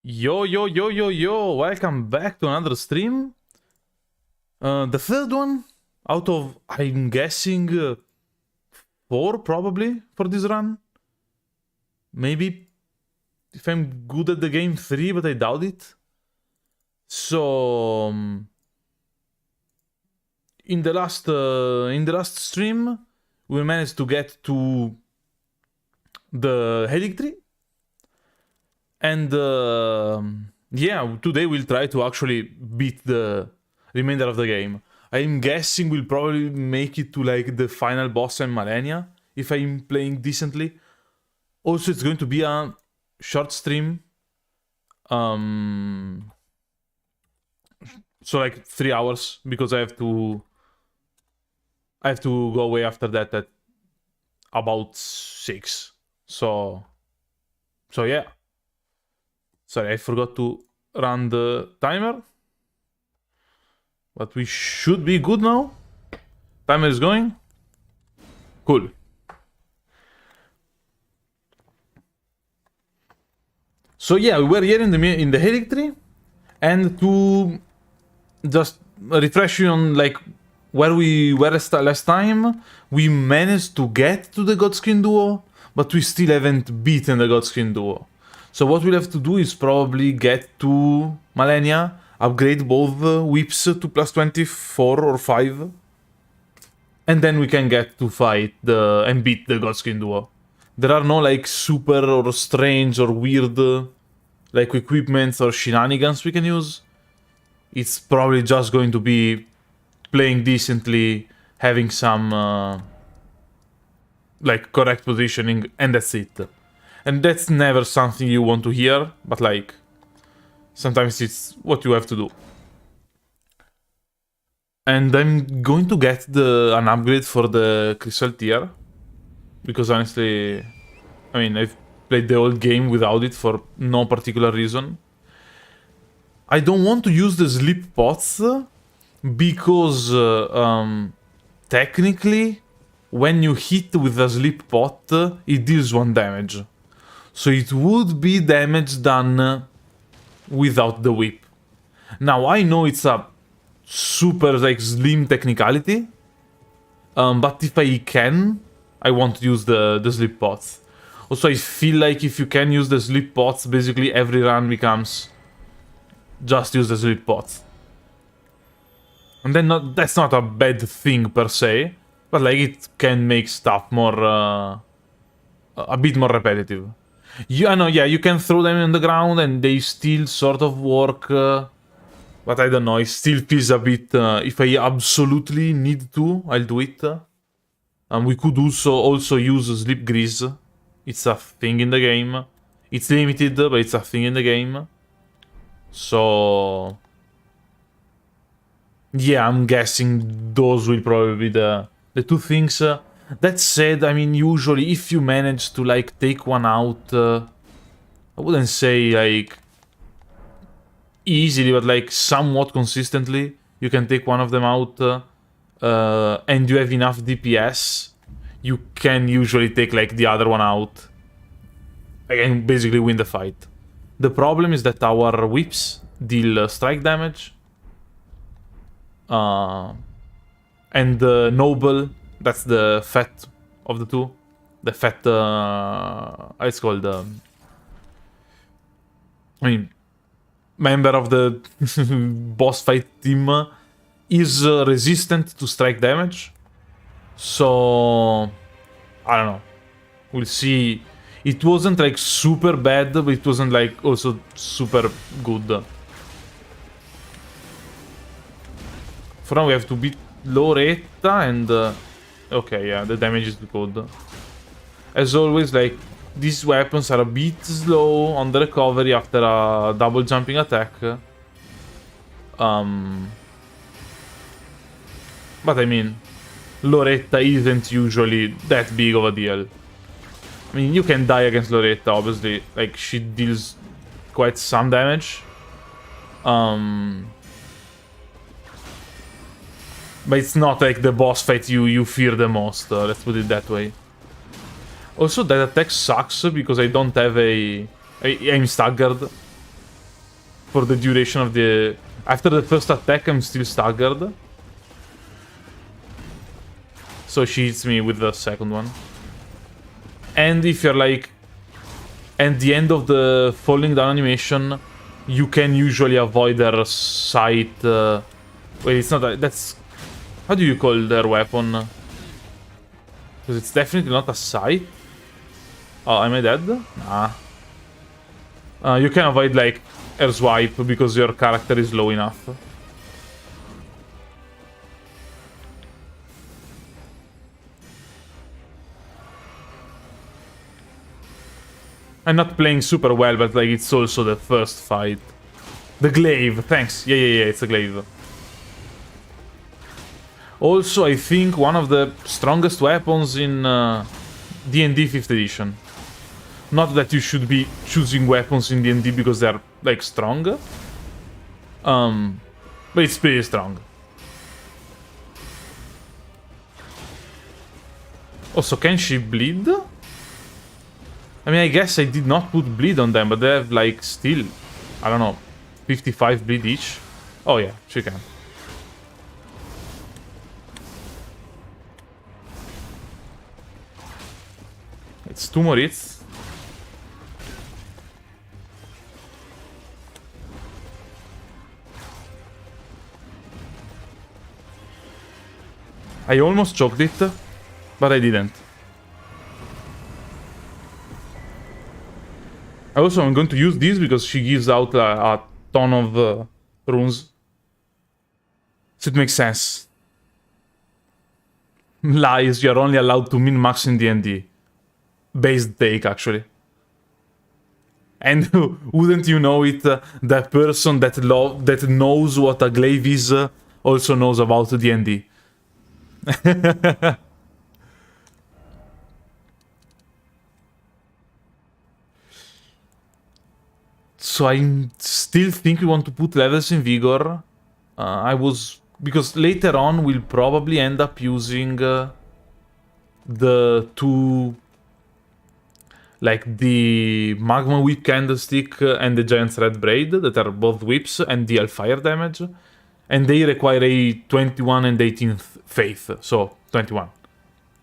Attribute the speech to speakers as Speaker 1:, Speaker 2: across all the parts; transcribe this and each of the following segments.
Speaker 1: Yo, yo, yo, yo, yo, welcome back to another stream. The third one out of, I'm guessing, four probably for this run. Maybe if I'm good at the game, three, but I doubt it. So, in the last stream, we managed to get to the Helix tree. And yeah, today we'll try to actually beat the remainder of the game. I'm guessing we'll probably make it to like the final boss and Malenia if I'm playing decently. Also, it's going to be a short stream. So like 3 hours because I have to go away after that at about 6. So yeah. Sorry, I forgot to run the timer. But we should be good now. Timer is going. Cool. So yeah, we were here in the Helix tree, and to just refresh you on like where we were last time, we managed to get to the Godskin Duo, but we still haven't beaten the Godskin Duo. So what we'll have to do is probably get to Malenia, upgrade both whips to plus 24 or 5, and then we can get to fight and beat the Godskin Duo. There are no like super or strange or weird like equipments or shenanigans we can use. It's probably just going to be playing decently, having some like correct positioning, and that's it. And that's never something you want to hear, but like, sometimes it's what you have to do. And I'm going to get an upgrade for the Crystal Tier, because honestly, I mean, I've played the whole game without it for no particular reason. I don't want to use the sleep pots, because technically, when you hit with a sleep pot, it deals 1 damage. So it would be damage done without the whip. Now, I know it's a super like slim technicality, but if I can, I won't use the sleep pots. Also, I feel like if you can use the sleep pots, basically every run becomes just use the sleep pots. And then that's not a bad thing per se, but like it can make stuff more, a bit more repetitive. I know, yeah, you can throw them on the ground and they still sort of work, but I don't know, it still feels a bit, if I absolutely need to, I'll do it. We could also use sleep grease. It's a thing in the game. It's limited, but it's a thing in the game. So yeah, I'm guessing those will probably be the two things. That said, I mean, usually if you manage to like take one out, I wouldn't say like easily, but like somewhat consistently, you can take one of them out, and you have enough DPS, you can usually take like the other one out and basically win the fight. The problem is that our whips deal strike damage, and the noble, that's the fat of the two. The fat, it's called, I mean, member of the boss fight team is resistant to strike damage. So, I don't know. We'll see. It wasn't like super bad, but it wasn't like also super good. For now we have to beat Loretta and... okay, yeah, the damage is good. As always, like, these weapons are a bit slow on the recovery after a double jumping attack. But I mean, Loretta isn't usually that big of a deal. I mean, you can die against Loretta, obviously. Like, she deals quite some damage. But it's not like the boss fight you fear the most, let's put it that way. Also, that attack sucks because I don't have I'm staggered. for the duration of the... After the first attack, I'm still staggered. So she hits me with the second one. And if you're like... At the end of the falling down animation, you can usually avoid their sight. Wait, it's not... That's... How do you call their weapon? Because it's definitely not a sight. Oh, am I dead? Nah. You can avoid, like, air swipe because your character is low enough. I'm not playing super well, but, like, it's also the first fight. The glaive, thanks. Yeah, it's a glaive. Also, I think one of the strongest weapons in D&D 5th edition. Not that you should be choosing weapons in D&D because they're, like, strong. But it's pretty strong. Also, can she bleed? I mean, I guess I did not put bleed on them, but they have, like, still, I don't know, 55 bleed each. Oh yeah, she can. It's 2 more hits. I almost choked it, but I didn't. Also, I'm going to use this because she gives out a ton of runes. So it makes sense. Lies, you're only allowed to min-max in D&D. Based take, actually. And wouldn't you know it, that person that knows what a glaive is also knows about D&D. So I still think we want to put levels in Vigor. Because later on we'll probably end up using the two... Like the Magma Whip Candlestick and the Giant's Red Braid, that are both whips and deal fire damage. And they require a 21 and 18 faith, so 21.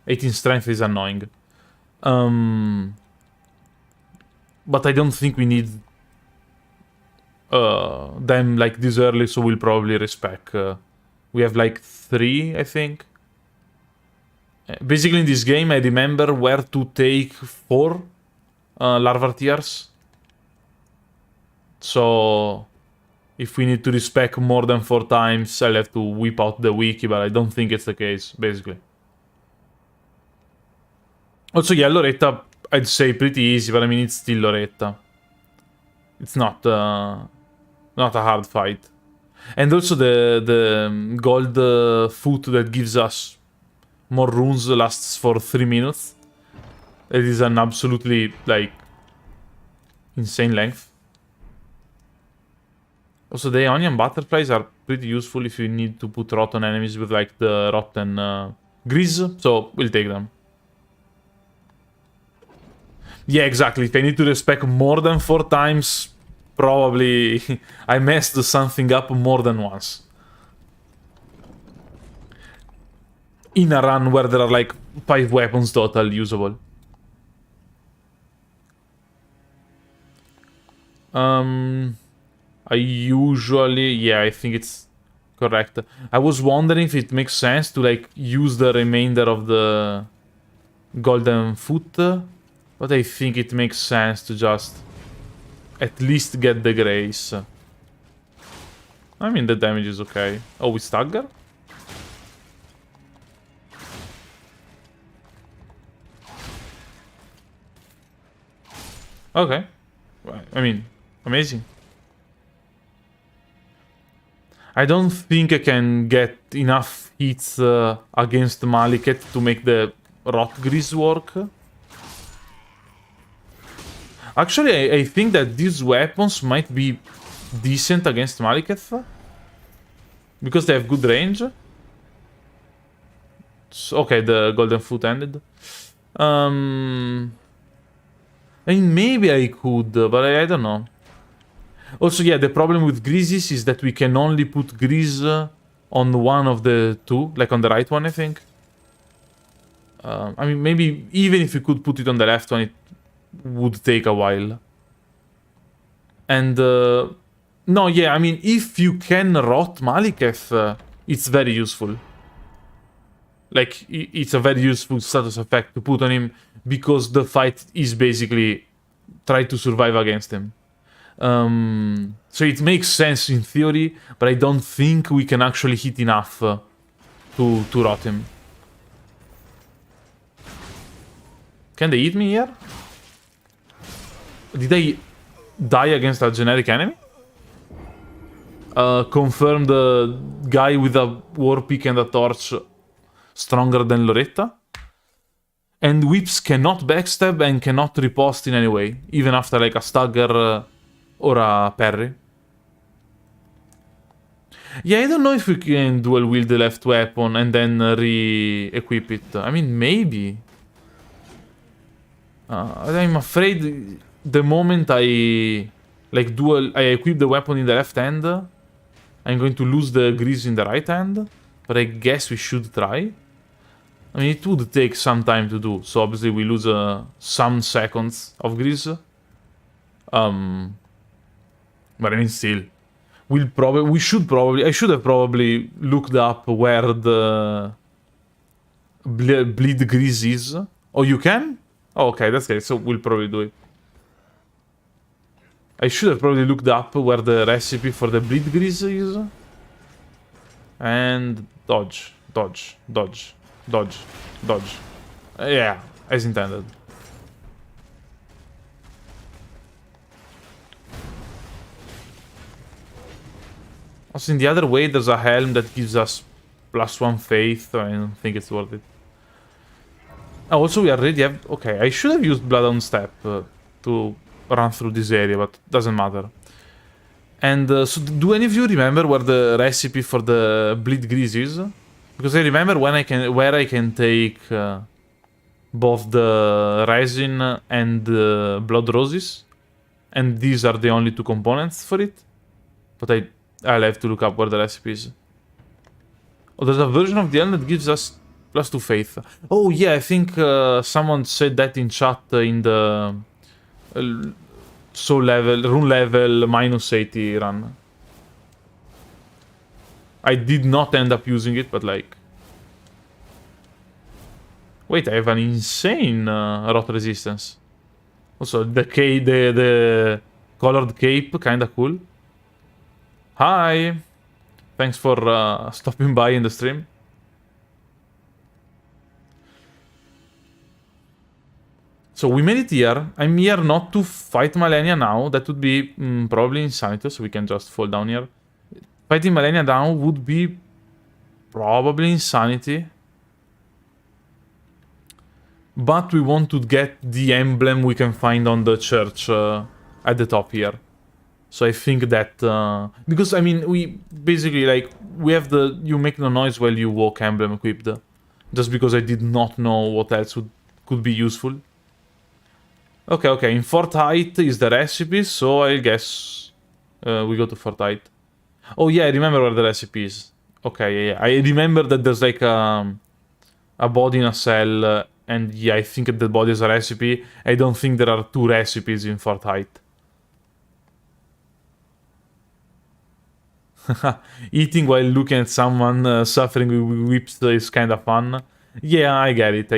Speaker 1: 18 strength is annoying. But I don't think we need them like this early, so we'll probably respec. We have like 3, I think. Basically in this game I remember where to take 4 larva tears. So if we need to respec more than 4 times, I'll have to whip out the wiki, but I don't think it's the case, basically. Also, yeah, Loretta, I'd say pretty easy, but I mean, it's still Loretta. It's not a hard fight. And also the gold foot that gives us more runes lasts for 3 minutes. It is an absolutely, like, insane length. Also, the onion butterflies are pretty useful if you need to put rot on enemies with, like, the rotten grease, so we'll take them. Yeah, exactly. If I need to respec more than 4 times, probably I messed something up more than once. In a run where there are, like, 5 weapons total usable. I usually... Yeah, I think it's correct. I was wondering if it makes sense to, like, use the remainder of the golden foot, but I think it makes sense to just at least get the grace. I mean, the damage is okay. Oh, we stagger? Okay. I mean, amazing. I don't think I can get enough hits against Maliketh to make the rot grease work. Actually, I think that these weapons might be decent against Maliketh. Because they have good range. So, okay, the golden foot ended. I mean, maybe I could, but I don't know. Also, yeah, the problem with greases is that we can only put grease on one of the two, like on the right one, I think. I mean, maybe even if you could put it on the left one, it would take a while. And, no, yeah, I mean, if you can rot Maliketh, it's very useful. Like, it's a very useful status effect to put on him, because the fight is basically try to survive against him. So it makes sense in theory, but I don't think we can actually hit enough to rot him. Can they hit me here? Did I die against a generic enemy? Confirm the guy with a war pick and a torch stronger than Loretta. And whips cannot backstab and cannot riposte in any way, even after like a stagger or a parry. Yeah, I don't know if we can dual wield the left weapon and then re-equip it. I mean, maybe. I'm afraid the moment I equip the weapon in the left hand, I'm going to lose the grease in the right hand. But I guess we should try. I mean, it would take some time to do, so obviously we lose some seconds of grease. But I mean, still, I should have probably looked up where the bleed grease is. Oh, you can? Oh, okay, that's great. So we'll probably do it. I should have probably looked up where the recipe for the bleed grease is. And dodge, dodge, dodge, dodge, dodge. Yeah, as intended. Also, in the other way, there's a helm that gives us +1 faith. I don't think it's worth it. Oh, also, we already have... Okay, I should have used Bloodhound Step to run through this area, but doesn't matter. And so, do any of you remember where the recipe for the bleed grease is? Because I remember where I can take both the resin and the blood roses, and these are the only two components for it. But I'll have to look up where the recipe is. Oh, there's a version of the elm that gives us +2 faith. Oh yeah, I think someone said that in chat in the rune level -80 run. I did not end up using it, but like... Wait, I have an insane rot resistance. Also, the colored cape, kinda cool. Hi! Thanks for stopping by in the stream. So we made it here. I'm here not to fight Malenia now. That would be probably insanity, so we can just fall down here. Fighting Malenia down would be probably insanity. But we want to get the emblem we can find on the church at the top here. So I think that... because, I mean, we basically, like, we have the you make no noise while you walk emblem equipped. Just because I did not know what else could be useful. Okay, in Fort Height is the recipe, so I guess we go to Fort Height. Oh yeah, I remember where the recipe is. Okay, yeah. I remember that there's like a body in a cell, and yeah, I think the body is a recipe. I don't think there are 2 recipes in Fort Height. Eating while looking at someone suffering with whips is kind of fun. Yeah, I get it.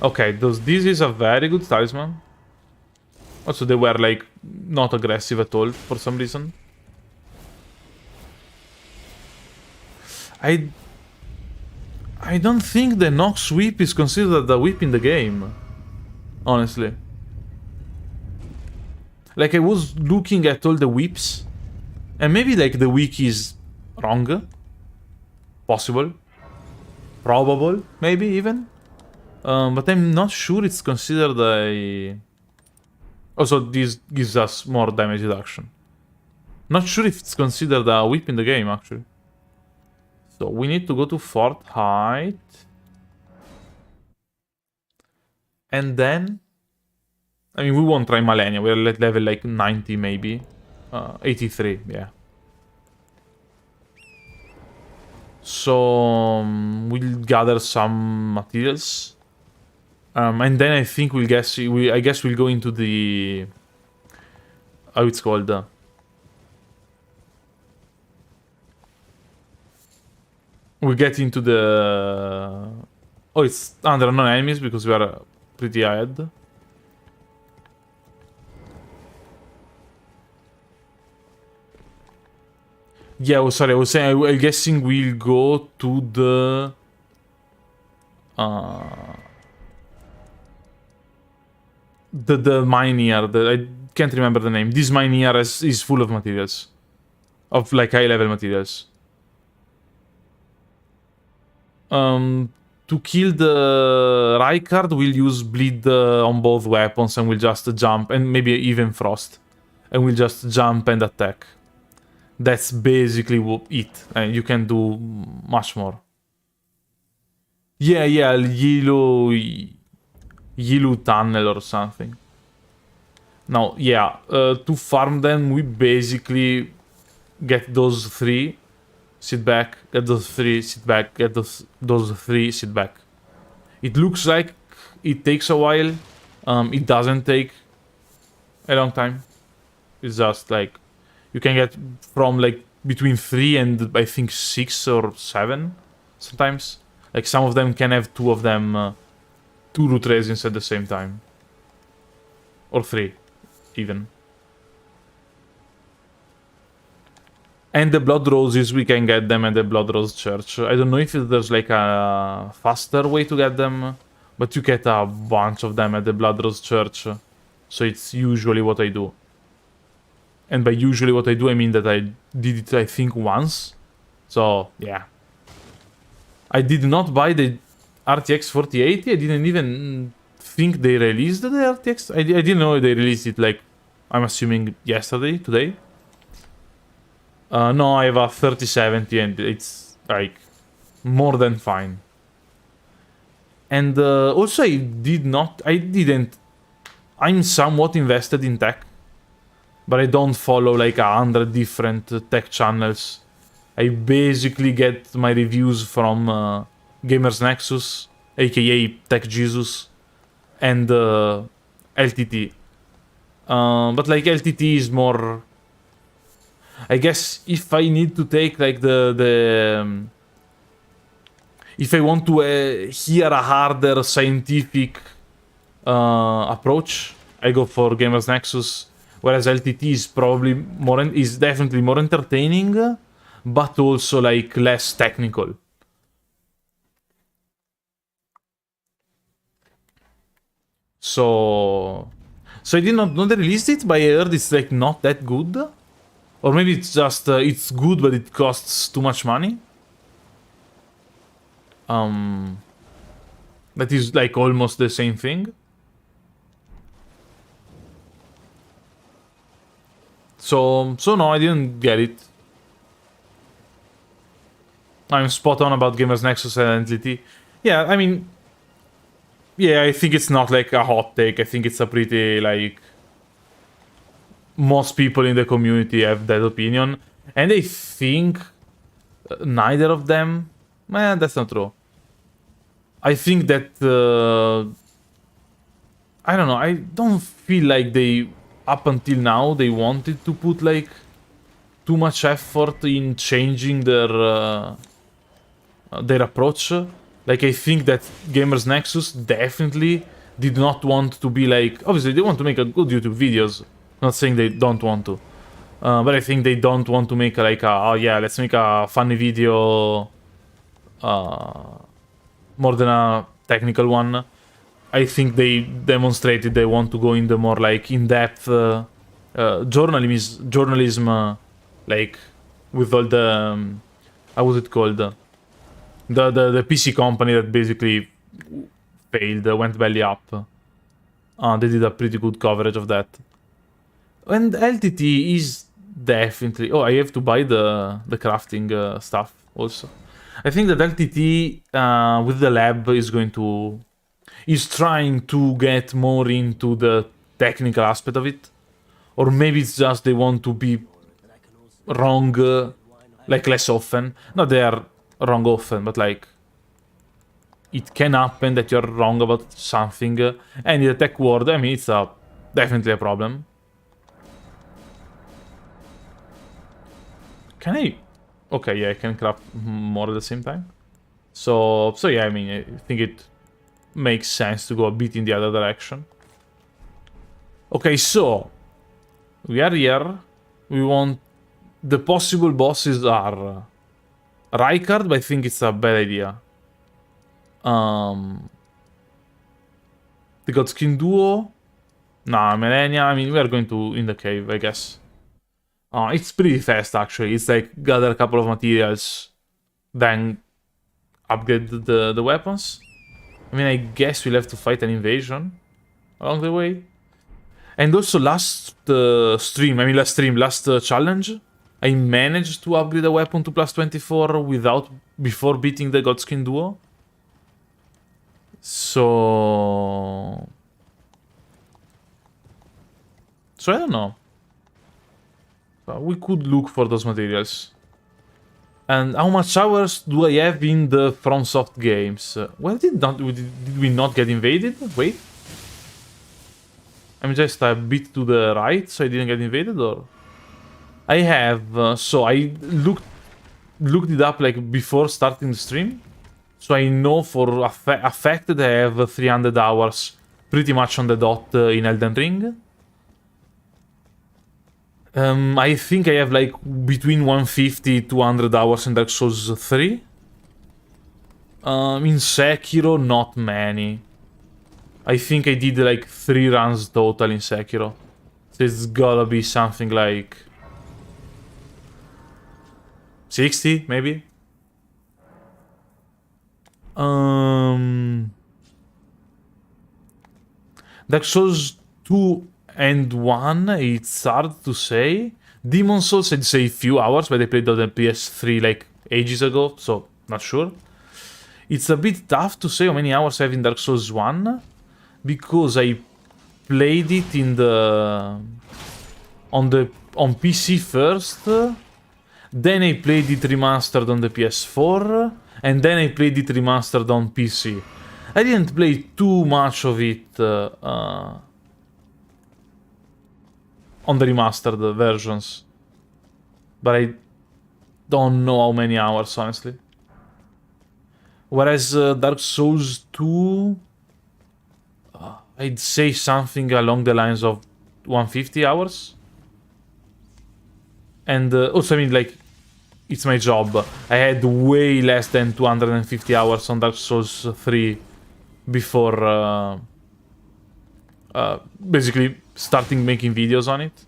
Speaker 1: Okay, this is a very good talisman. Also, they were, like, not aggressive at all for some reason. I don't think the Nox whip is considered a whip in the game. Honestly. Like, I was looking at all the whips. And maybe, like, the wiki is wrong. Possible. Probable, maybe, even. But I'm not sure it's considered a... Also, this gives us more damage reduction. Not sure if it's considered a whip in the game, actually. So, we need to go to Fort Height. And then... I mean, we won't try Malenia. We're at level like 90 maybe. 83, yeah. So we'll gather some materials. And then I think I guess we'll go into the... How it's called? We'll get into the... Oh, it's under unknown enemies because we are pretty ahead. Yeah, oh, sorry, I was saying, I'm guessing we'll go to the... The mine here, I can't remember the name. This mine here is full of materials. Of, like, high-level materials. To kill the Rykard, we'll use bleed on both weapons and we'll just jump, and maybe even frost. And we'll just jump and attack. That's basically it. And you can do much more. Yeah, Yilu Tunnel or something. Now, yeah, to farm them, we basically get those 3. Sit back, get those 3, sit back, get those 3, sit back. It looks like it takes a while. It doesn't take a long time. It's just like you can get from like between 3 and I think 6 or 7 sometimes. Like some of them can have 2 of them, 2 root resins at the same time. Or 3, even. And the Blood Roses, we can get them at the Blood Rose Church. I don't know if there's like a faster way to get them, but you get a bunch of them at the Blood Rose Church. So it's usually what I do. And by usually what I do, I mean that I did it, I think, once. So, yeah. I did not buy the RTX 4080. I didn't even think they released the RTX. I didn't know they released it, like, I'm assuming yesterday, today. No, I have a 3070 and it's, like, more than fine. And also I'm somewhat invested in tech. But I don't follow like 100 different tech channels. I basically get my reviews from Gamers Nexus, aka Tech Jesus, and LTT. But like LTT is more... I guess if I need to take like if I want to hear a harder scientific approach, I go for Gamers Nexus. Whereas LTT is probably is definitely more entertaining, but also like less technical. So I did not know they released it, but I heard it's like not that good, or maybe it's just it's good, but it costs too much money. That is like almost the same thing. So no, I didn't get it. I'm spot on about Gamers Nexus and LTT. Yeah, I mean... Yeah, I think it's not like a hot take. I think it's a pretty, like... Most people in the community have that opinion. And I think... neither of them... that's not true. I think that... I don't know, I don't feel like they... Up until now, they wanted to put, like, too much effort in changing their approach. Like, I think that Gamers Nexus definitely did not want to be, like... Obviously, they want to make a good YouTube videos. Not saying they don't want to. But I think they don't want to make, like, oh yeah, let's make a funny video... more than a technical one. I think they demonstrated they want to go in the more like in-depth journalism, like with all the how was it called, the PC company that basically failed, went belly up. They did a pretty good coverage of that. And LTT is definitely... Oh, I have to buy the crafting stuff also. I think that LTT with the lab is going to... is trying to get more into the technical aspect of it. Or maybe it's just they want to be wrong, like, less often. Not they are wrong often, but like, it can happen that you're wrong about something. And in the tech world, I mean, it's definitely a problem. Can I... Okay, yeah, I can craft more at the same time. So yeah, I mean, I think it makes sense to go a bit in the other direction. Okay, so we are here. We want... The possible bosses are Rykard, but I think it's a bad idea. The Godskin Duo. Nah, Melania. I mean, we are going to in the cave, I guess. It's pretty fast, actually. It's like gather a couple of materials, then upgrade the weapons. I mean, I guess we'll have to fight an invasion along the way. And also last challenge, I managed to upgrade a weapon to +24 before beating the Godskin Duo. So I don't know. We could look for those materials. And how much hours do I have in the FromSoft games? Well, did we not get invaded? Wait. I'm just a bit to the right, so I didn't get invaded, or... I have, so I looked it up like before starting the stream. So I know for a fact that I have 300 hours pretty much on the dot in Elden Ring. I think I have like between 150 200 hours in Dark Souls 3. In Sekiro, not many. I think I did like 3 runs total in Sekiro. So it's gotta be something like 60, maybe? Dark Souls 2 and 1, it's hard to say. Demon Souls, I'd say a few hours, but I played on the PS3 like ages ago, so not sure. It's a bit tough to say how many hours I have in Dark Souls 1, because I played it in on PC first, then I played it remastered on the PS4, and then I played it remastered on PC. I didn't play too much of it on the remastered versions, but I don't know how many hours, honestly. Whereas Dark Souls 2, I'd say something along the lines of 150 hours. And also, I mean, like, it's my job. I had way less than 250 hours on Dark Souls 3 before basically starting making videos on it.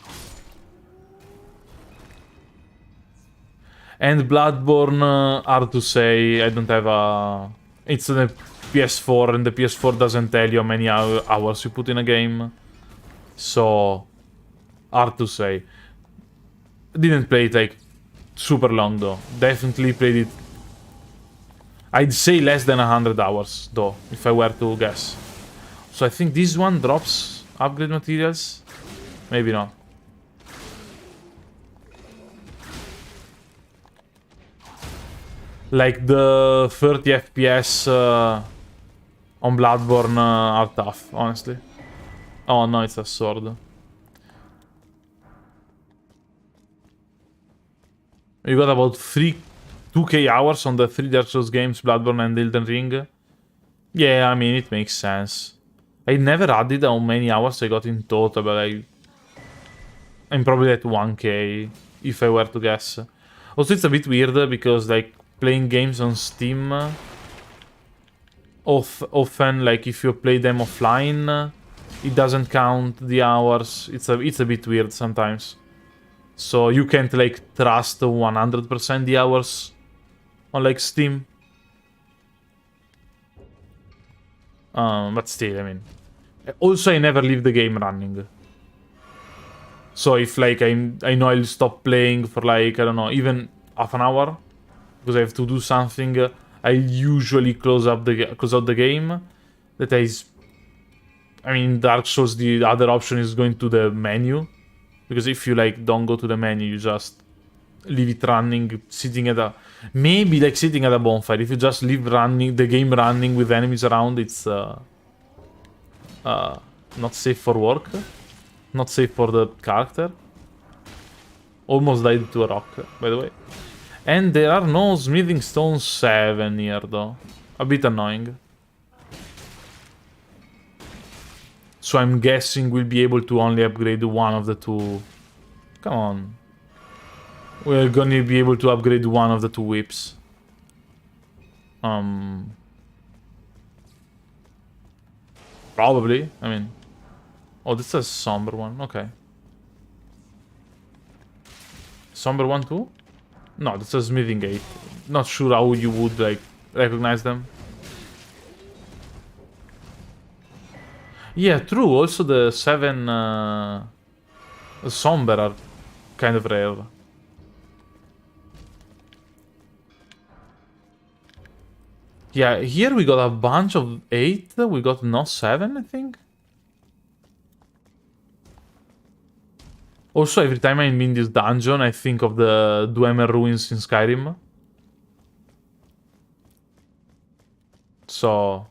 Speaker 1: And Bloodborne, hard to say. I don't have a... It's on the PS4, and the PS4 doesn't tell you how many hours you put in a game. So, hard to say. Didn't play it like super long though. Definitely played it, I'd say, less than 100 hours though, if I were to guess. So I think this one drops upgrade materials. Maybe not. Like the 30 FPS on Bloodborne are tough, honestly. Oh no, it's a sword. You got about 2k hours on the 3 Dark Souls games, Bloodborne and Elden Ring. Yeah, I mean, it makes sense. I never added how many hours I got in total, but I'm probably at 1k, if I were to guess. Also, it's a bit weird, because, like, playing games on Steam, often, like, if you play them offline, it doesn't count the hours. It's a bit weird sometimes. So you can't, like, trust 100% the hours on, like, Steam. But still, I mean... Also, I never leave the game running. So if, like, I know I'll stop playing for, like, I don't know, even half an hour, because I have to do something, I usually close out the game. That is... I mean, in Dark Souls, the other option is going to the menu. Because if you, like, don't go to the menu, you just leave it running, sitting at a... Maybe, like, sitting at a bonfire. If you just leave running, the game running with enemies around, it's... not safe for work. Not safe for the character. Almost died to a rock, by the way. And there are no smithing stones 7 here, though. A bit annoying. So I'm guessing we'll be able to only upgrade one of the two. Come on. We're gonna be able to upgrade one of the two whips. Probably. I mean... Oh, this is a somber one. Okay. Somber one too? No, this is a smithing gate. Not sure how you would, like, recognize them. Yeah, true. Also the 7 somber are kind of rare. Yeah, here we got a bunch of 8. We got no 7, I think. Also, every time I'm in this dungeon, I think of the Dwemer ruins in Skyrim. So...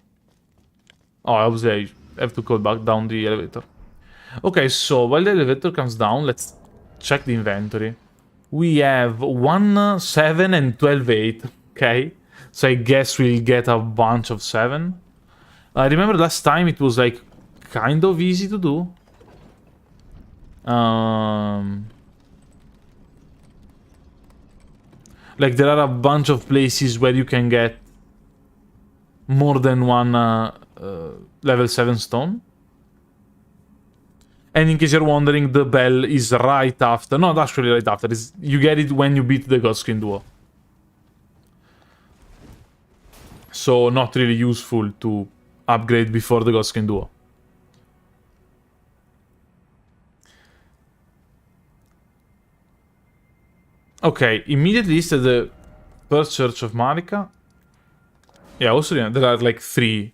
Speaker 1: Oh, obviously I have to go back down the elevator. Okay, so while the elevator comes down, let's check the inventory. We have 1, 7 and 12, 8. Okay? So I guess we'll get a bunch of 7. I remember last time it was like kind of easy to do. Like there are a bunch of places where you can get more than one level 7 stone. And in case you're wondering, the bell is right after. Not actually right after. You get it when you beat the Godskin Duo. So not really useful to upgrade before the Godskin Duo. Okay, immediately east of the first church of Marika. Yeah, also yeah, there are like 3.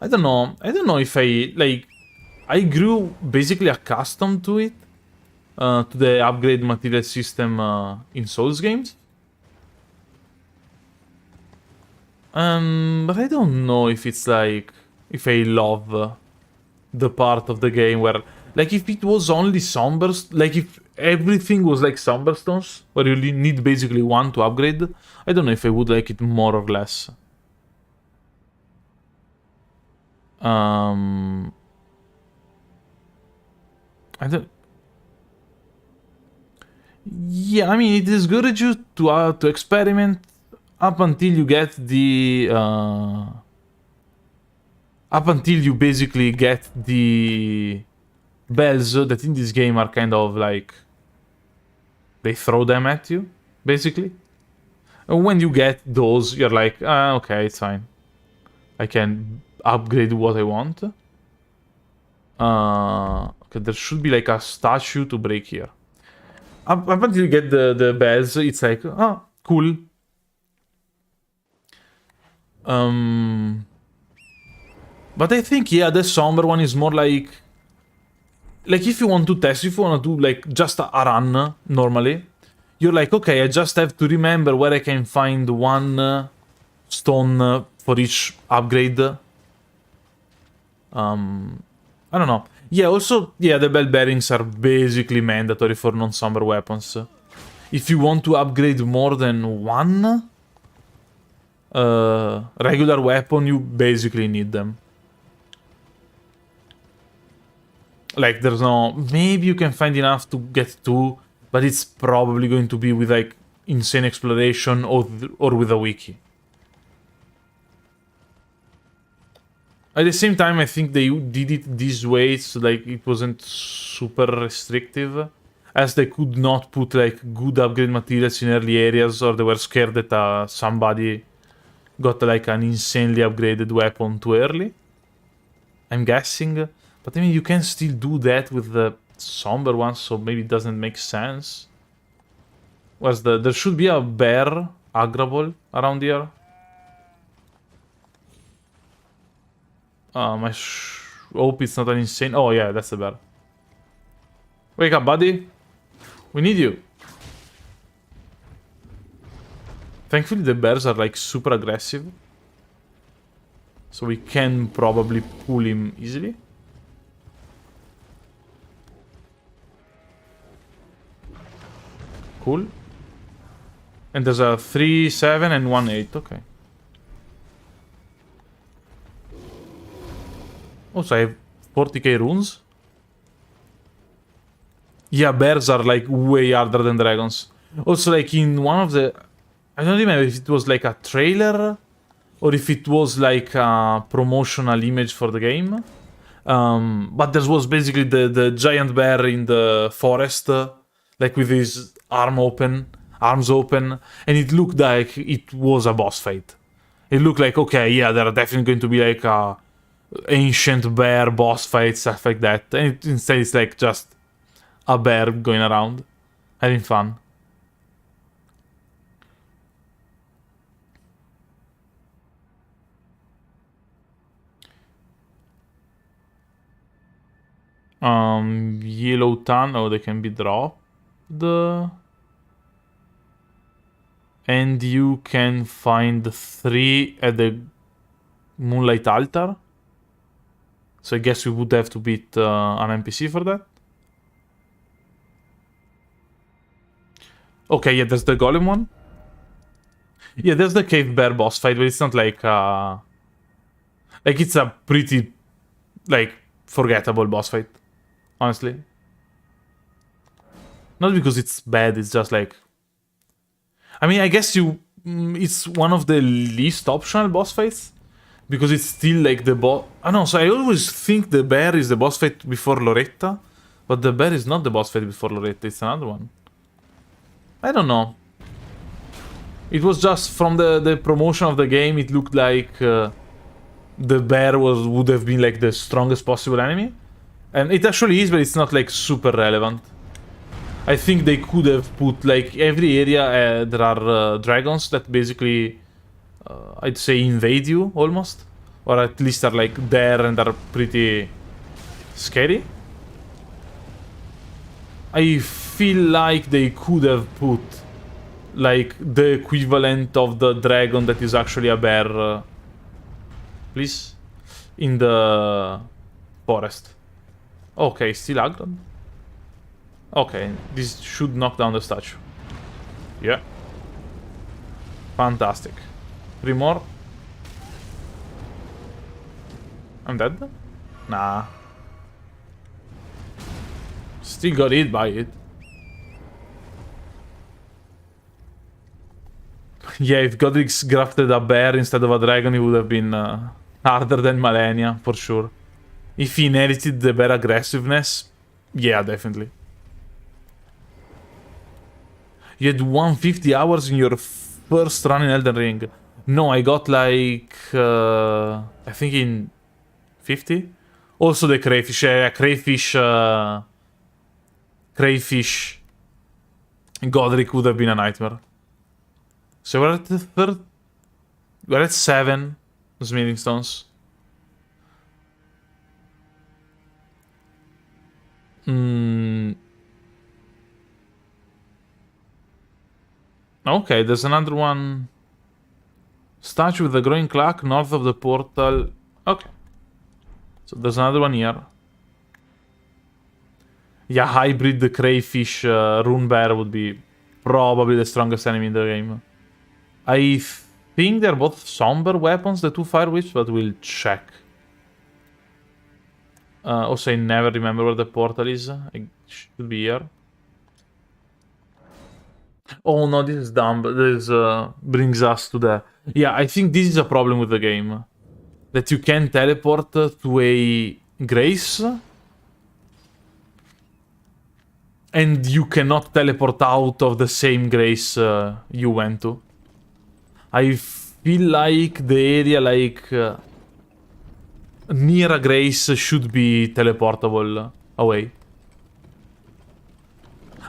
Speaker 1: I don't know if I grew basically accustomed to it. To the upgrade material system in Souls games. But I don't know if it's like... If I love the part of the game where... Like, if it was only somber... Like, if everything was like somber stones, where you need basically 1 to upgrade, I don't know if I would like it more or less. I don't... Yeah, I mean, it discourages you to experiment up until you get the... Up until you basically get the bells that in this game are kind of like... They throw them at you, basically. And when you get those, you're like, okay, it's fine. I can upgrade what I want. Okay, there should be like a statue to break here. Up until you get the bells, it's like, oh, cool. But I think, yeah, the somber one is more like... Like, if you want to test, if you want to do, like, just a run, normally, you're like, okay, I just have to remember where I can find 1 stone for each upgrade. I don't know. Yeah, also, yeah, the bell bearings are basically mandatory for non-somber weapons. If you want to upgrade more than 1 regular weapon, you basically need them. Like, there's no... Maybe you can find enough to get 2, but it's probably going to be with, like, insane exploration or with a wiki. At the same time, I think they did it this way, so, like, it wasn't super restrictive. As they could not put, like, good upgrade materials in early areas, or they were scared that somebody got, like, an insanely upgraded weapon too early. I'm guessing. But I mean, you can still do that with the somber ones, so maybe it doesn't make sense. Where's there should be a bear aggrable around here. My hope it's not an insane... Oh yeah, that's the bear. Wake up, buddy. We need you. Thankfully the bears are like super aggressive. So we can probably pull him easily. Cool. And there's a 3, 7 and 1, 8. Okay. Also, I have 40k runes. Yeah, bears are like way harder than dragons. Also, like in one of the... I don't remember if it was like a trailer or if it was like a promotional image for the game. But there was basically the giant bear in the forest, like with his arms open, and it looked like it was a boss fight. It looked like, okay, yeah, there are definitely going to be like a ancient bear boss fight, stuff like that. And instead it's like just a bear going around, having fun. Yellow tan, oh, they can be dropped. And you can find 3 at the Moonlight Altar. So I guess we would have to beat an NPC for that. Okay, yeah, there's the golem one. Yeah, there's the cave bear boss fight, but it's not like it's a pretty like forgettable boss fight, honestly. Not because it's bad, it's just like, I mean, I guess it's one of the least optional boss fights because it's still like the boss. I know, so I always think the bear is the boss fight before Loretta, but the bear is not the boss fight before Loretta, it's another one. I don't know. It was just from the promotion of the game, it looked like the bear would have been like the strongest possible enemy. And it actually is, but it's not like super relevant. I think they could have put like every area there are dragons that basically I'd say invade you almost, or at least are like there and are pretty scary. I feel like they could have put like the equivalent of the dragon that is actually a bear, please, in the forest. Okay, still aggroed. Okay, this should knock down the statue. Yeah. Fantastic. 3 more. I'm dead? Nah. Still got hit by it. Yeah, if Godric's grafted a bear instead of a dragon, he would have been harder than Malenia, for sure. If he inherited the bear aggressiveness, yeah, definitely. You had 150 hours in your first run in Elden Ring. No, I got like... I think in 50? Also the crayfish. Crayfish Godric would have been a nightmare. So we're at the third... We're at 7 smithing stones. Okay, there's another one. Statue with a growing clock north of the portal. Okay. So there's another one here. Yeah, hybrid the crayfish rune bear would be probably the strongest enemy in the game. I think they're both somber weapons, the 2 fire whips, but we'll check. Also, I never remember where the portal is. It should be here. Oh no, this is dumb. This brings us to the... Yeah, I think this is a problem with the game. That you can teleport to a grace. And you cannot teleport out of the same grace you went to. I feel like the area like... near a grace should be teleportable away.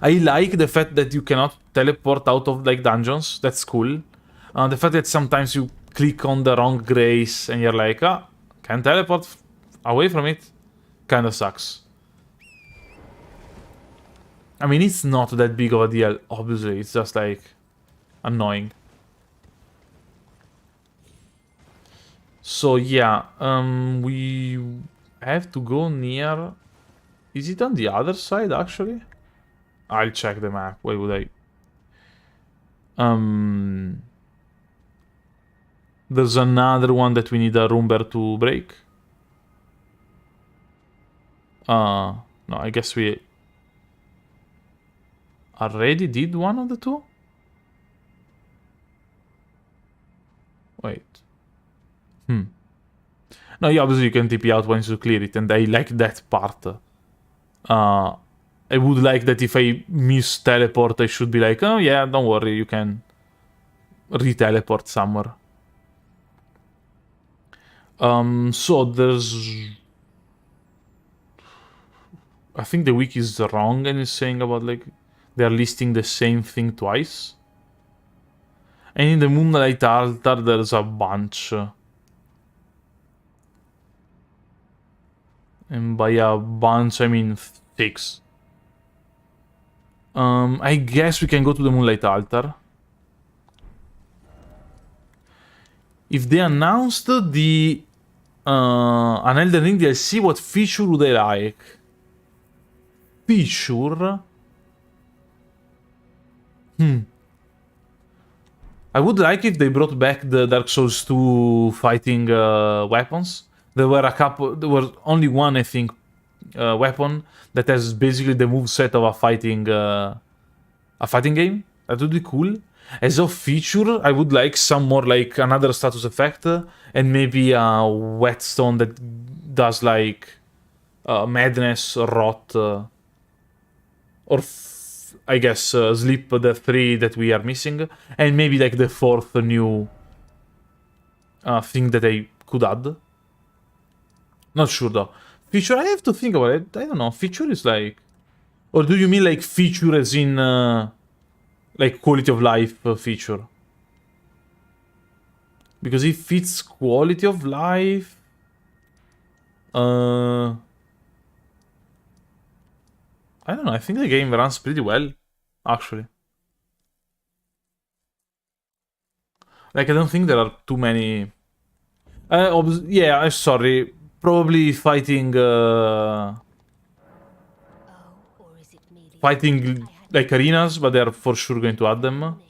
Speaker 1: I like the fact that you cannot teleport out of like dungeons. That's cool. The fact that sometimes you click on the wrong grace and you're like, Can't teleport away from it? Kinda sucks. I mean, it's not that big of a deal, obviously. It's just, like, annoying. So, yeah. We have to go near... Is it on the other side, actually? I'll check the map. Why would I... There's another one that we need a Rumber to break. No, I guess we... already did one of the two? Wait. No, yeah, obviously you can TP out once you clear it, and I like that part. I would like that if I miss teleport, I should be like, oh yeah, don't worry, you can re-teleport somewhere. So there's... I think the wiki is wrong and is saying about, like, they're listing the same thing twice. And in the Moonlight Altar, there's a bunch. And by a bunch, I mean 6. I guess we can go to the Moonlight Altar. If they announced the an Elden Ring DLC, what feature would they like? Feature? I would like if they brought back the Dark Souls 2 fighting weapons. There were a couple. There was only one, I think, weapon that has basically the moveset of a fighting game. That would be cool. As a feature, I would like some more, like, another status effect and maybe a whetstone that does, like, madness, rot, or I guess sleep, the 3 that we are missing, and maybe like the 4th new thing that I could add. Not sure though. Feature, I have to think about it. I don't know. Feature is like, or do you mean like feature as in like quality of life feature? Because if it's quality of life, I don't know. I think the game runs pretty well, actually. Like, I don't think there are too many. Yeah, I'm sorry. Probably fighting. Fighting like arenas, but they're for sure going to add them.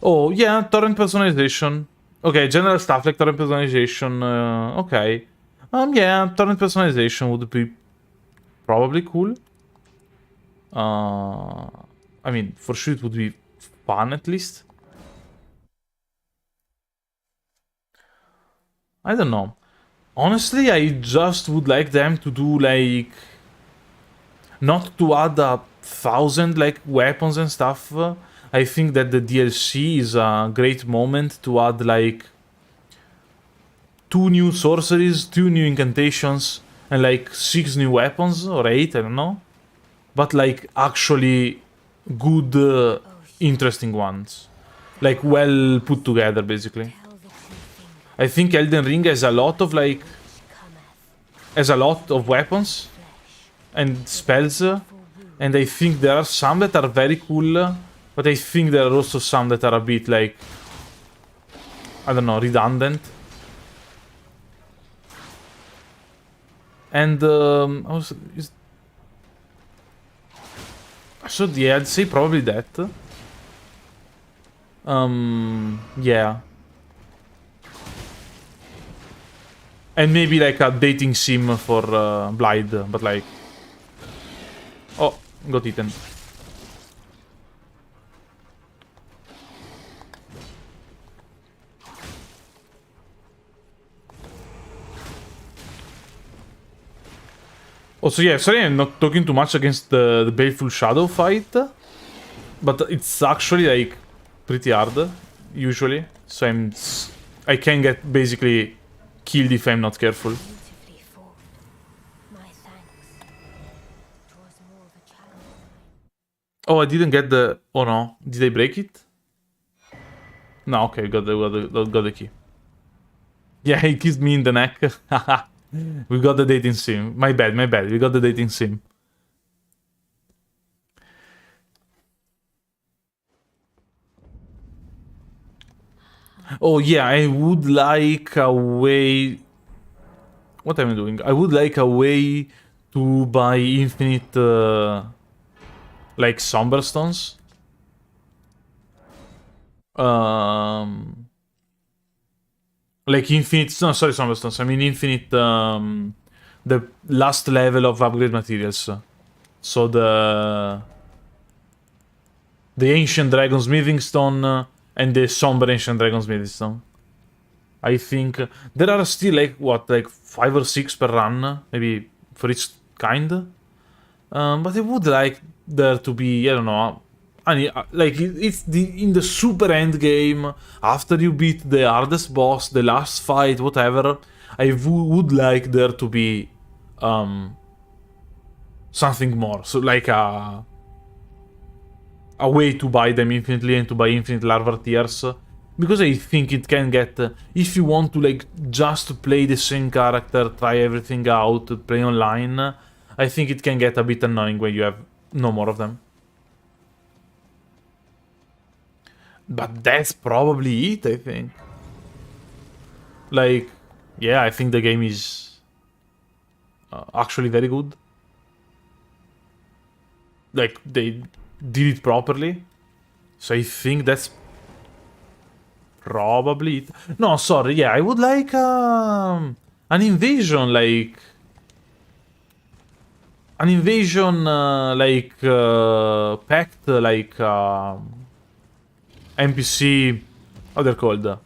Speaker 1: Oh, yeah, torrent personalization. Okay, general stuff like torrent personalization. Okay. Yeah, torrent personalization would be probably cool. I mean, for sure it would be fun at least. I don't know. Honestly, I just would like them to do like... not to add 1,000 like weapons and stuff. I think that the DLC is a great moment to add like 2 new sorceries, 2 new incantations, and like 6 new weapons or 8, I don't know. But like actually good, interesting ones. Like well put together, basically. I think Elden Ring has a lot of like... has a lot of weapons and spells. And I think there are some that are very cool. But I think there are also some that are a bit like... I don't know, redundant. And also, so yeah, I'd say probably that. Yeah. And maybe like a dating sim for Blide, but like... Oh, got eaten. Also, yeah, sorry I'm not talking too much against the Baleful Shadow fight. But it's actually, like, pretty hard, usually. So I can get, basically, killed if I'm not careful. Oh, I didn't get the... Oh no, did I break it? No, okay, got the key. Yeah, he kissed me in the neck. We got the dating sim. My bad. We got the dating sim. Oh yeah, I would like a way... What am I doing? I would like a way to buy infinite, like, Somberstones. Like infinite... No, sorry, Somberstones. I mean infinite, the last level of upgrade materials. So the Ancient Dragon Smithing Stone and the Somber Ancient Dragon Smithing Stone. I think there are still like what, like 5 or 6 per run, maybe for each kind. But I would like there to be, I don't know, like it's in the super end game after you beat the hardest boss, the last fight, whatever. I would like there to be something more, so like a way to buy them infinitely and to buy infinite larva tiers. Because I think it can get, if you want to like just play the same character, try everything out, play online, I think it can get a bit annoying when you have no more of them. But that's probably it, I think. Like, yeah, I think the game is actually very good. Like, they did it properly. So I think that's probably it. No, sorry, yeah, I would like an invasion, like... An invasion, pact, like, NPC... How they're called?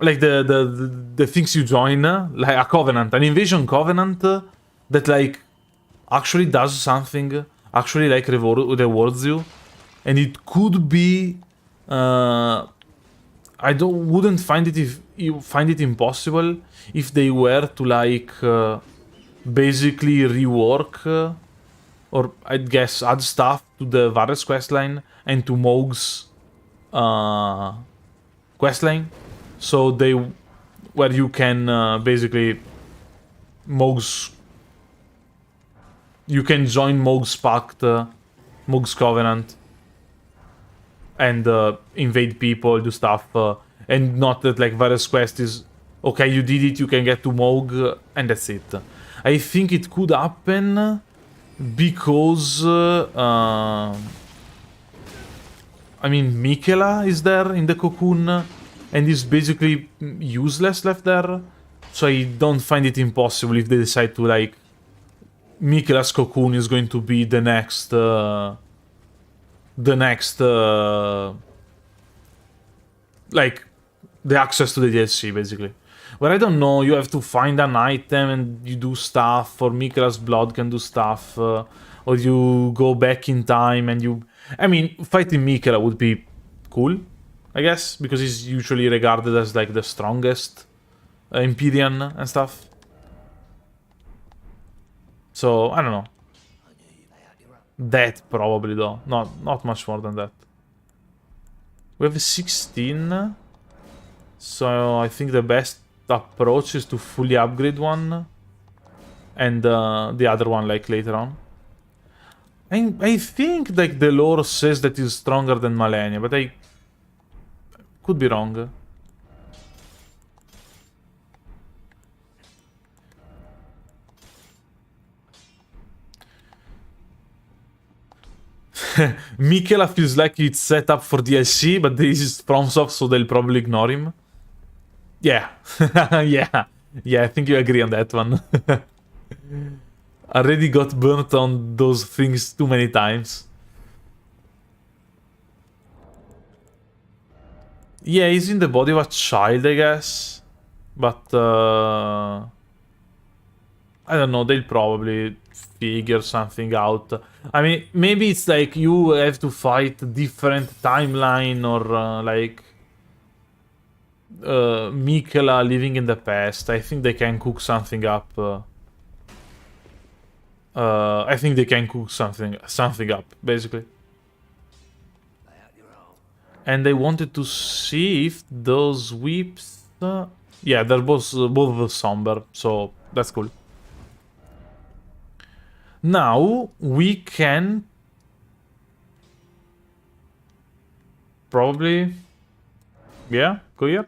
Speaker 1: Like the things you join, like a covenant, an invasion covenant that like actually does something, actually like rewards you, and it could be. I wouldn't find it if you find it impossible if they were to like basically rework or I'd guess add stuff to the Varus questline and to Mohg's questline. So where you can basically you can join Mohg's Pact, Mohg's Covenant, and invade people, do stuff, and not that like Varus quest is okay. You did it, you can get to Mohg, and that's it. I think it could happen because I mean Miquella is there in the cocoon. And is basically useless left there. So I don't find it impossible if they decide to like... Miquella's cocoon is going to be the next... like, the access to the DLC, basically. Where I don't know, you have to find an item and you do stuff, or Miquella's blood can do stuff, or you go back in time and you... I mean, fighting Miquella would be cool, I guess, because he's usually regarded as like the strongest Empyrean and stuff. So, I don't know. That probably though. Not much more than that. We have 16. So I think the best approach is to fully upgrade one. And the other one like later on. I think like the lore says that he's stronger than Malenia, but I could be wrong. Miquella feels like it's set up for DLC, but this is FromSoft, so they'll probably ignore him. Yeah. Yeah, I think you agree on that one. Already got burnt on those things too many times. Yeah, he's in the body of a child, I guess. But, I don't know, they'll probably figure something out. I mean, maybe it's like you have to fight different timeline or, like... Miquella living in the past. I think they can cook something up. I think they can cook something up, basically. And I wanted to see if those whips... yeah, they're both somber, so that's cool. Now, we can... probably... yeah, go here.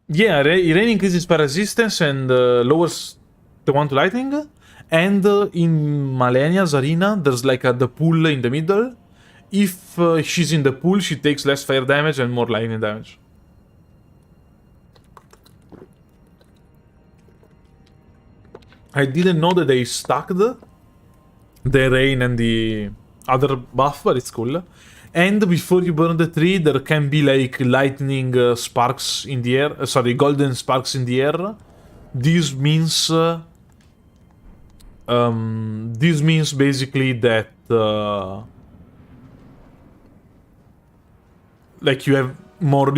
Speaker 1: Yeah, rain increases spell resistance and lowers the one to lightning. And in Malenia's arena, there's like the pool in the middle. If she's in the pool, she takes less fire damage and more lightning damage. I didn't know that they stacked the rain and the other buff, but it's cool. And before you burn the tree, there can be like lightning sparks in the air. Sorry, golden sparks in the air. This means basically that like you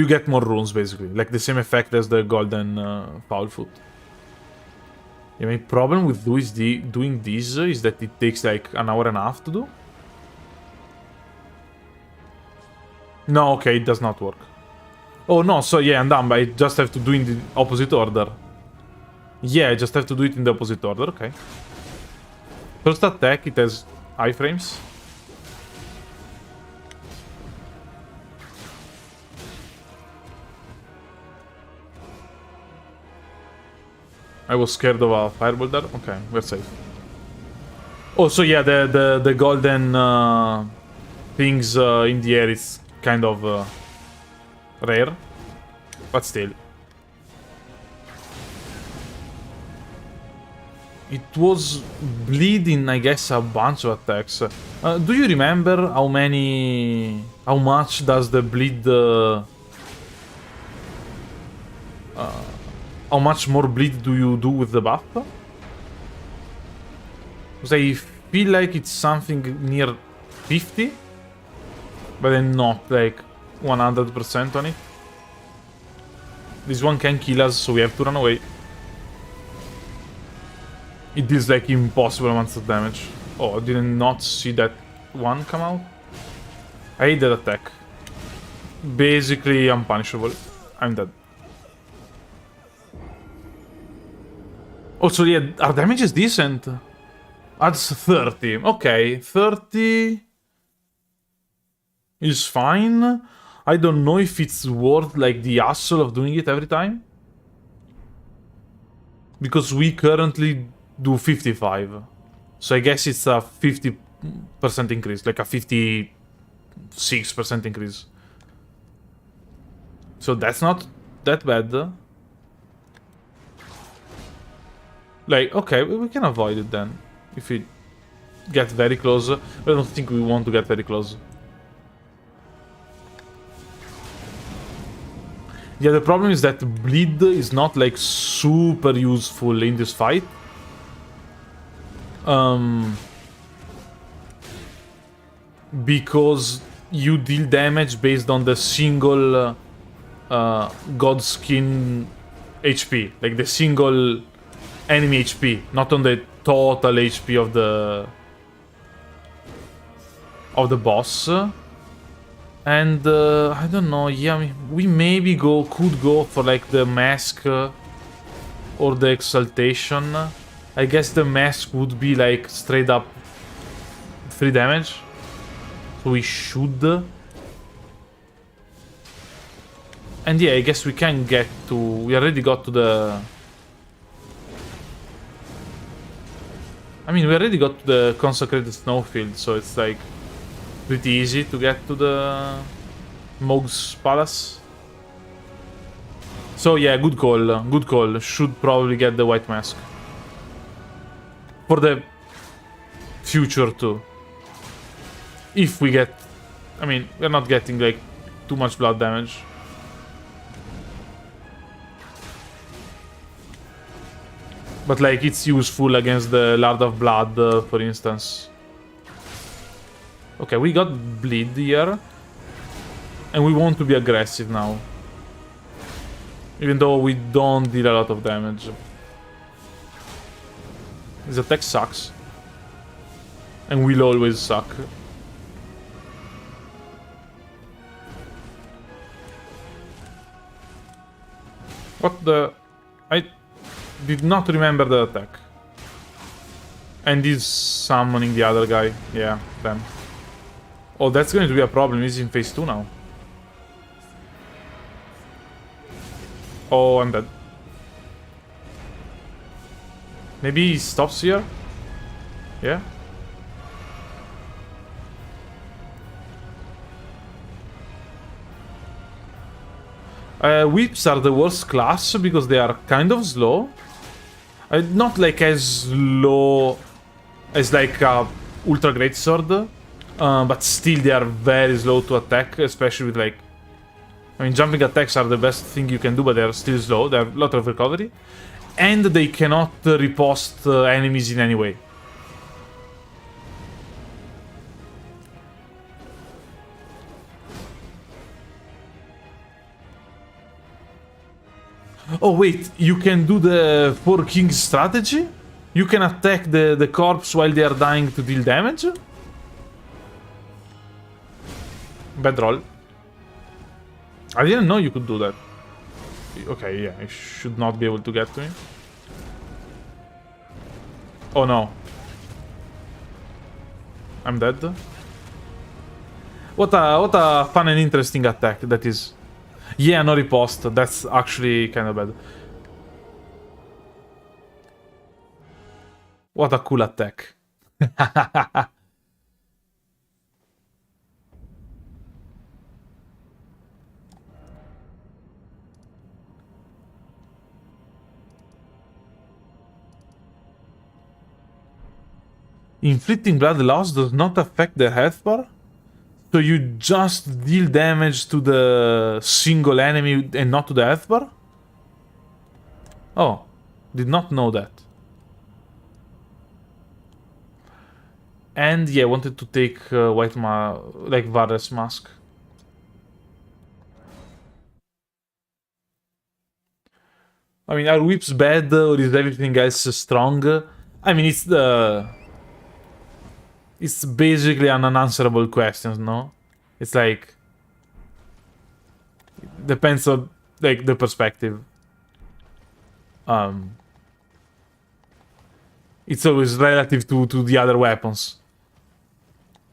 Speaker 1: get more runes basically, like the same effect as the golden foul foot. The main problem with doing this is that it takes like an hour and a half to do. No, okay, it does not work. Oh no, so yeah, I'm done, but I just have to do in the opposite order. Yeah, I just have to do it in the opposite order, okay. First attack, it has iframes. I was scared of a fireball there. Okay, we're safe. Oh, so yeah, the golden things in the air is kind of rare, but still. It was bleeding, I guess, a bunch of attacks. Do you remember how much does the bleed... how much more bleed do you do with the buff? Because I feel like it's something near 50, but then not like 100% on it. This one can kill us, so we have to run away. It deals like impossible amounts of damage. Oh, I did not see that one come out. I hate that attack. Basically unpunishable. I'm dead. Also, yeah, our damage is decent. Adds 30. Okay, 30 is fine. I don't know if it's worth like the hassle of doing it every time. Because we currently do 55. So I guess it's a 50% increase, like a 56% increase. So that's not that bad. Like, okay, we can avoid it then. If we get very close. I don't think we want to get very close. Yeah, the problem is that bleed is not like super useful in this fight. Because you deal damage based on the single Godskin HP. Like the single enemy HP, not on the total HP of the boss. And I don't know. Yeah, I mean, we maybe could go for like the mask or the exaltation. I guess the mask would be like straight up 3 damage. So we should. And yeah, I guess we can get to... we already got to the... I mean, we already got to the consecrated snowfield, so it's like pretty easy to get to the Mog's palace. So yeah, good call, good call. Should probably get the white mask. For the future too. If we get... I mean, we're not getting like too much blood damage. But like, it's useful against the Lord of Blood, for instance. Okay, we got bleed here. And we want to be aggressive now. Even though we don't deal a lot of damage. His attack sucks. And will always suck. What the... I did not remember the attack. And he's summoning the other guy. Yeah, damn. Oh, that's going to be a problem. He's in phase 2 now. Oh, I'm dead. Maybe he stops here? Yeah? Whips are the worst class because they are kind of slow. Not like as slow as like a ultra great sword, but still they are very slow to attack, especially with like... I mean, jumping attacks are the best thing you can do, but they are still slow. They have a lot of recovery. And they cannot riposte enemies in any way. Oh wait, you can do the Four Kings strategy? You can attack the corpse while they are dying to deal damage? Bad roll. I didn't know you could do that. Okay, yeah, I should not be able to get to him. Oh no. I'm dead. What a fun and interesting attack that is. Yeah, no riposte. That's actually kind of bad. What a cool attack. Inflicting blood loss does not affect the health bar? So you just deal damage to the single enemy and not to the health bar? Oh, did not know that. And yeah, wanted to take like Varus mask. I mean, are whips bad or is everything else strong? I mean, it's basically an unanswerable question, no? It's like... Depends on, like, the perspective. It's always relative to the other weapons.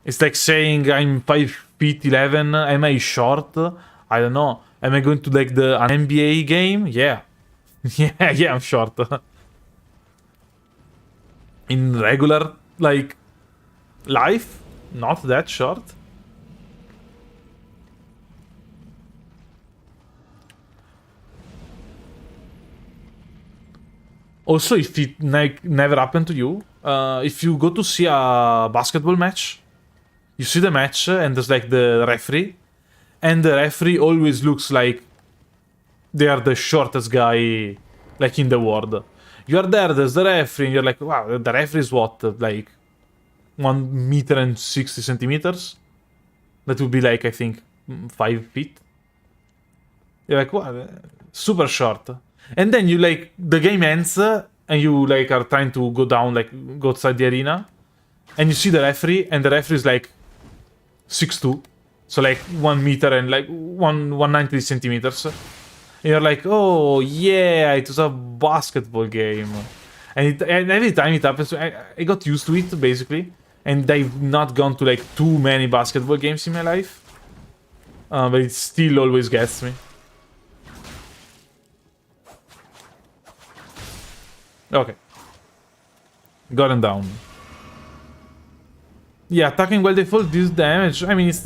Speaker 1: It's like saying I'm 5 feet 11, am I short? I don't know. Am I going to like an NBA game? Yeah. yeah, I'm short. In regular, like... life? Not that short? Also, if it never happened to you, if you go to see a basketball match, you see the match and there's like the referee, and the referee always looks like they are the shortest guy like in the world. You're there's the referee, and you're like, wow, the referee is what, like 1 meter and 60 centimeters? That would be like, I think, 5 feet. You're like, what? Super short. And then you like, the game ends, and you like are trying to go down, like go outside the arena. And you see the referee, and the referee is like 6'2". So like 1 meter and like 190 centimeters. And you're like, oh yeah, it was a basketball game. And every time it happens, I got used to it, basically. And I've not gone to like too many basketball games in my life. But it still always gets me. Okay. Got him down. Yeah, attacking while they fall deals damage. I mean, it's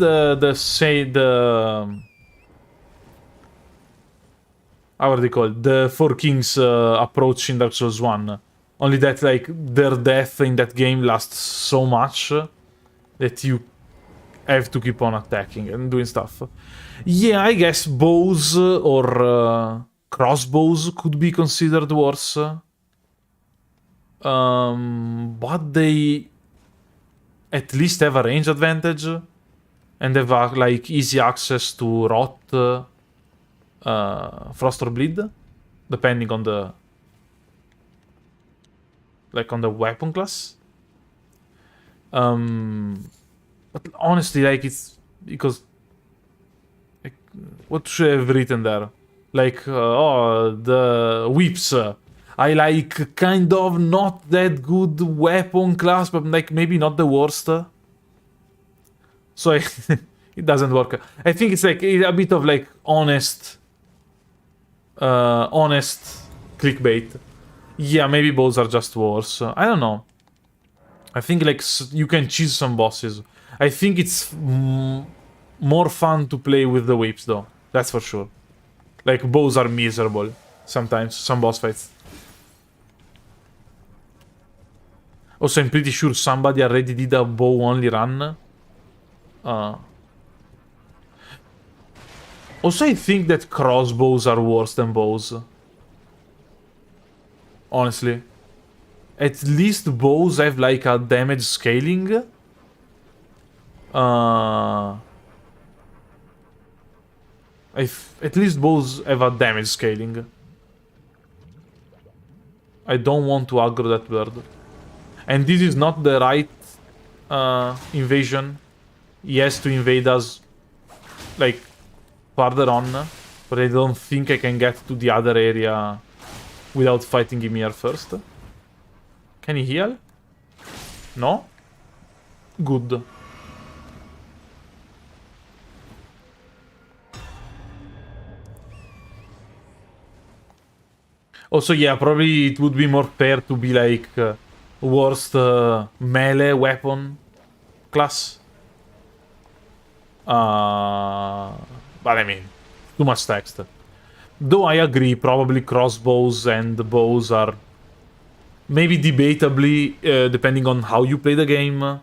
Speaker 1: how are they called? The Four Kings approach in Dark Souls 1. Only that, like, their death in that game lasts so much that you have to keep on attacking and doing stuff. Yeah, I guess bows or crossbows could be considered worse. But they at least have a range advantage and have like easy access to rot, frost or bleed, depending on the weapon class. But honestly, like, it's because like, what should I have written there? Like, oh, the whips. I like kind of not that good weapon class, but like maybe not the worst. So it doesn't work. I think it's like a bit of like honest clickbait. Yeah, maybe bows are just worse. I don't know. I think like you can cheese some bosses. I think it's more fun to play with the whips though. That's for sure. Like bows are miserable sometimes, some boss fights. Also, I'm pretty sure somebody already did a bow only run. Also, I think that crossbows are worse than bows. Honestly. At least bows have like a damage scaling. At least bows have a damage scaling. I don't want to aggro that bird. And this is not the right invasion. He has to invade us like farther on. But I don't think I can get to the other area without fighting him here first. Can he heal? No? Good. Also, yeah, probably it would be more fair to be like worst melee weapon class. But I mean, too much text. Though I agree, probably crossbows and bows are maybe debatably, depending on how you play the game.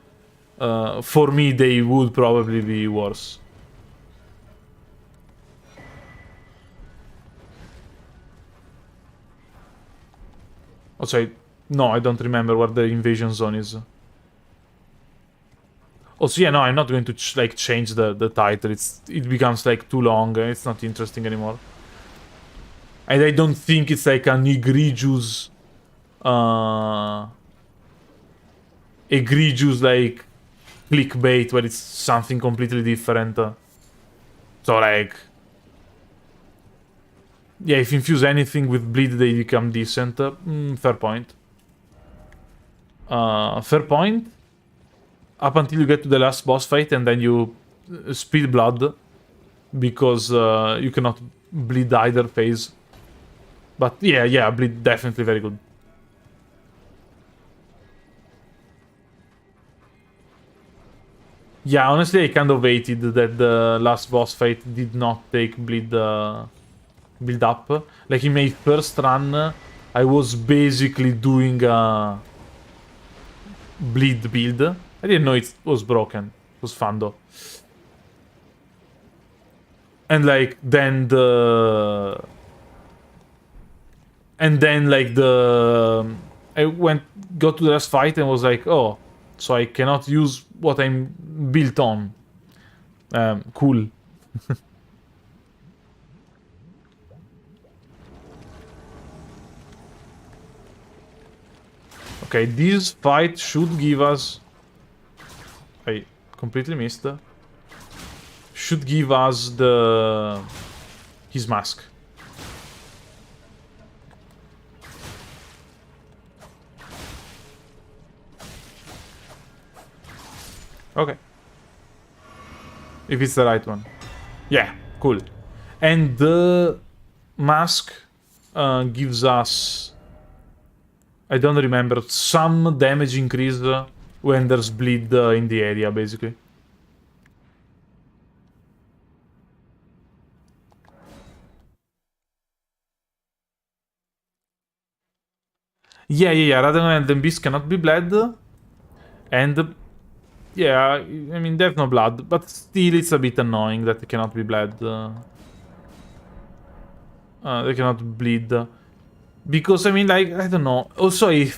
Speaker 1: For me, they would probably be worse. Also, no, I don't remember where the invasion zone is. Also, yeah, no, I'm not going to like change the title. It becomes like too long. And it's not interesting anymore. And I don't think it's like an egregious like clickbait where it's something completely different. So like, yeah, if you infuse anything with bleed, they become decent. Fair point. Fair point. Up until you get to the last boss fight, and then you speed blood because you cannot bleed either phase. But yeah, bleed definitely very good. Yeah, honestly, I kind of hated that the last boss fight did not take bleed build up. Like in my first run, I was basically doing a bleed build. I didn't know it was broken. It was fun though. And like then I got to the last fight and was like, oh, so I cannot use what I'm built on. Cool. Okay, this fight should give us... I completely missed. Should give us his mask. Okay. If it's the right one. Yeah, cool. And the mask gives us... I don't remember, some damage increase when there's bleed in the area, basically. Yeah, Radagon and Beast cannot be bled. And, yeah, I mean, there's no blood, but still it's a bit annoying that they cannot be bled. They cannot bleed. Because, I mean, like, I don't know. Also, I'm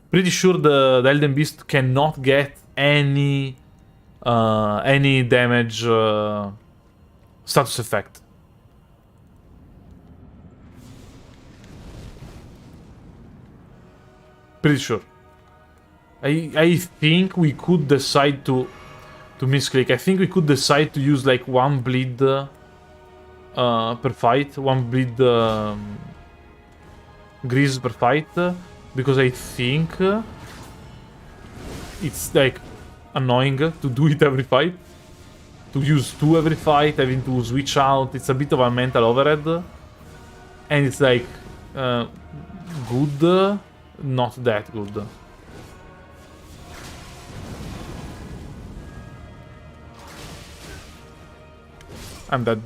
Speaker 1: pretty sure the Elden Beast cannot get any damage status effect. Pretty sure. I think we could decide to misclick. I think we could decide to use like one bleed per fight, 1 bleed grease per fight, because I think it's like annoying to do it every fight. To use 2 every fight, having to switch out, it's a bit of a mental overhead. And it's like good, not that good. I'm dead.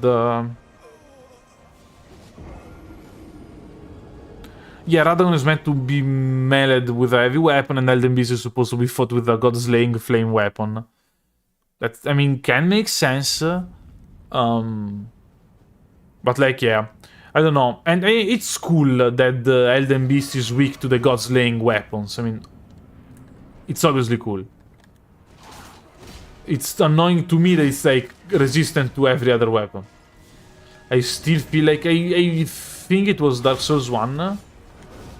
Speaker 1: Yeah, Radagon is meant to be meleeed with a heavy weapon, and Elden Beast is supposed to be fought with a God-slaying flame weapon. That, I mean, can make sense. But like, yeah, I don't know. And it's cool that the Elden Beast is weak to the God-slaying weapons. I mean, it's obviously cool. It's annoying to me that it's like resistant to every other weapon. I still feel like I think it was Dark Souls 1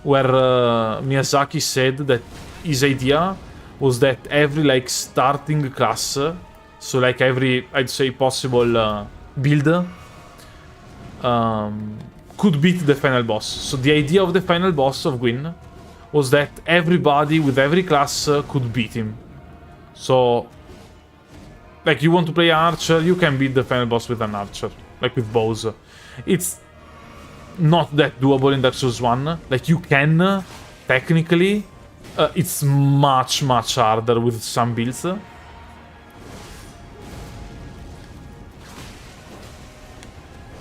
Speaker 1: where Miyazaki said that his idea was that every like starting class, so like every, I'd say, possible build could beat the final boss. So the idea of the final boss of Gwyn was that everybody with every class could beat him. So like, you want to play archer, you can beat the final boss with an archer, like with bows. It's not that doable in Dark Souls 1. Like, you can, technically. It's much, much harder with some builds. So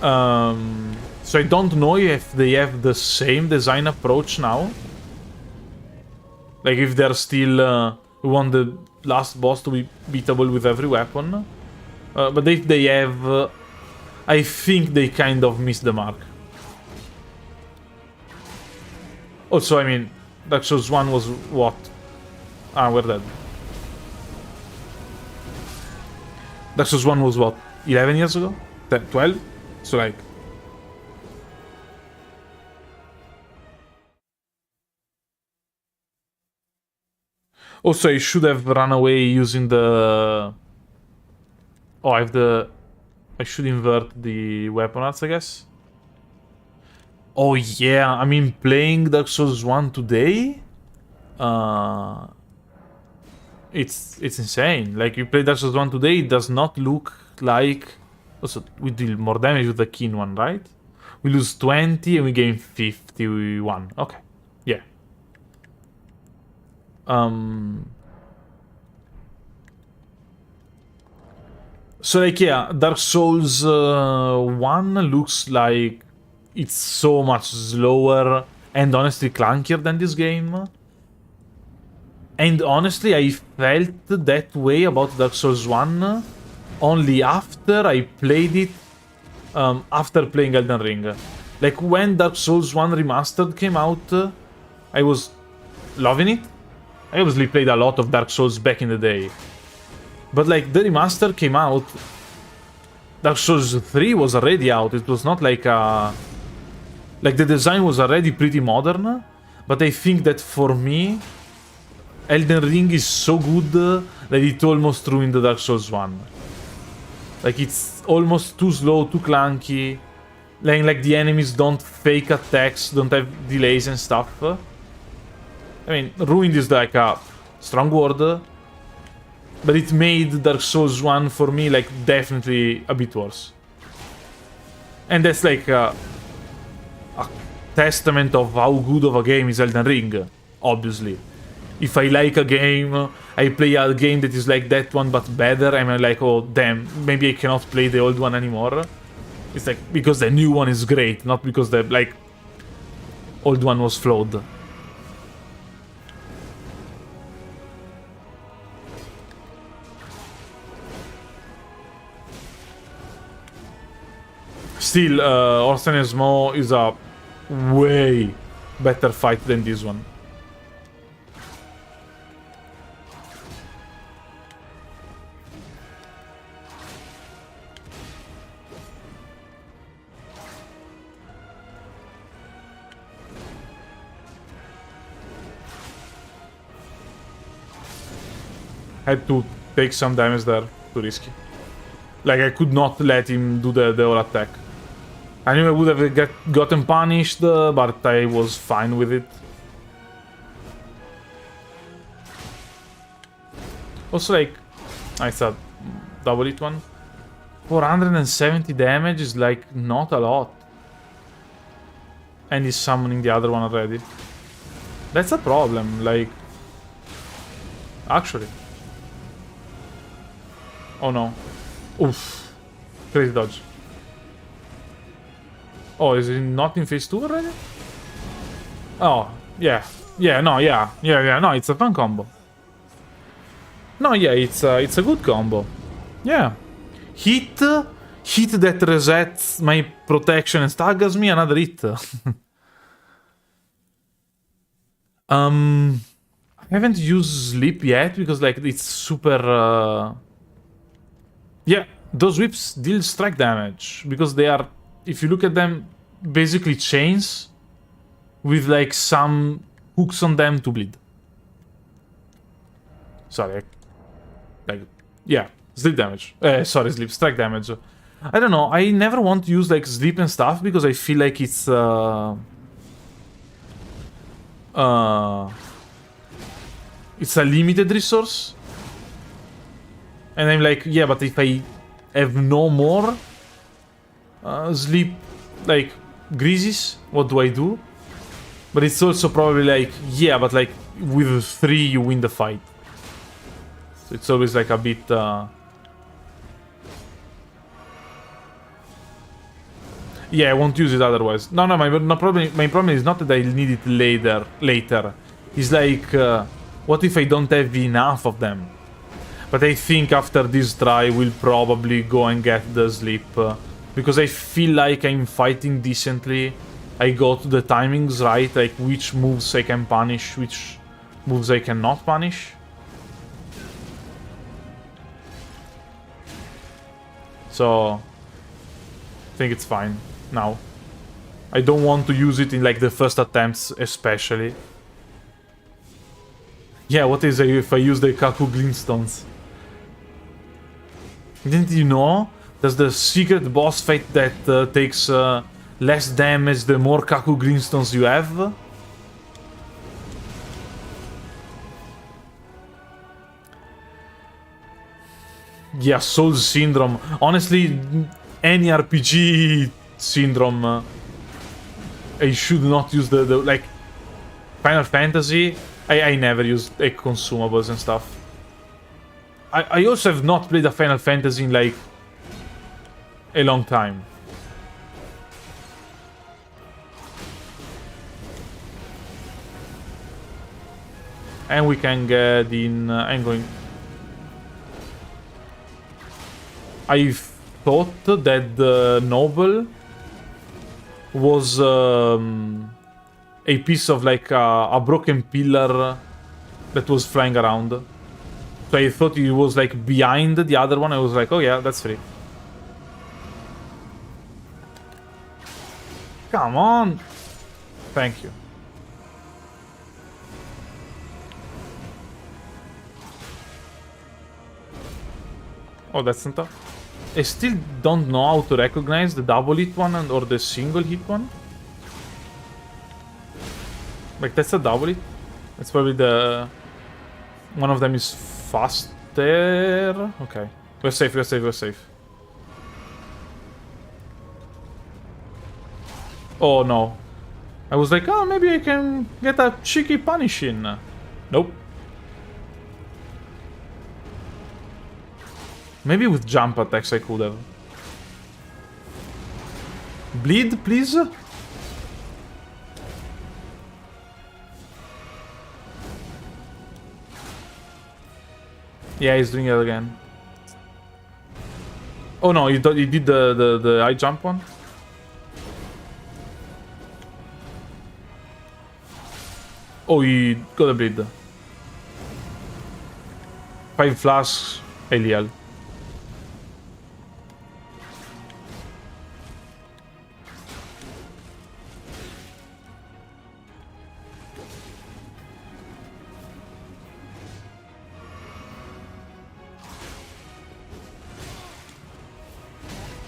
Speaker 1: I don't know if they have the same design approach now. Like, if they're still... we want the last boss to be beatable with every weapon. But if they have... I think they kind of missed the mark. Also, I mean, Dark Souls 1 was what? Ah, we're dead. Dark Souls 1 was what? 11 years ago? 10, 12? So like... Also, I should have run away using the... Oh, I have the... I should invert the weapon arts, I guess. Oh yeah, I mean, playing Dark Souls 1 today... It's insane. Like, you play Dark Souls 1 today, it does not look like... Also, we deal more damage with the keen one, right? We lose 20 and we gain 51. Okay. Yeah. So, like, yeah, Dark Souls 1 looks like it's so much slower and honestly clunkier than this game. And honestly, I felt that way about Dark Souls 1 only after I played it, after playing Elden Ring. Like, when Dark Souls 1 Remastered came out, I was loving it. I obviously played a lot of Dark Souls back in the day. But like, the remaster came out, Dark Souls 3 was already out. It was not like a... Like, the design was already pretty modern. But I think that for me, Elden Ring is so good that it almost ruined the Dark Souls 1. Like, it's almost too slow, too clunky. Like the enemies don't fake attacks, don't have delays and stuff. I mean, ruined is like a strong word. But it made Dark Souls 1 for me, like, definitely a bit worse. And that's like a testament of how good of a game is Elden Ring, obviously. If I like a game, I play a game that is like that one but better, and I'm like, oh damn, maybe I cannot play the old one anymore. It's like, because the new one is great, not because the, like, old one was flawed. Still, Orson and Smo is a way better fight than this one. Had to take some damage there, too risky. Like, I could not let him do the whole attack. I knew I would have gotten punished, but I was fine with it. Also, like, I thought double hit one. 470 damage is like not a lot. And he's summoning the other one already. That's a problem, like... Actually. Oh no. Oof. Crazy dodge. Oh, is it not in phase 2 already? Oh, yeah. Yeah, no, yeah. Yeah, no, it's a fun combo. No, yeah, it's a good combo. Yeah. Hit that resets my protection and staggers me, another hit. I haven't used sleep yet because like it's super yeah, those whips deal strike damage because they are, if you look at them, basically chains with like some hooks on them to bleed. Sorry. Like, yeah, sleep damage. Sorry, sleep strike damage. I don't know. I never want to use like sleep and stuff because I feel like it's a limited resource. And I'm like, yeah, but if I have no more sleep, like, greases, what do I do? But it's also probably like, yeah, but like, with 3 you win the fight. So it's always like a bit... Yeah, I won't use it otherwise. No, my problem is not that I need it later. It's like, what if I don't have enough of them? But I think after this try, we'll probably go and get the sleep. Because I feel like I'm fighting decently. I got the timings right, like which moves I can punish, which moves I cannot punish. So, I think it's fine now. I don't want to use it in like the first attempts, especially. Yeah, what is if I use the Kaku Glintstones? Didn't you know? There's the secret boss fight that takes less damage the more Kaku Greenstones you have. Yeah, Soul Syndrome. Honestly, any RPG syndrome, I should not use the like Final Fantasy. I never use like consumables and stuff. I also have not played a Final Fantasy in like a long time. And we can get in... I'm going... I thought that the noble was a piece of like a broken pillar that was flying around. So I thought it was like behind the other one. I was like, oh yeah, that's free. Come on! Thank you. Oh, that's not tough. I still don't know how to recognize the double hit one or the single hit one. Like, that's a double hit. That's probably the... One of them is faster. Okay. We're safe, we're safe, we're safe. Oh, no. I was like, oh, maybe I can get a cheeky punish in. Nope. Maybe with jump attacks I could have. Bleed, please? Yeah, he's doing it again. Oh no, he did the high jump one? Oh, he got a bleed. 5 flasks, Eliel.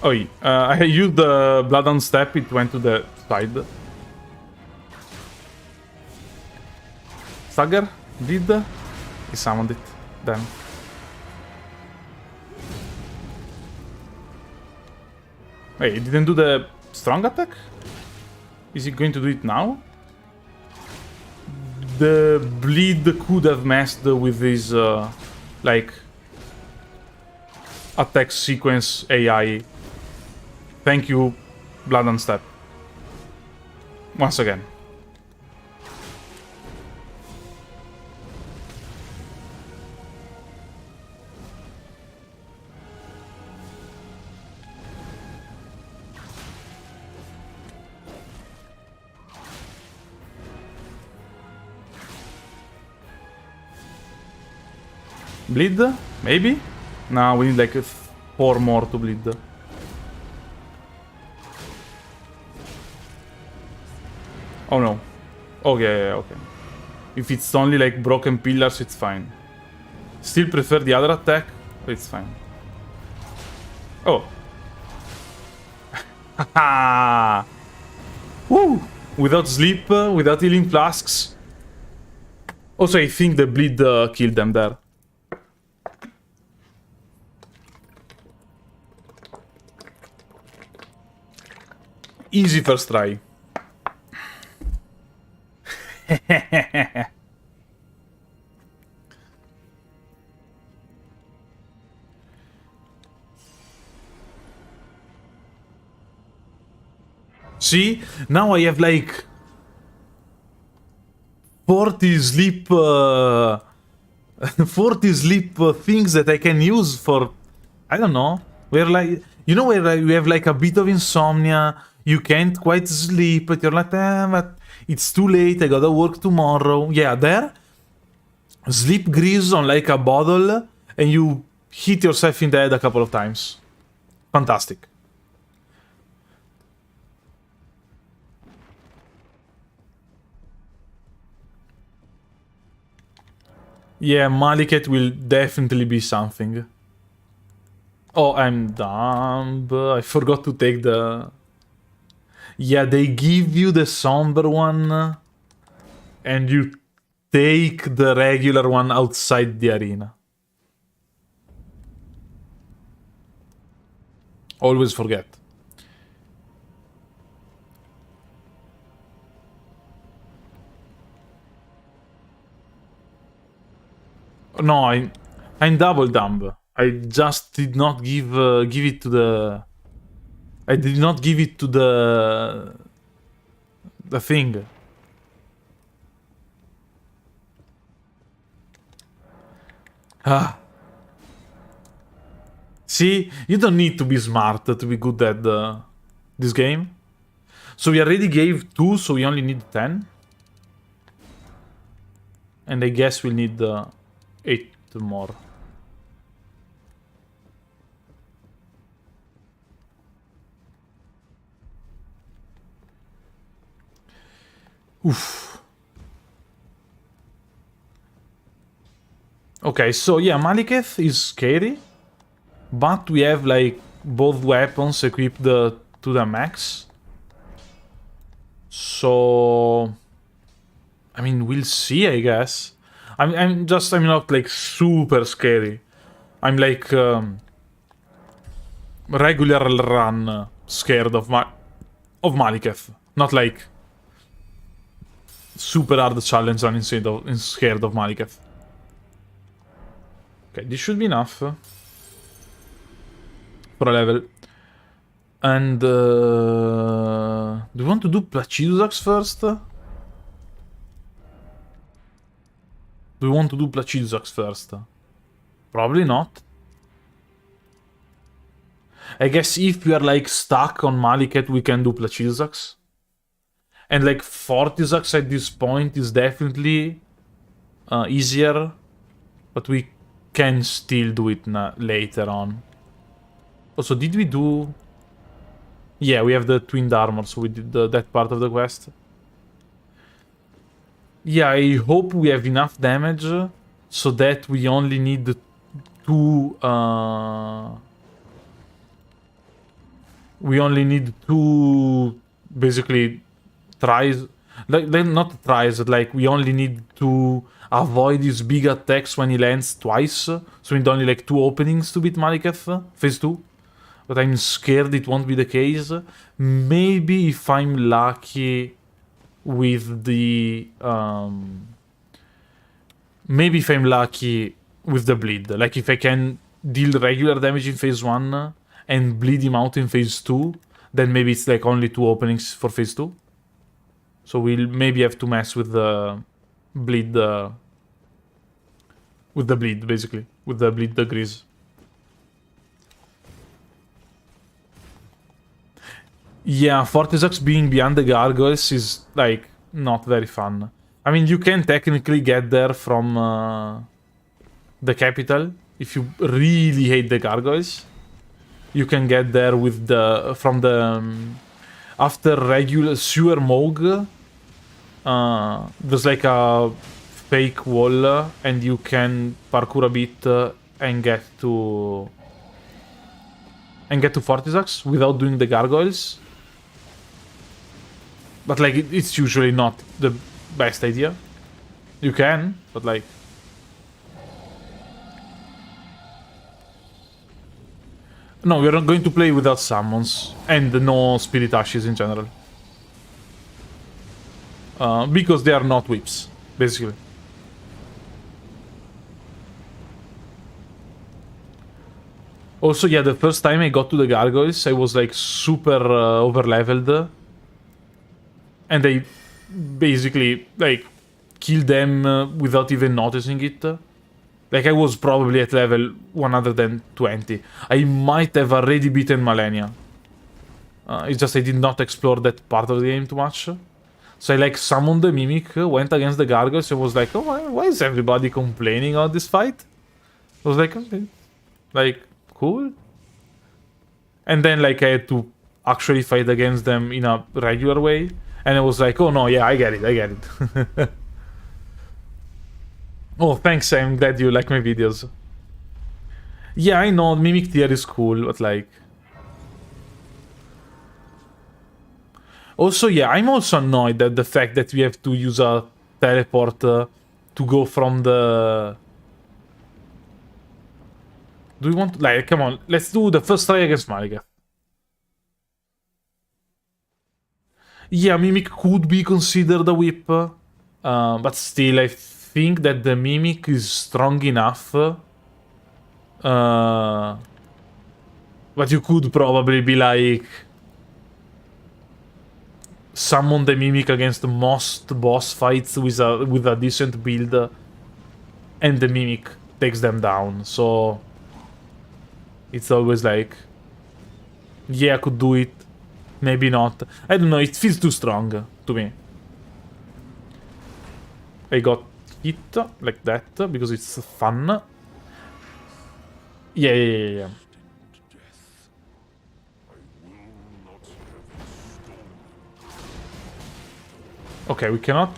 Speaker 1: Oh, I used the Blood on Step, it went to the side. Stagger? Did? He summoned it. Damn. Wait, he didn't do the strong attack? Is he going to do it now? The bleed could have messed with his, like, attack sequence AI. Thank you, Blood and Step. Once again. Bleed? Maybe? No, we need like 4 more to bleed. Oh no. Okay, okay. If it's only like broken pillars, it's fine. Still prefer the other attack, but it's fine. Oh. Haha! Woo! Without sleep, without healing flasks. Also, I think the bleed killed them there. Easy first try. See? Now I have like 40 sleep 40 sleep things that I can use for, I don't know. We're like, you know, where you have like a bit of insomnia, you can't quite sleep, but you're like, but it's too late, I gotta work tomorrow. Yeah, there, sleep grease on like a bottle, and you hit yourself in the head a couple of times. Fantastic. Yeah, Maliketh will definitely be something. Oh, I'm dumb. I forgot to take the... Yeah, they give you the somber one, and you take the regular one outside the arena. Always forget. No, I'm double dumb. I just did not give it to the... I did not give it to the thing. Ah. See, you don't need to be smart to be good at this game. So we already gave 2, so we only need 10. And I guess we'll need 8 more. Oof. Okay, so yeah, Maliketh is scary. But we have like both weapons equipped to the max. So... I mean, we'll see, I guess. I'm not like super scary. I'm like regular run scared of Maliketh. Not like super hard challenge run scared of Maliketh. Okay, this should be enough for a level. And do we want to do Placidusax first? Do we want to do Placidusax first? Probably not. I guess if we are like stuck on Maliketh, we can do Placidusax. And like Fortissax at this point is definitely easier, but we can still do it later on. Also, did we do... Yeah, we have the twinned armor, so we did that part of the quest. Yeah, I hope we have enough damage so that we only need 2 we only need 2 basically tries. Like not tries, like we only need to avoid his big attacks when he lands twice. So we need only like 2 openings to beat Maliketh, phase 2. But I'm scared it won't be the case. Maybe if I'm lucky with the... maybe if I'm lucky with the bleed. Like if I can deal regular damage in phase 1 and bleed him out in phase 2, then maybe it's like only 2 openings for phase 2. So we'll maybe have to mess with the bleed... with the bleed, basically. With the bleed degrees. Yeah, Fortissax being behind the gargoyles is, like, not very fun. I mean, you can technically get there from the capital. If you really hate the gargoyles, you can get there with the... from the... after regular sewer Moog, there's like a fake wall, and you can parkour a bit and get to... Fortissax without doing the gargoyles. But like, it's usually not the best idea. You can, but like... No, we're not going to play without summons. And no spirit ashes in general. Because they are not whips, basically. Also, yeah, the first time I got to the gargoyles, I was like super over-leveled. And I basically, like, killed them without even noticing it. Like, I was probably at level 120. I might have already beaten Malenia. It's just I did not explore that part of the game too much. So I, like, summoned the Mimic, went against the Gargoyles, and was like, oh, why is everybody complaining about this fight? I was like, okay. Like, cool. And then, like, I had to actually fight against them in a regular way. And I was like, oh no, yeah, I get it. Oh, thanks, I'm glad you like my videos. Yeah, I know, Mimic tier is cool, but like... Also, yeah, I'm also annoyed at the fact that we have to use a teleport to go from the... Do we want... Like, come on, let's do the first try against Maliketh. Yeah, Mimic could be considered a whip, but still, I think that the Mimic is strong enough. But you could probably be like... Summon the Mimic against most boss fights with a decent build, and the Mimic takes them down, so... It's always like... Yeah, I could do it. Maybe not. I don't know, it feels too strong to me. I got hit like that because it's fun. Yeah. Okay, we cannot...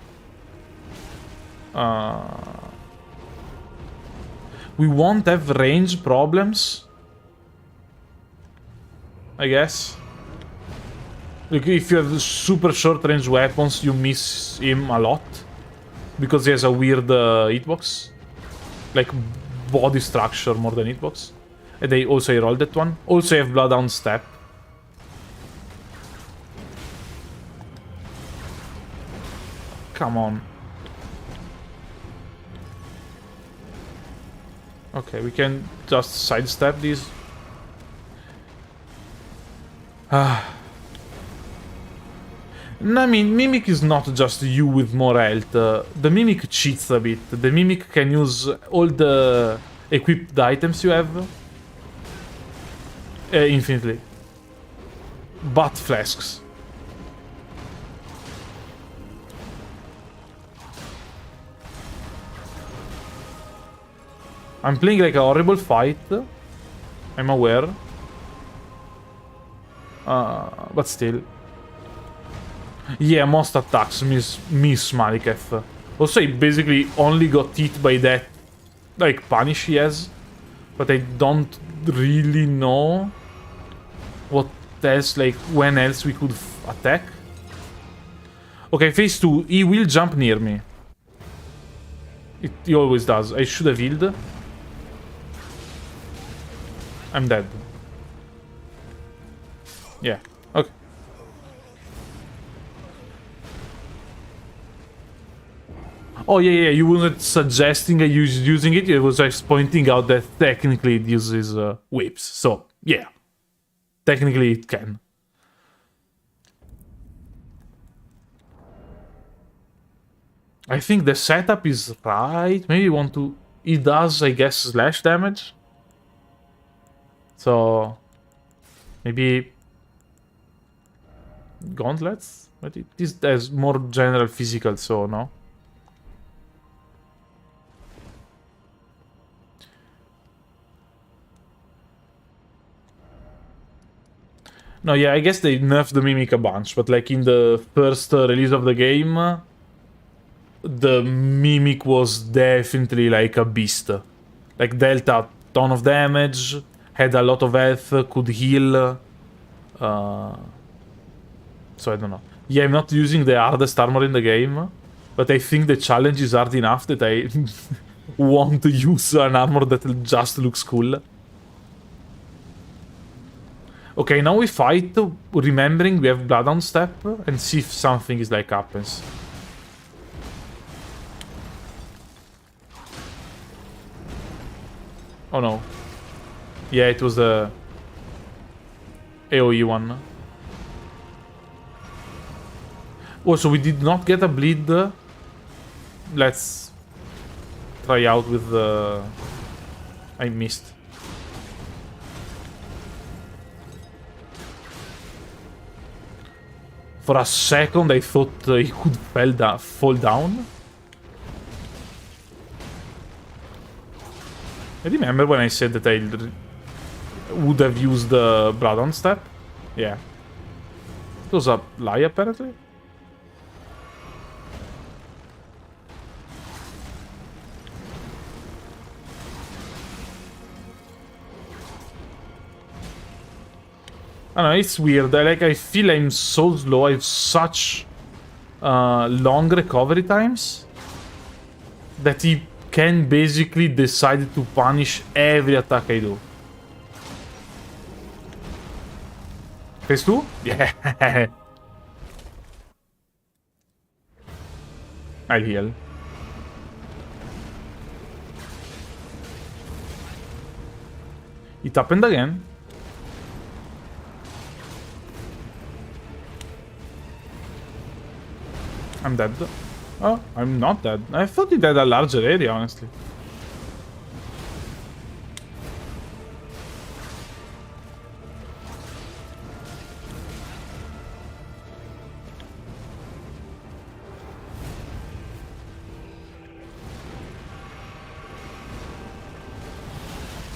Speaker 1: We won't have range problems, I guess. Like, if you have super short range weapons, you miss him a lot. Because he has a weird hitbox. Like, body structure more than hitbox. And they also rolled that one. Also have Bloodhound Step. Come on. Okay, we can just sidestep these. I mean, Mimic is not just you with more health. The Mimic cheats a bit. The Mimic can use all the equipped items you have infinitely. But flasks. I'm playing like a horrible fight. I'm aware. But still. Yeah, most attacks miss Maliketh. Also, I basically only got hit by that, like, punish he has. But I don't really know what else, like, when else we could attack? Okay, phase 2. He will jump near me. He always does. I should have healed. I'm dead. Yeah. Okay. Oh, yeah. You weren't suggesting I use using it. You was just pointing out that technically it uses whips. So, yeah. Technically it can. I think the setup is right. Maybe you want to... It does, I guess, slash damage. So... Maybe... Gauntlets? But it is as more general physical, so no? No, yeah, I guess they nerfed the Mimic a bunch, but like in the first release of the game, the Mimic was definitely like a beast. Like dealt a ton of damage, had a lot of health, could heal. So I don't know. Yeah, I'm not using the hardest armor in the game, but I think the challenge is hard enough that I want to use an armor that just looks cool. Okay, now we fight, remembering we have Bloodhound Step, and see if something is like happens. Oh no. Yeah, it was the AoE one. Oh, so we did not get a bleed. Let's try out with the... I missed. For a second, I thought he could fall down. I remember when I said that I would have used the Bloodhound Step. Yeah. It was a lie, apparently. I don't know, it's weird. I feel I'm so slow. I have such long recovery times that he can basically decide to punish every attack I do. Phase 2? Yeah. I'll heal. It happened again. I'm dead. Oh, I'm not dead. I thought it had a larger area, honestly.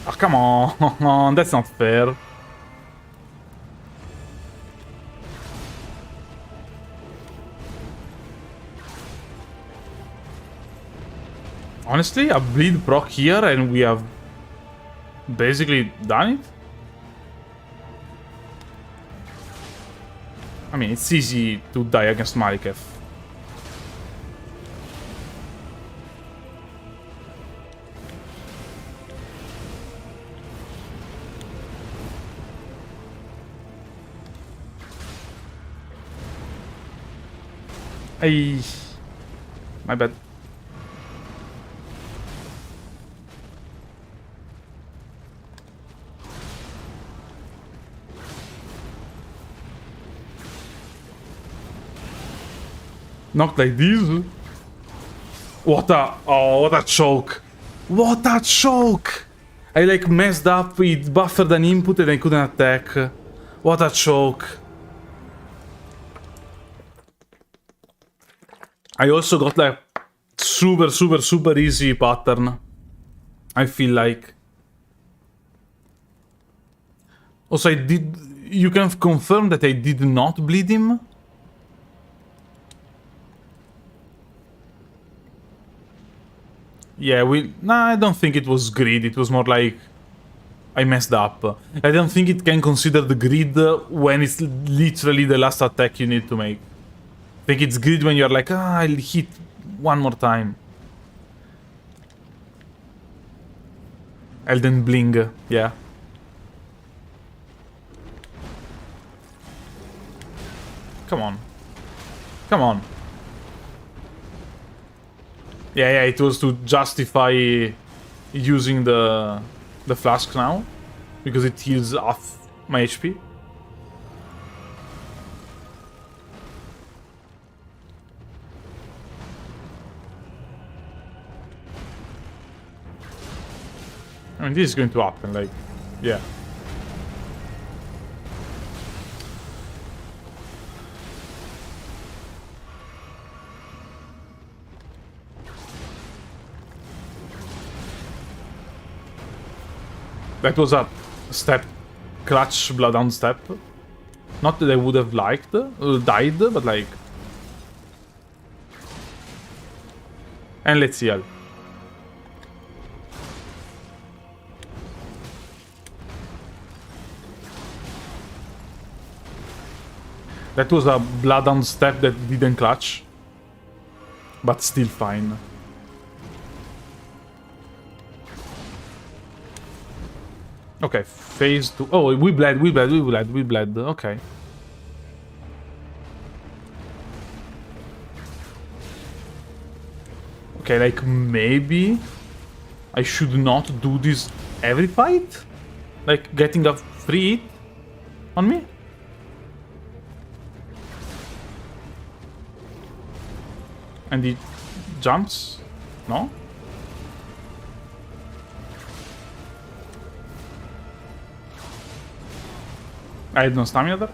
Speaker 1: Oh, come on. That's not fair. Honestly, a bleed proc here and we have basically done it? I mean, it's easy to die against Maliketh. My bad. Not like this. What a choke. What a choke. I like messed up, it buffered an input and I couldn't attack. What a choke. I also got like super easy pattern. I feel like. Also, you can confirm that I did not bleed him? Yeah, nah, I don't think it was greed. It was more like I messed up. I don't think it can consider the grid when it's literally the last attack you need to make. I think it's grid when you're like, ah, I'll hit one more time. Elden Bling, yeah. Come on. Come on. Yeah, it was to justify using the flask now. Because it heals off my HP. I mean, this is going to happen, like, yeah. That was a step, clutch bloodhound step. Not that I would have liked, died, but like... And let's heal. That was a bloodhound step that didn't clutch. But still fine. Okay, phase 2. Oh, we bled. Okay. Okay, like maybe I should not do this every fight? Like getting a free hit on me? And he jumps? No? I had no stamina there.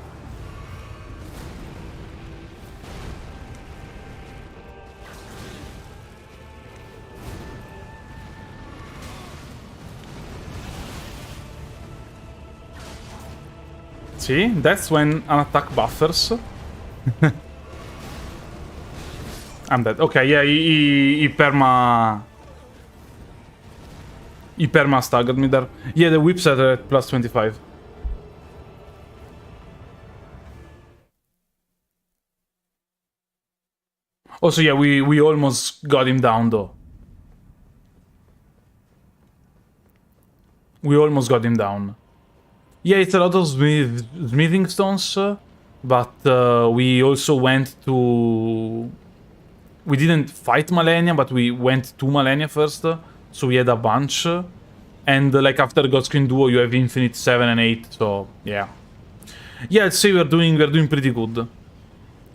Speaker 1: See, that's when an attack buffers. I'm dead. Okay, yeah, he perma staggered me there. Yeah, the whips are at plus 25. Also, yeah, we almost got him down, though. We almost got him down. Yeah, it's a lot of smithing stones, but we also went to... We didn't fight Malenia, but we went to Malenia first, so we had a bunch. And like after Godskin Duo, you have Infinite 7 and 8, so yeah. Yeah, I'd say we're doing pretty good.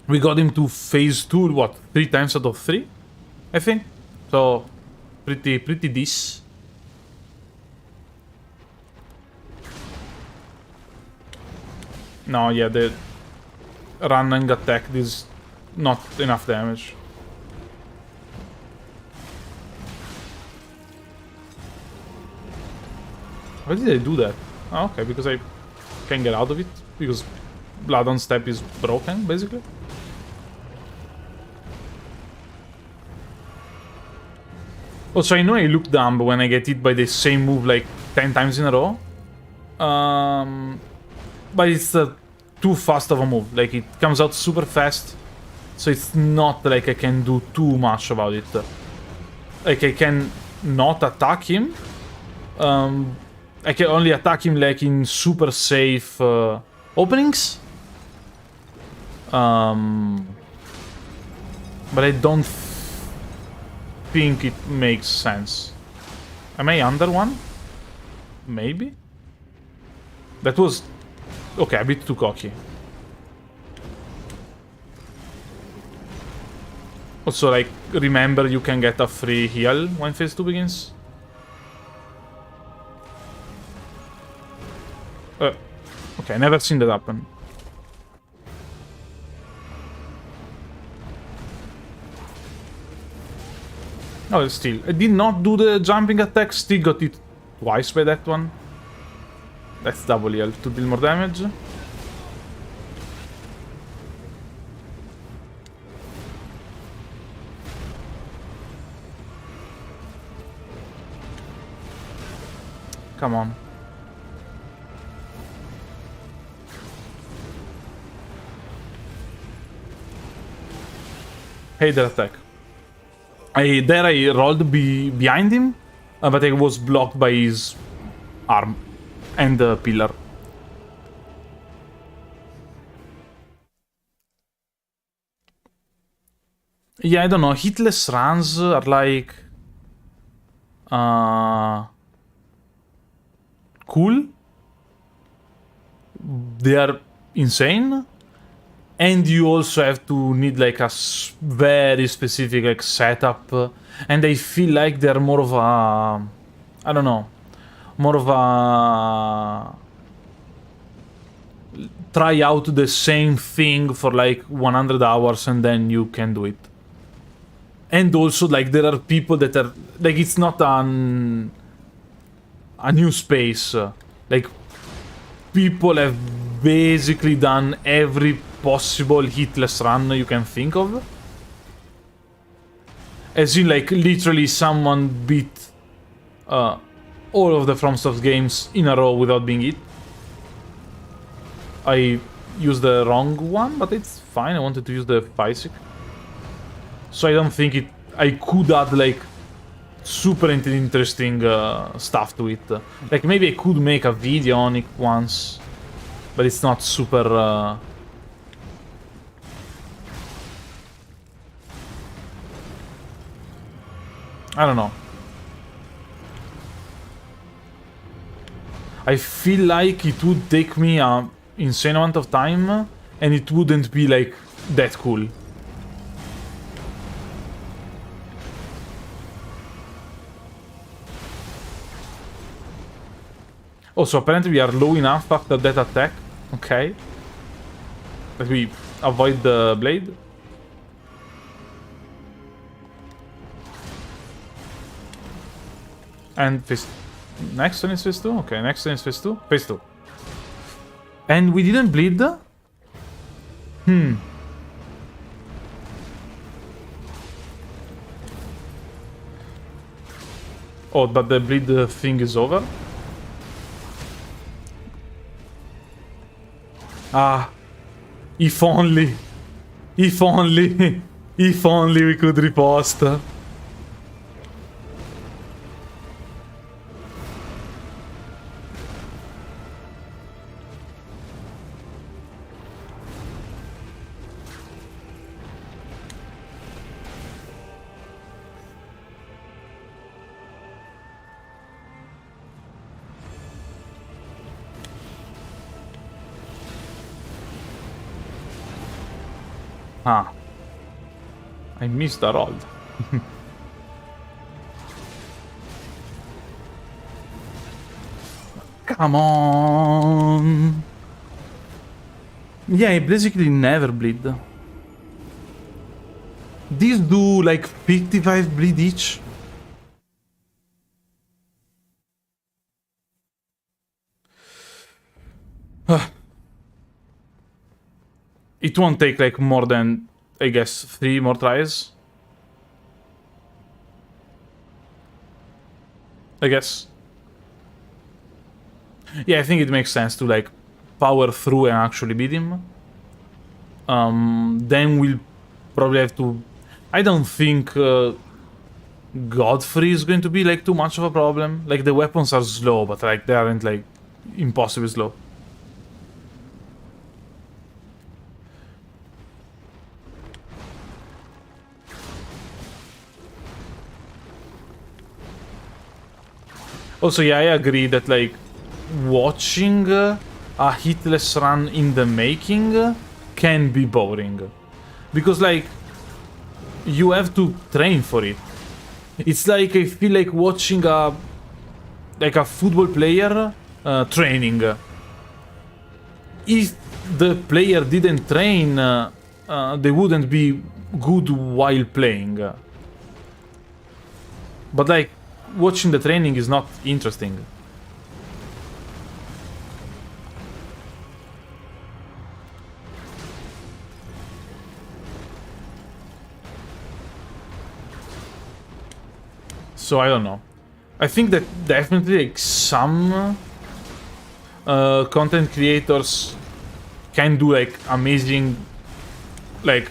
Speaker 1: We got him to phase 2, what, 3 times out of 3? I think. So, pretty this. No, yeah, the running attack is not enough damage. Why did I do that? Oh, okay, because I can get out of it. Because Blood on Step is broken, basically. Also, I know I look dumb when I get hit by the same move like 10 times in a row. But it's too fast of a move. Like, it comes out super fast. So it's not like I can do too much about it. Like, I can not attack him. I can only attack him like in super safe openings. But I don't think it makes sense. Am I under one? Maybe? That was... Okay, a bit too cocky. Also, like, remember you can get a free heal when phase 2 begins? Okay, never seen that happen. Oh, still. I did not do the jumping attack, still got it twice by that one. That's double heal to deal more damage. Come on. Hate that attack. I rolled behind him, but I was blocked by his arm and the pillar. Yeah, I don't know. Hitless runs are like cool. They are insane. And you also have to need like a very specific like setup. And I feel like they're more of a... I don't know. More of a... Try out the same thing for like 100 hours and then you can do it. And also, like, there are people that are... Like, it's not a new space. Like, people have basically done every possible hitless run you can think of. As in, like, literally someone beat all of the FromSoft games in a row without being hit. I used the wrong one, but it's fine. I wanted to use the Fortissax. So I don't think I could add like super interesting stuff to it. Like maybe I could make a video on it once, but it's not super... I don't know. I feel like it would take me an insane amount of time and it wouldn't be like that cool. Also, apparently we are low enough after that attack. Okay. Let me avoid the blade. And phase... Next one is phase 2? Okay, next one is phase 2? Phase 2. And we didn't bleed? Oh, but the bleed thing is over? Ah, if only, if only, if only we could riposte. Ah. I missed the roll. Come on. Yeah, I basically never bleed. These do like 55 bleed each. It won't take like more than, I guess, 3 more tries. I guess. Yeah, I think it makes sense to like power through and actually beat him. Then we'll probably have to... I don't think Godfrey is going to be like too much of a problem. Like the weapons are slow, but like they aren't like impossibly slow. Also, yeah, I agree that, like, watching a hitless run in the making can be boring. Because, like, you have to train for it. It's like, I feel like watching a football player training. If the player didn't train, they wouldn't be good while playing. But, like, watching the training is not interesting. So I don't know. I think that definitely like some content creators can do like amazing like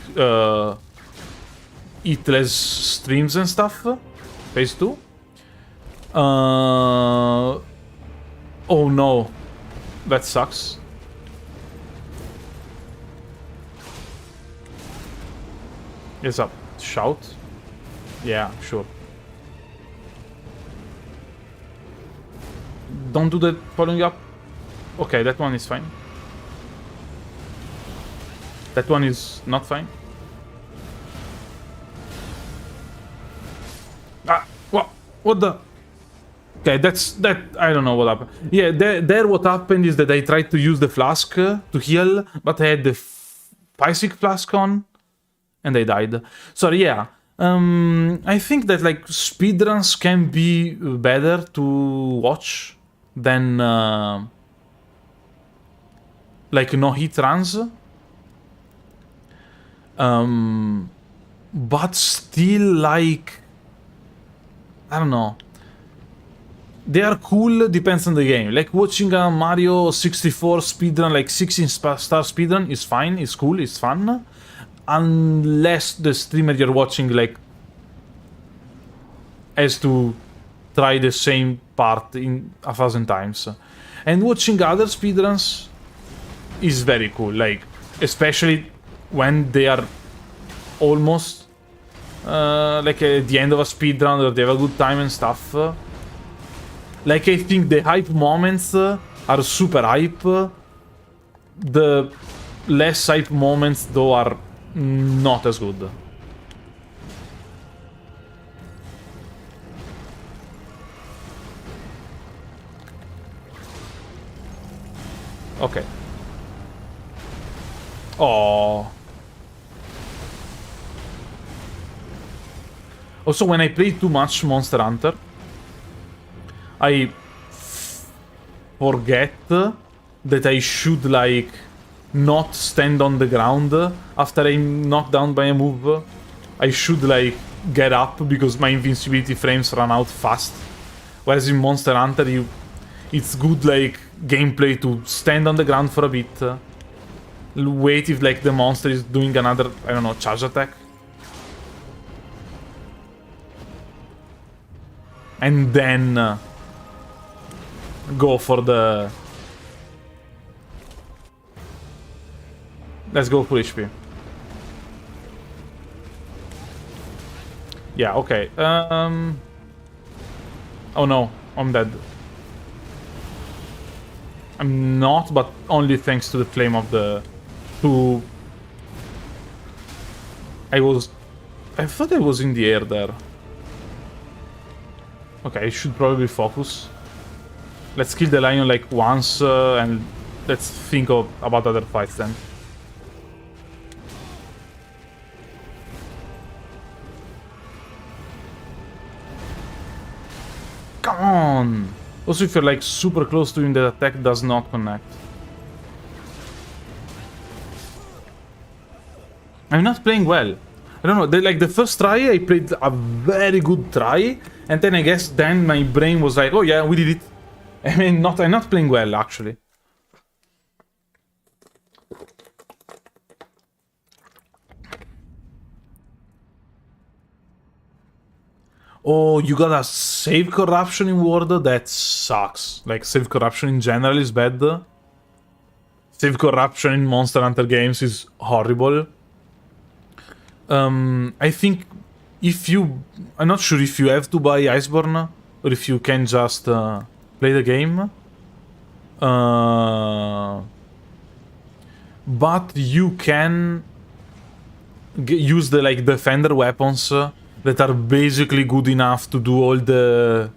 Speaker 1: eat less streams and stuff. Phase 2. Oh no. That sucks. Yes up. Shout? Yeah, sure. Don't do that following up. Okay, that one is fine. That one is not fine. Ah, what the? Okay, that, I don't know what happened. Yeah, there what happened is that I tried to use the flask to heal, but I had the Pysic flask on, and I died. So yeah, I think that like speedruns can be better to watch than like no hit runs. But still, like, I don't know. They are cool, depends on the game. Like watching a Mario 64 speedrun, like 16-star speedrun is fine, it's cool, it's fun. Unless the streamer you're watching, like, has to try the same part in 1,000 times. And watching other speedruns is very cool, like, especially when they are almost like at the end of a speedrun or they have a good time and stuff. Like, I think the hype moments are super hype. The less hype moments, though, are not as good. Okay. Oh. Also, when I play too much Monster Hunter, I forget that I should, like, not stand on the ground after I'm knocked down by a move. I should, like, get up because my invincibility frames run out fast. Whereas in Monster Hunter, it's good, like, gameplay to stand on the ground for a bit. Wait if, like, the monster is doing another, I don't know, charge attack. And then go for the... Let's go full HP. Yeah, okay. Oh no, I'm dead. I'm not, but only thanks to the flame of the... I thought I was in the air there. Okay, I should probably focus. Let's kill the lion like once and let's think about other fights then. Come on! Also, if you're like super close to him, the attack does not connect. I'm not playing well. I don't know, like the first try, I played a very good try, and then I guess then my brain was like, oh yeah, we did it. I mean, I'm not playing well, actually. Oh, you got a save corruption in Word? That sucks. Like, save corruption in general is bad. Save corruption in Monster Hunter games is horrible. I think if you... I'm not sure if you have to buy Iceborne, or if you can just play the game. But you can use the, like, defender weapons that are basically good enough to do all the...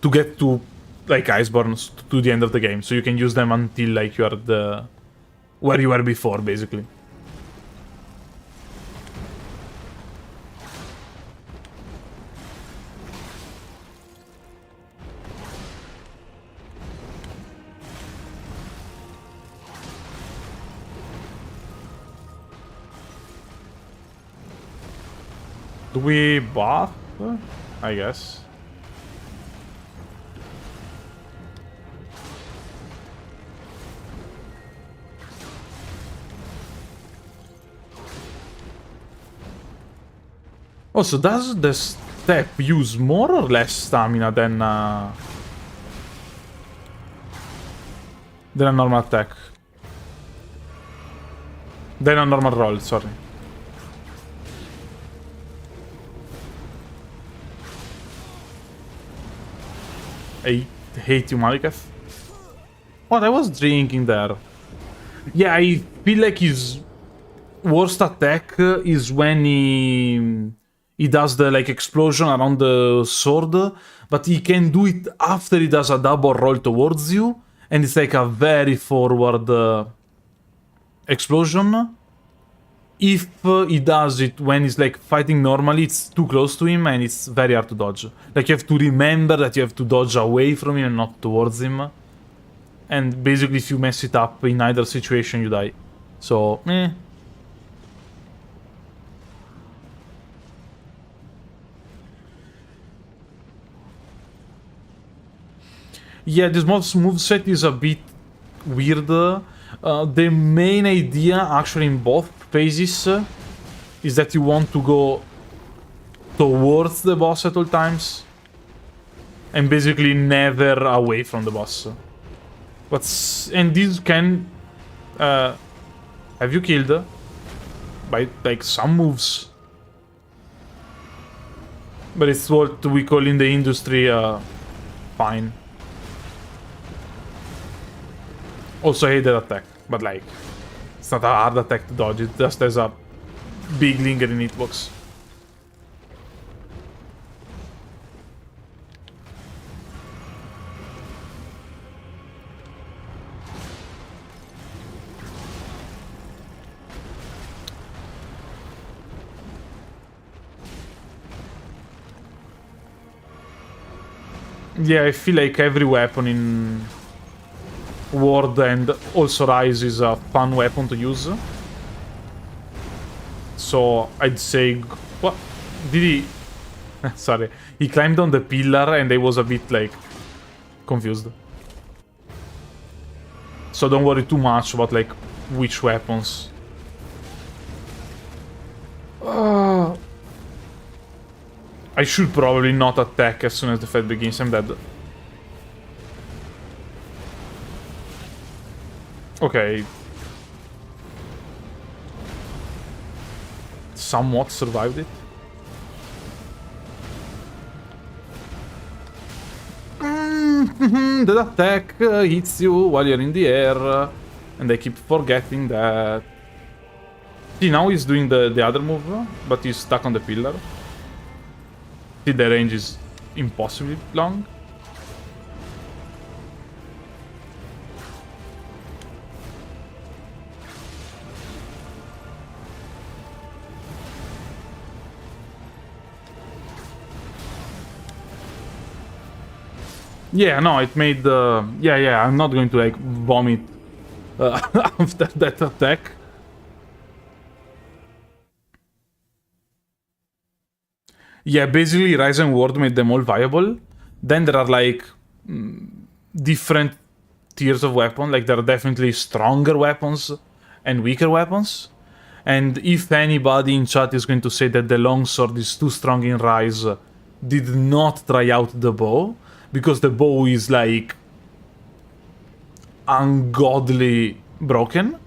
Speaker 1: to get to, like, Iceborne to the end of the game. So you can use them until, like, you are the... where you were before, basically. Do we buff? I guess. Also, does the step use more or less stamina than a normal attack? Than a normal roll, sorry. I hate you, Maliketh. What? I was drinking there. Yeah, I feel like his worst attack is when he does the like explosion around the sword, but he can do it after he does a double roll towards you, and it's like a very forward explosion. If he does it when he's like fighting normally, it's too close to him and it's very hard to dodge. Like you have to remember that you have to dodge away from him and not towards him. And basically if you mess it up in either situation you die. So, eh. Yeah, this moveset is a bit weird. The main idea actually in both phases is that you want to go towards the boss at all times. And basically never away from the boss. And this can have you killed by like some moves. But it's what we call in the industry fine. Also I hate that attack, but like it's not a hard attack to dodge, it just has a big lingering hitbox. Yeah, I feel like every weapon in Ward and also Rise is a fun weapon to use. So I'd say... What? Did he... Sorry. He climbed on the pillar and I was a bit like... confused. So don't worry too much about like which weapons. I should probably not attack as soon as the fight begins. I'm dead. Okay. Somewhat survived it. That attack hits you while you're in the air. And I keep forgetting that. See, now he's doing the other move, but he's stuck on the pillar. See, the range is impossibly long. Yeah, no, it made the... Yeah, I'm not going to, like, vomit after that attack. Yeah, basically Rise and Ward made them all viable. Then there are, like, different tiers of weapon. Like, there are definitely stronger weapons and weaker weapons. And if anybody in chat is going to say that the longsword is too strong in Rise, did not try out the bow. Because the bow is, like, ungodly broken.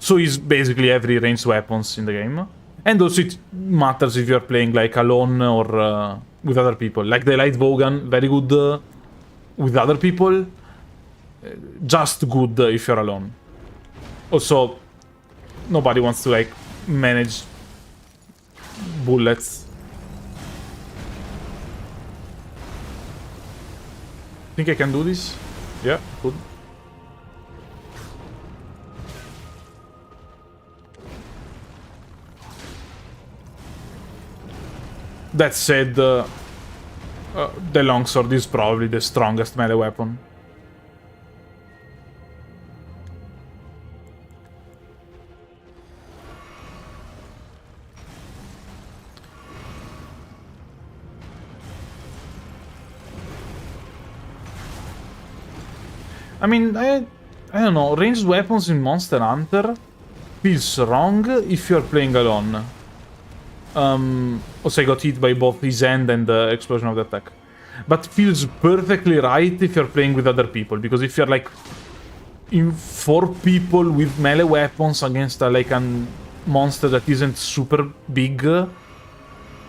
Speaker 1: So it's basically every ranged weapons in the game. And also it matters if you're playing, like, alone or with other people. Like, the light bow gun, very good with other people. Just good if you're alone. Also, nobody wants to, like, manage bullets. Think I can do this? Yeah, good. That said, the longsword is probably the strongest melee weapon. I mean, I don't know, ranged weapons in Monster Hunter feels wrong if you're playing alone. Also, I got hit by both his hand and the explosion of the attack. But feels perfectly right if you're playing with other people, because if you're like in 4 people with melee weapons against like a monster that isn't super big, I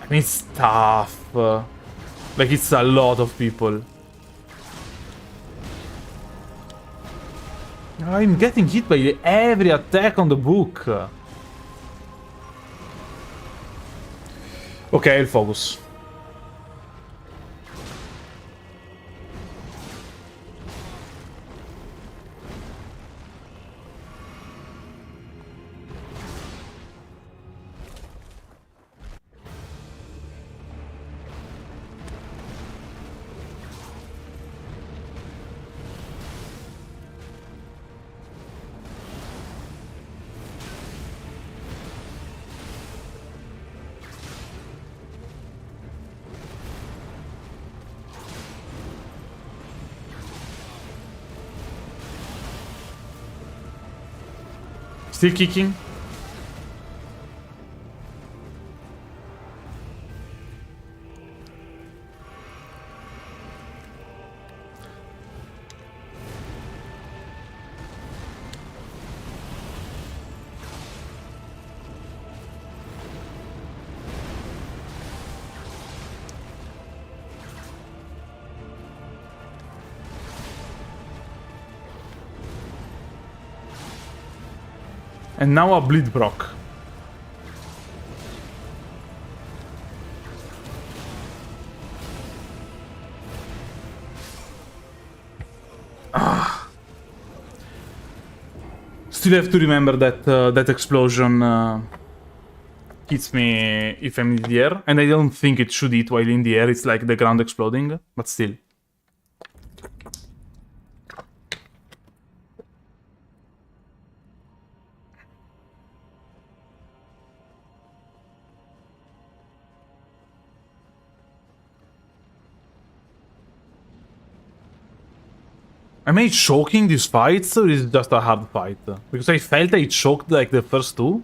Speaker 1: mean, it's tough. Like, it's a lot of people. I'm getting hit by every attack on the book. Okay, I'll focus. Still kicking. And now a bleed proc. Still have to remember that that explosion hits me if I'm in the air, and I don't think it should hit while in the air. It's like the ground exploding, but still. Am I choking these fights, or is it just a hard fight? Because I felt I choked like the first two.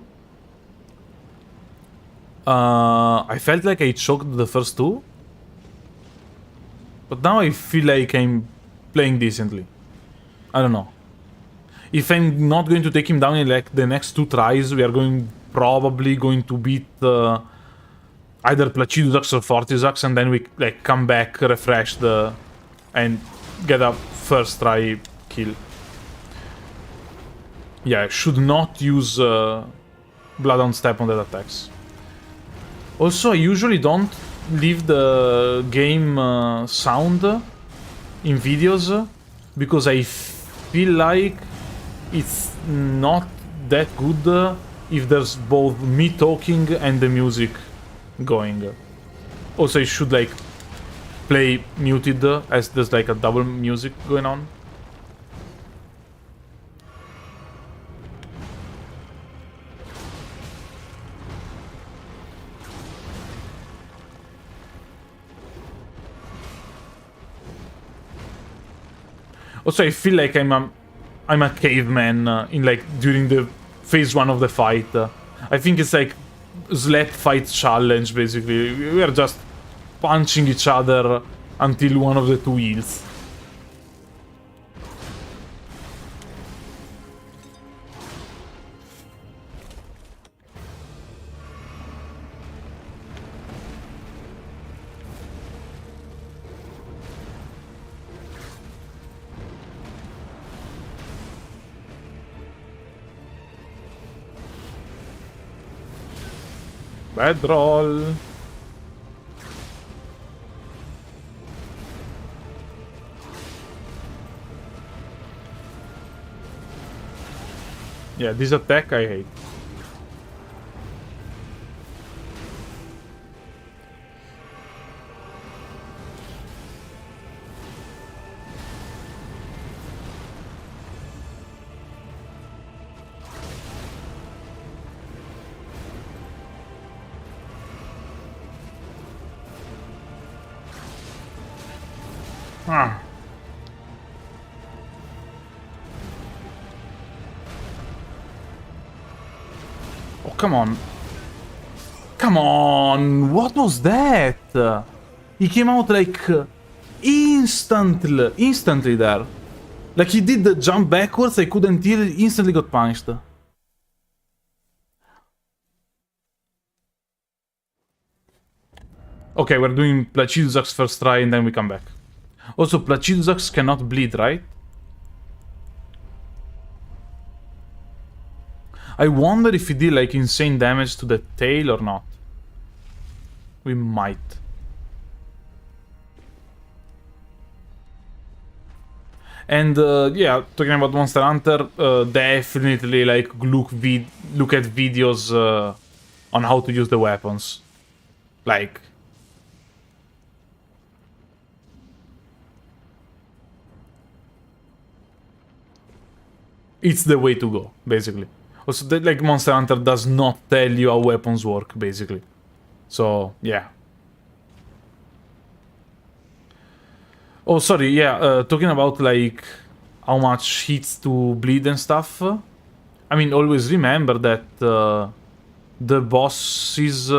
Speaker 1: I felt like I choked the first two. But now I feel like I'm playing decently. I don't know. If I'm not going to take him down in like the next 2 tries, we are probably going to beat either Placidusax or Fortissax, and then we like come back refreshed and get a first try kill. Yeah, I should not use Blood on Step on that attacks. Also, I usually don't leave the game sound in videos because I feel like it's not that good if there's both me talking and the music going. Also, I should like play muted as there's like a double music going on. Also, I feel like I'm a caveman in like during the phase 1 of the fight. I think it's like slap fight challenge basically. We are just punching each other until one of the 2 heals. Bad roll. Yeah, this attack I hate. Ah. Oh, come on. Come on, what was that? He came out like instantly there. Like he did the jump backwards, I couldn't heal, instantly got punished. Okay, we're doing Placidusax first try and then we come back. Also, Placidusax cannot bleed, right? I wonder if he did like insane damage to the tail or not. We might. And yeah, talking about Monster Hunter, definitely like look at videos on how to use the weapons. Like, it's the way to go, basically. Also, like Monster Hunter does not tell you how weapons work, basically. So, yeah. Oh, sorry, yeah, talking about, like, how much hits to bleed and stuff. I mean, always remember that the bosses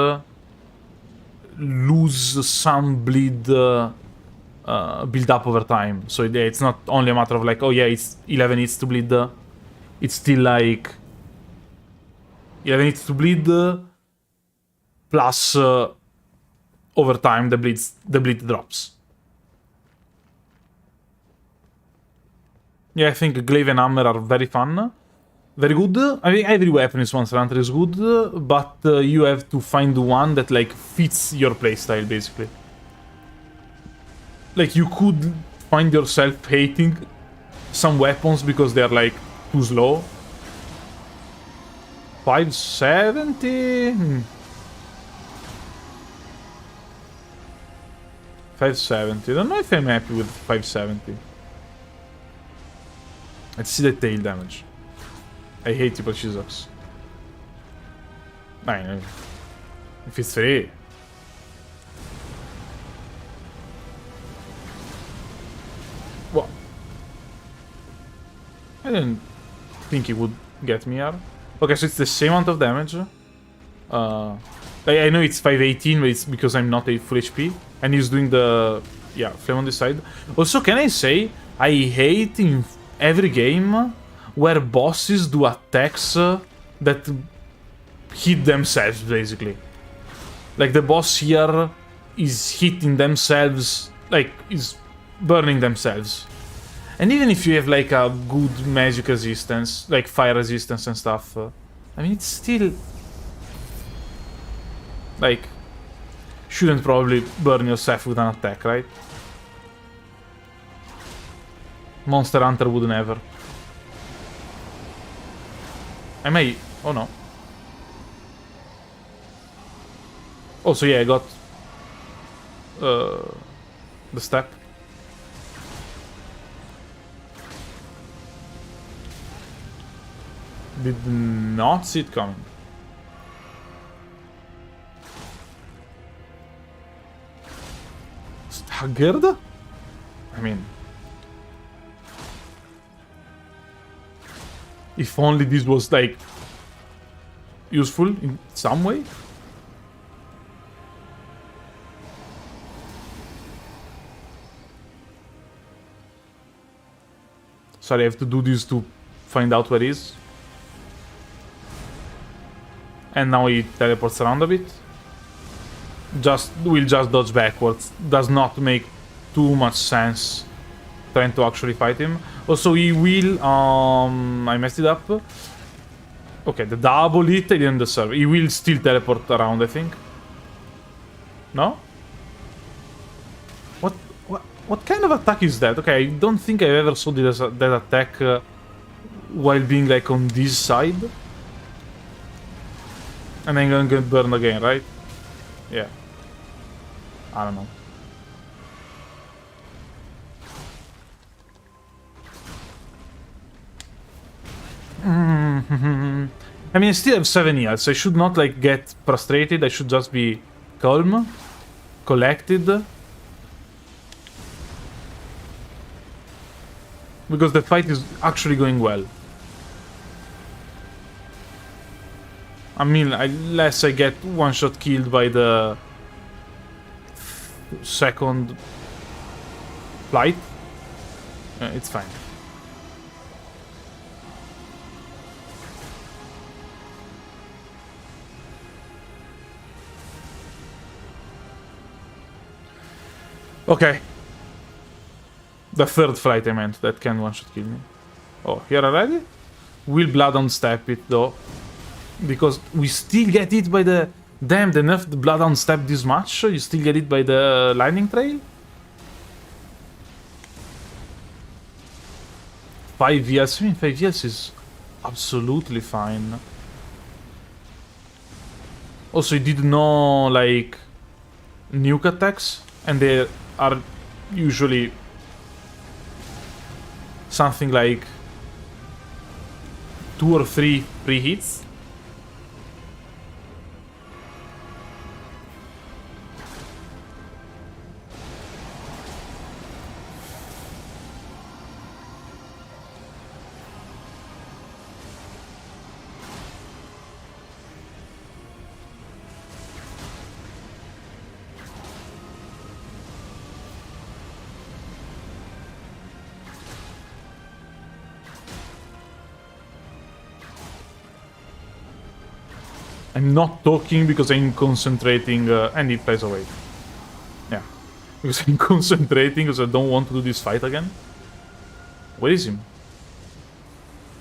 Speaker 1: lose some bleed build up over time. So yeah, it's not only a matter of, like, oh yeah, it's 11 hits to bleed. It's still, like, 11 hits to bleed plus over time the bleed drops. Yeah, I think Glaive and Hammer are very fun. Very good. I mean, every weapon in Monster Hunter is good, but you have to find one that, like, fits your playstyle, basically. Like, you could find yourself hating some weapons because they're, like, too slow. 570? 570. I don't know if I'm happy with 570. Let's see the tail damage. I hate you, Placidusax. Fine. If it's free. What? I didn't think he would get me here. Okay, so it's the same amount of damage. I know it's 518, but it's because I'm not a full HP. And he's doing the... yeah, flame on this side. Also, can I say, I hate in every game where bosses do attacks that hit themselves, basically. Like, the boss here is hitting themselves, like, is burning themselves. And even if you have, like, a good magic resistance, like fire resistance and stuff, I mean, it's still... like, shouldn't probably burn yourself with an attack, right? Monster Hunter would never. I may... oh no. Also, yeah, I got... the step. Did not see it coming. Staggered? I mean... if only this was, like, useful in some way. Sorry, I have to do this to find out where he is. And now he teleports around a bit. Will just dodge backwards. Does not make too much sense trying to actually fight him. Also, he will... I messed it up. Okay, the double hit I didn't deserve. He will still teleport around, I think. No? What kind of attack is that? Okay, I don't think I ever saw that attack while being, like, on this side. And I'm gonna get burned again, right? Yeah. I don't know. I mean, I still have 7 years. I should not, like, get frustrated. I should just be calm, collected. Because the fight is actually going well. I mean, unless I get one-shot killed by the second flight, it's fine. Okay. The third flight I meant, that can one-shot kill me. Oh, here already? Will Blood on step it though. Because we still get hit by the... Damn, they nerfed the Blood on step this much? You still get hit by the lightning trail? 5 years? I mean, 5 years is absolutely fine. Also, you did no, like, nuke attacks, and they are usually something like 2 or 3 pre-hits. I'm not talking because I'm concentrating, and he flies away. Yeah. Because I'm concentrating because I don't want to do this fight again. Where is him?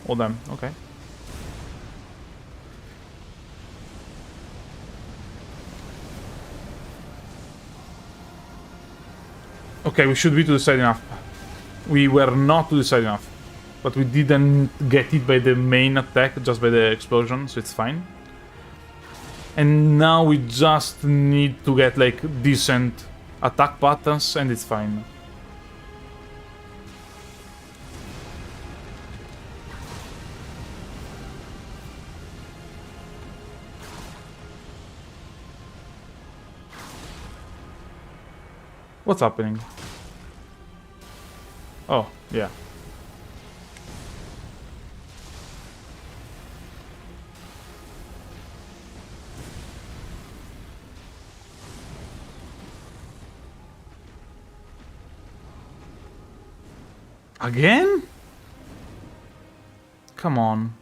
Speaker 1: Oh damn, okay. Okay, we should be to the side enough. We were not to the side enough. But we didn't get hit by the main attack, just by the explosion, so it's fine. And now we just need to get, like, decent attack patterns, and it's fine. What's happening? Oh, yeah. Again? Come on.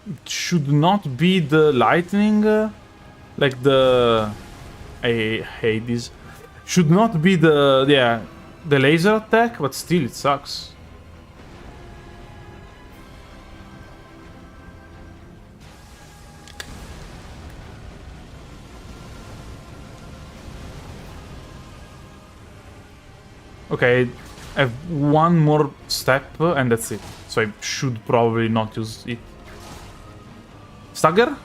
Speaker 1: It should not be the lightning, like the... I hate this. Should not be the... yeah, the laser attack, but still it sucks. Okay, I have one more step and that's it. So I should probably not use it. Stagger?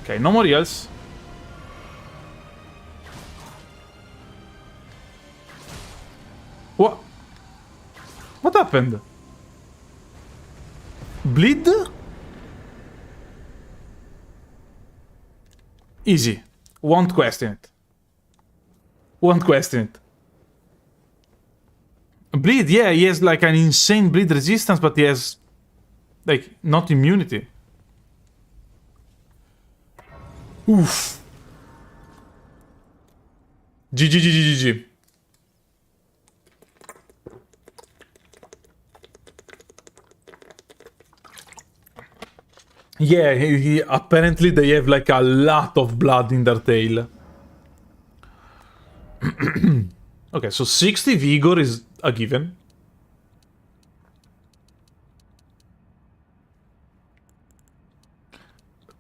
Speaker 1: Okay, no more heals. What? What happened? Bleed? Easy. Won't question it. Won't question it. Bleed, yeah, he has like an insane bleed resistance, but he has like not immunity. Oof. GG. Yeah, he apparently they have like a lot of blood in their tail. Okay, so 60 vigor is a given.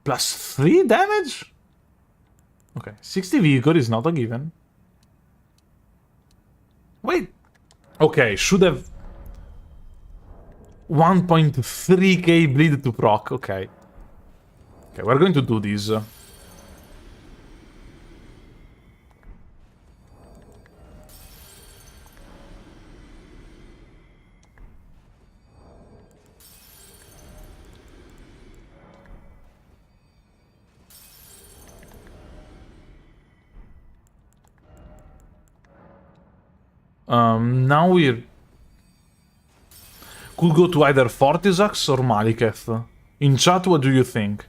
Speaker 1: Plus 3 damage? Okay, 60 vigor is not a given. Wait. Okay, should have 1.3k bleed to proc, okay. Okay, we're going to do this. Now could go to either Fortissax or Maliketh. In chat, what do you think?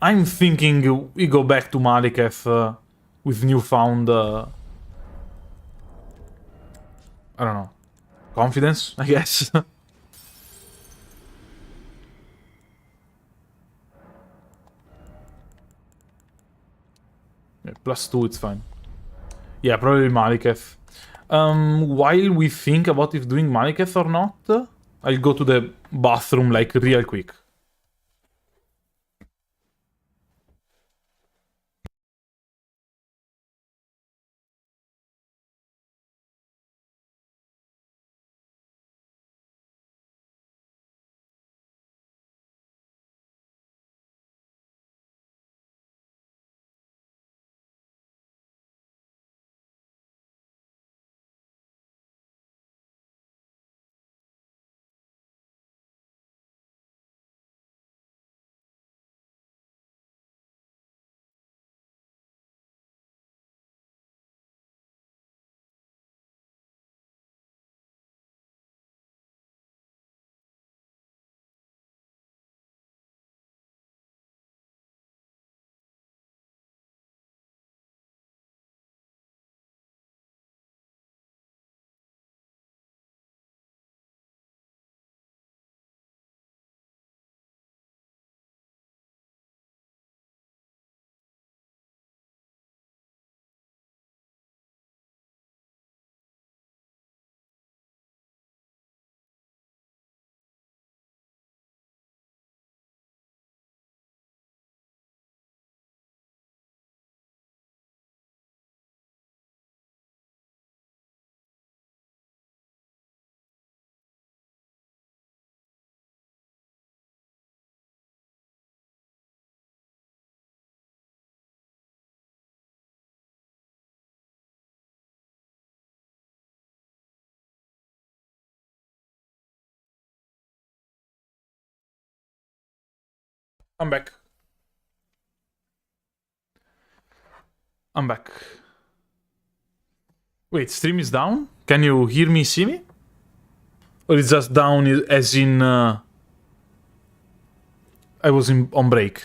Speaker 1: I'm thinking we go back to Maliketh with newfound... I don't know. Confidence, I guess. Yeah, +2, it's fine. Yeah, probably Maliketh. While we think about if doing Maliketh or not, I'll go to the bathroom, like, real quick. I'm back. I'm back. Wait, stream is down? Can you hear me, see me? Or it's just down as in... I was on break.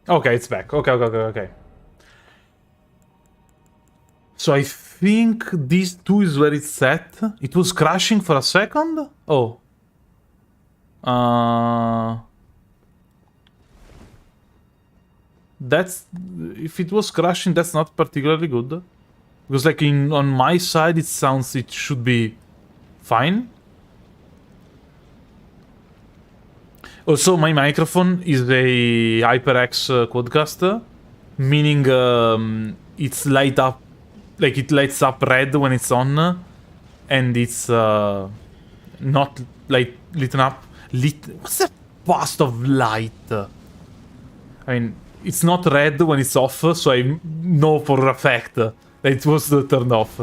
Speaker 1: Okay, it's back. Okay. So I think these two is where it's set. It was crashing for a second? Oh. That's... If it was crashing, that's not particularly good. Because like on my side, it sounds it should be fine. Also, my microphone is a HyperX quadcaster, meaning it's light up, like it lights up red when it's on, and it's not like lit up. What's the past of light? I mean, it's not red when it's off, so I know for a fact that it was turned off.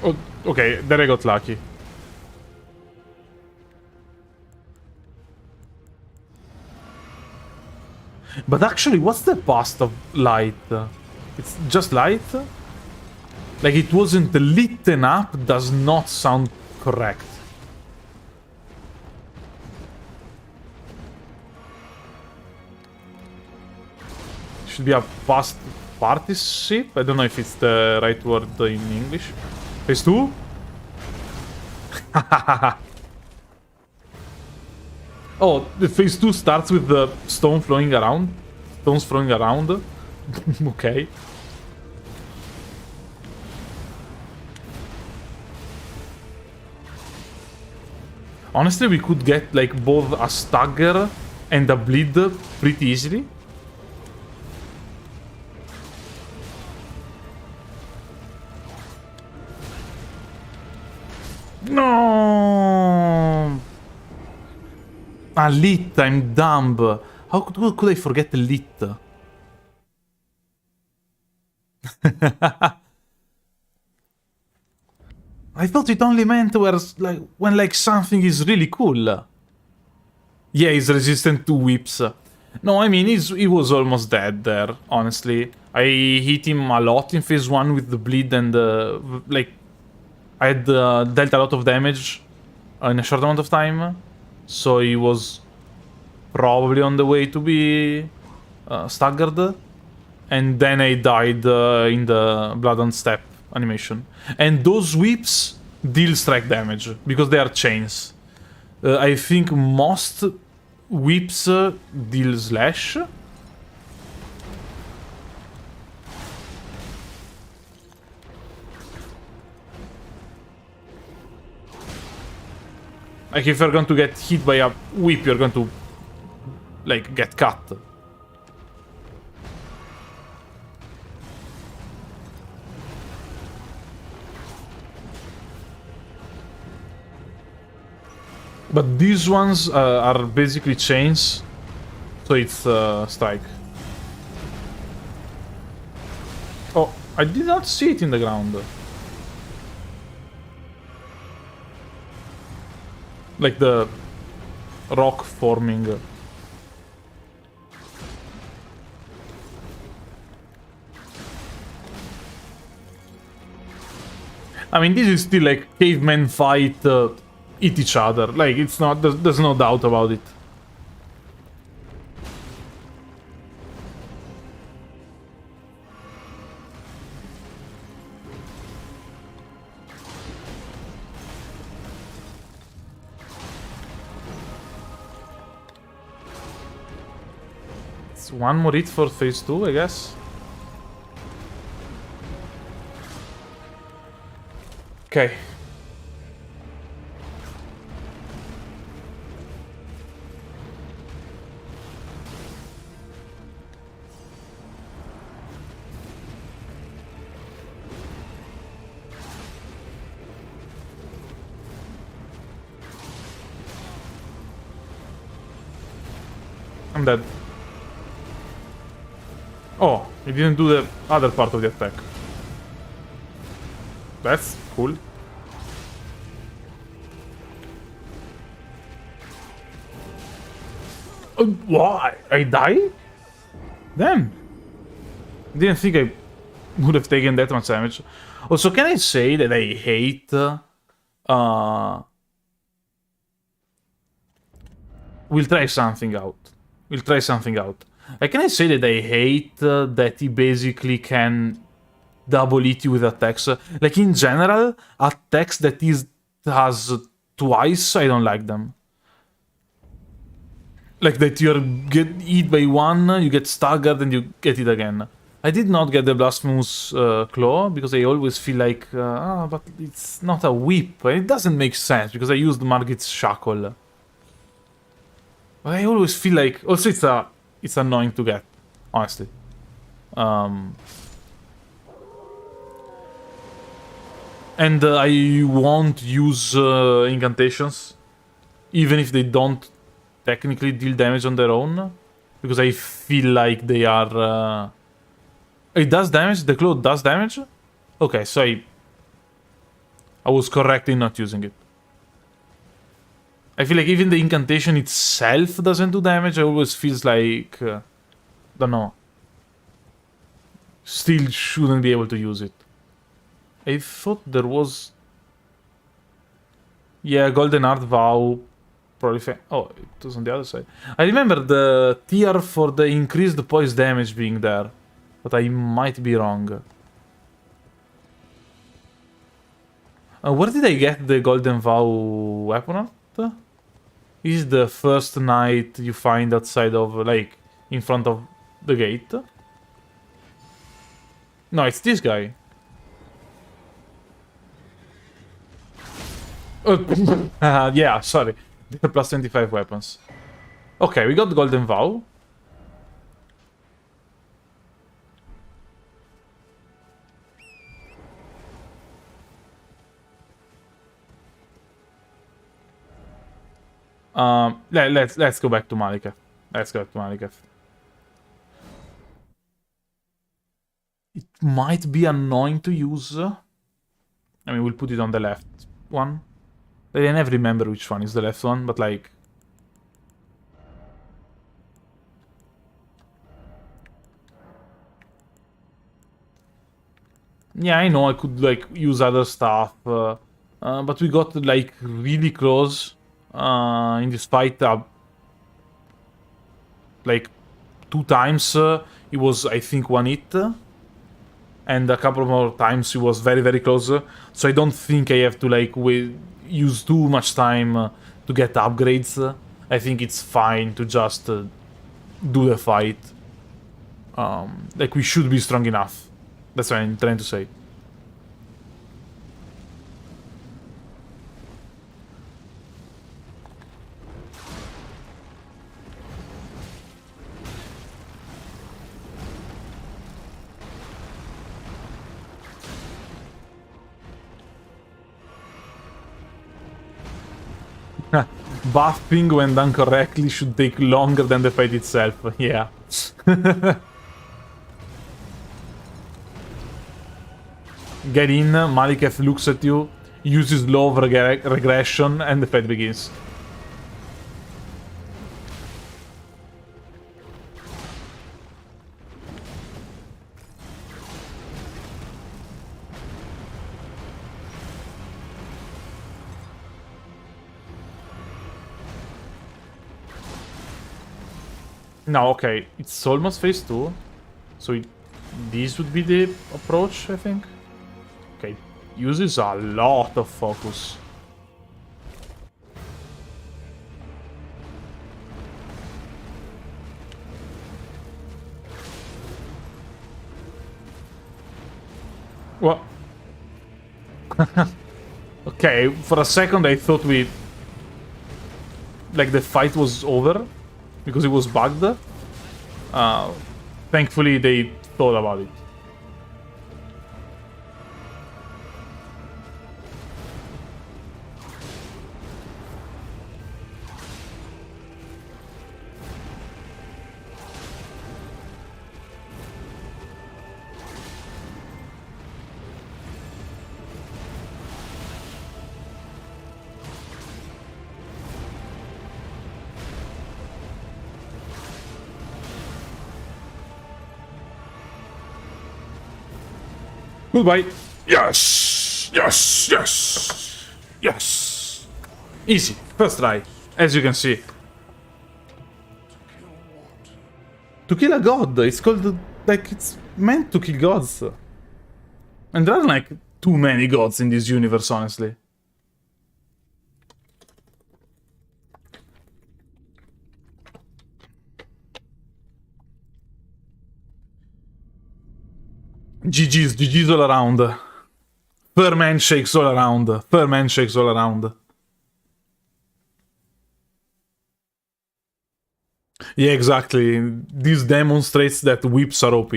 Speaker 1: Oh, okay, then I got lucky. But actually, what's the past of light? It's just light? Like it wasn't lit up does not sound correct. Should be a past partnership? I don't know if it's the right word in English. Phase 2? Oh, the phase 2 starts with the stone flowing around. Stones flowing around. Okay. Honestly, we could get like both a stagger and a bleed pretty easily. No. Ah, lit, I'm dumb. How could I forget lit? I thought it only meant when like something is really cool. Yeah, he's resistant to whips. No, I mean, he was almost dead there, honestly. I hit him a lot in phase 1 with the bleed and, like, I had dealt a lot of damage in a short amount of time. So he was probably on the way to be staggered. And then I died in the Blood on Step animation. And those whips deal strike damage, because they are chains. I think most whips deal slash. Like, if you're going to get hit by a whip, you're going to, like, get cut. But these ones are basically chains, so it's strike. Oh, I did not see it in the ground. Like the rock forming. I mean, this is still like cavemen fight, eat each other. Like, it's not, there's no doubt about it. It's one more hit for phase 2, I guess. Okay. I'm dead. Oh, he didn't do the other part of the attack. That's cool. Why? I die? Damn. Didn't think I would have taken that much damage. Also, can I say that I hate... we'll try something out. We'll try something out. Can I say that I hate that he basically can double hit you with attacks? Like, in general, attacks that has twice, I don't like them. Like, that you get hit by one, you get staggered, and you get it again. I did not get the Blasphemous Claw, because I always feel like, but it's not a whip. It doesn't make sense, because I used Margit's Shackle. But I always feel like... Also, it's annoying to get, honestly. And I won't use incantations, even if they don't technically deal damage on their own, because I feel like they are... It does damage? The claw does damage? Okay, so I was correct in not using it. I feel like even the incantation itself doesn't do damage. I always feels like... don't know. Still shouldn't be able to use it. I thought there was... Yeah, Golden Art Vow. Probably oh, it was on the other side. I remember the tier for the increased poise damage being there. But I might be wrong. Where did I get the Golden Vow weapon at? Is the first knight you find outside of, like, in front of the gate? No, it's this guy. Yeah, sorry. They're plus 25 weapons. Okay, we got Golden Vow. Let's go back to Maliketh. Let's go back to Maliketh. It might be annoying to use. I mean, we'll put it on the left one. I never remember which one is the left one, but like... Yeah, I know I could like use other stuff, but we got like really close in this fight. Like 2 times it was, I think, 1 hit, and a couple more times it was very very close. So I don't think I have to like use too much time to get upgrades. I think it's fine to just do the fight. Like we should be strong enough. That's what I'm trying to say. Buffing when done correctly should take longer than the fight itself. Yeah. Get in, Maliketh looks at you, uses law of regression, and the fight begins. No, okay, it's almost phase 2, so this would be the approach, I think. Okay, uses a lot of focus. What? Okay, for a second I thought like the fight was over because it was bugged. Thankfully they thought about it. Goodbye. Yes! Yes! Yes! Yes! Easy. First try. As you can see. To kill a god. It's called... Like, it's meant to kill gods. And there are, like, too many gods in this universe, honestly. GG's all around. Firm handshakes all around. Firm handshakes all around. Yeah, exactly. This demonstrates that whips are OP.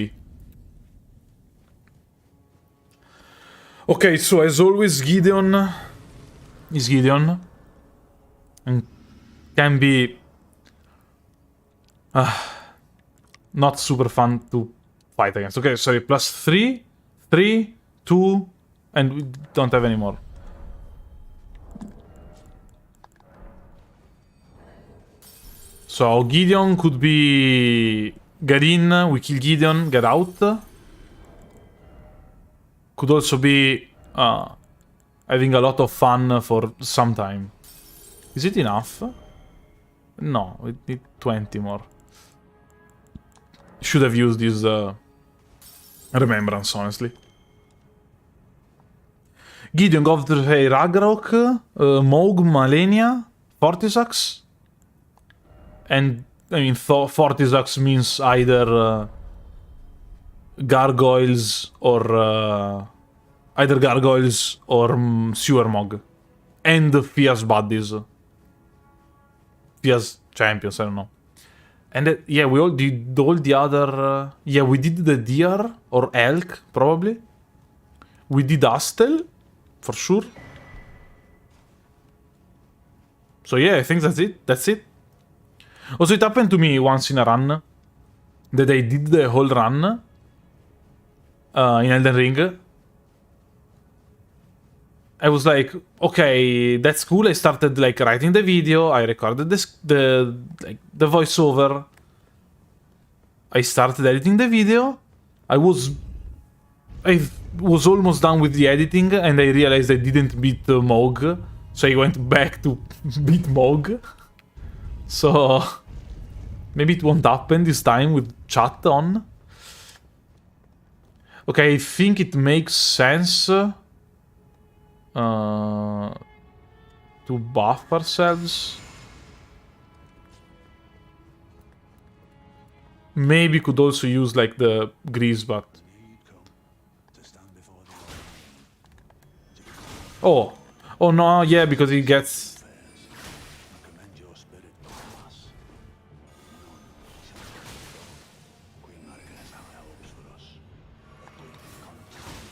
Speaker 1: Okay, so as always, Gideon is Gideon. And can be... not super fun to fight against. Okay, sorry, plus 3, 3, 2, and we don't have any more. So Gideon could be... Get in, we kill Gideon, get out. Could also be having a lot of fun for some time. Is it enough? No, we need 20 more. Should have used this remembrance, honestly. Gideon, Godfrey, Ragnarok, Moog, Malenia, Fortissax. And, I mean, Fortissax means either gargoyles or... either gargoyles or sewer Moog. And Fierce Buddies. Fierce Champions, I don't know. And yeah, we all did all the other... yeah, we did the deer or elk, probably. We did Astel, for sure. So yeah, I think that's it. That's it. Also, it happened to me once in a run that I did the whole run in Elden Ring. I was like, okay, that's cool. I started like writing the video. I recorded the voiceover. I started editing the video. I was almost done with the editing, and I realized I didn't beat Mog, so I went back to beat Mog. So maybe it won't happen this time with chat on. Okay, I think it makes sense to buff ourselves. Maybe could also use like the grease, but oh no, yeah, because he gets.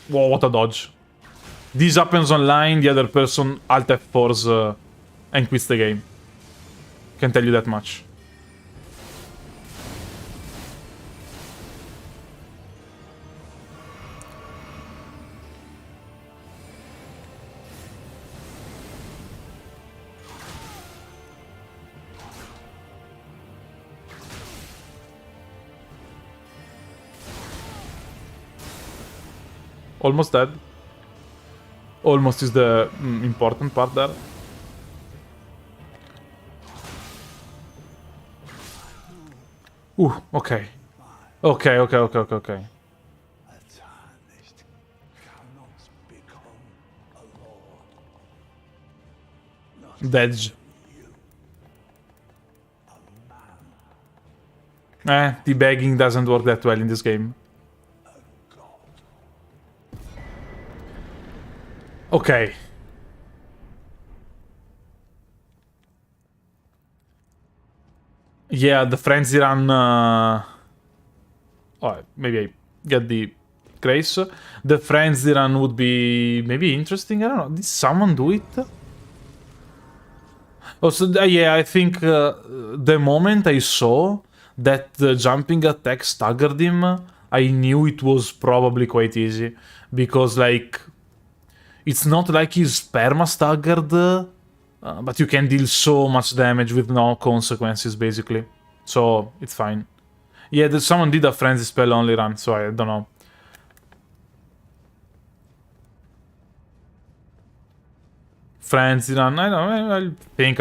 Speaker 1: Whoa, what a dodge. This happens online, the other person Alt F4s and quits the game. Can tell you that much. Almost dead. Almost is the important part there. Okay. Okay. Dedge. Debagging doesn't work that well in this game. Okay. Yeah, the frenzy run. Oh, maybe I get the grace. The frenzy run would be maybe interesting. I don't know. Did someone do it? Also, yeah, I think the moment I saw that the jumping attack staggered him, I knew it was probably quite easy. Because, like, it's not like he's perma-staggered, but you can deal so much damage with no consequences, basically. So, it's fine. Yeah, someone did a frenzy spell only run, so I don't know. Frenzy run, I think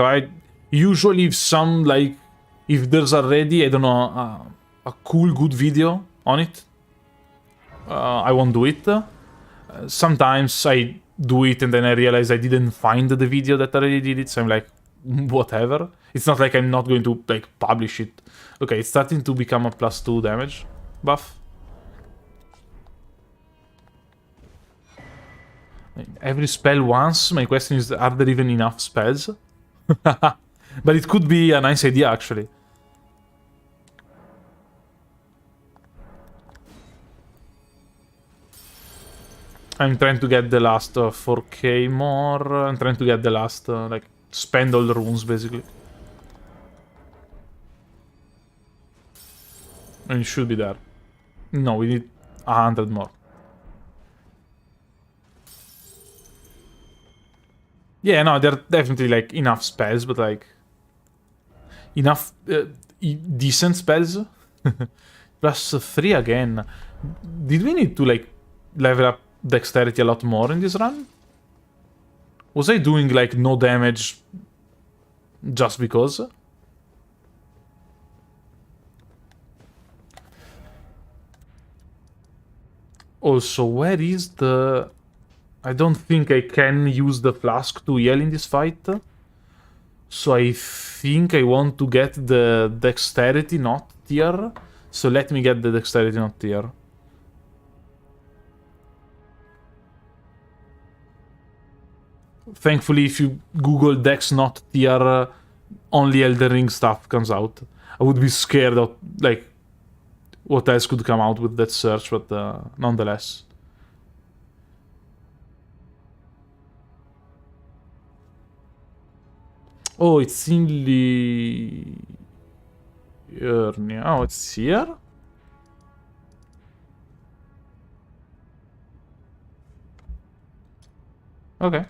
Speaker 1: usually if there's already, I don't know, a cool, good video on it, I won't do it. Sometimes I do it and then I realize I didn't find the video that already did it, so I'm like, whatever. It's not like I'm not going to, like, publish it. Okay, it's starting to become a +2 damage buff. Every spell once? My question is, are there even enough spells? But it could be a nice idea, actually. I'm trying to get the last 4k more. I'm trying to get the last, like, spend all the runes, basically. And it should be there. No, we need 100 more. Yeah, no, there are definitely, like, enough spells, but, like... Enough decent spells. +3 again. Did we need to, like, level up dexterity a lot more in this run? Was I doing, like, no damage just because? Also, where is the... I don't think I can use the flask to heal in this fight. So I think I want to get the dexterity not tier. So let me get the dexterity not tier. Thankfully, if you Google Dex not tier, only Elden Ring stuff comes out. I would be scared of, like, what else could come out with that search, but nonetheless. Oh, it's in Liurnia. Oh, it's here? Okay.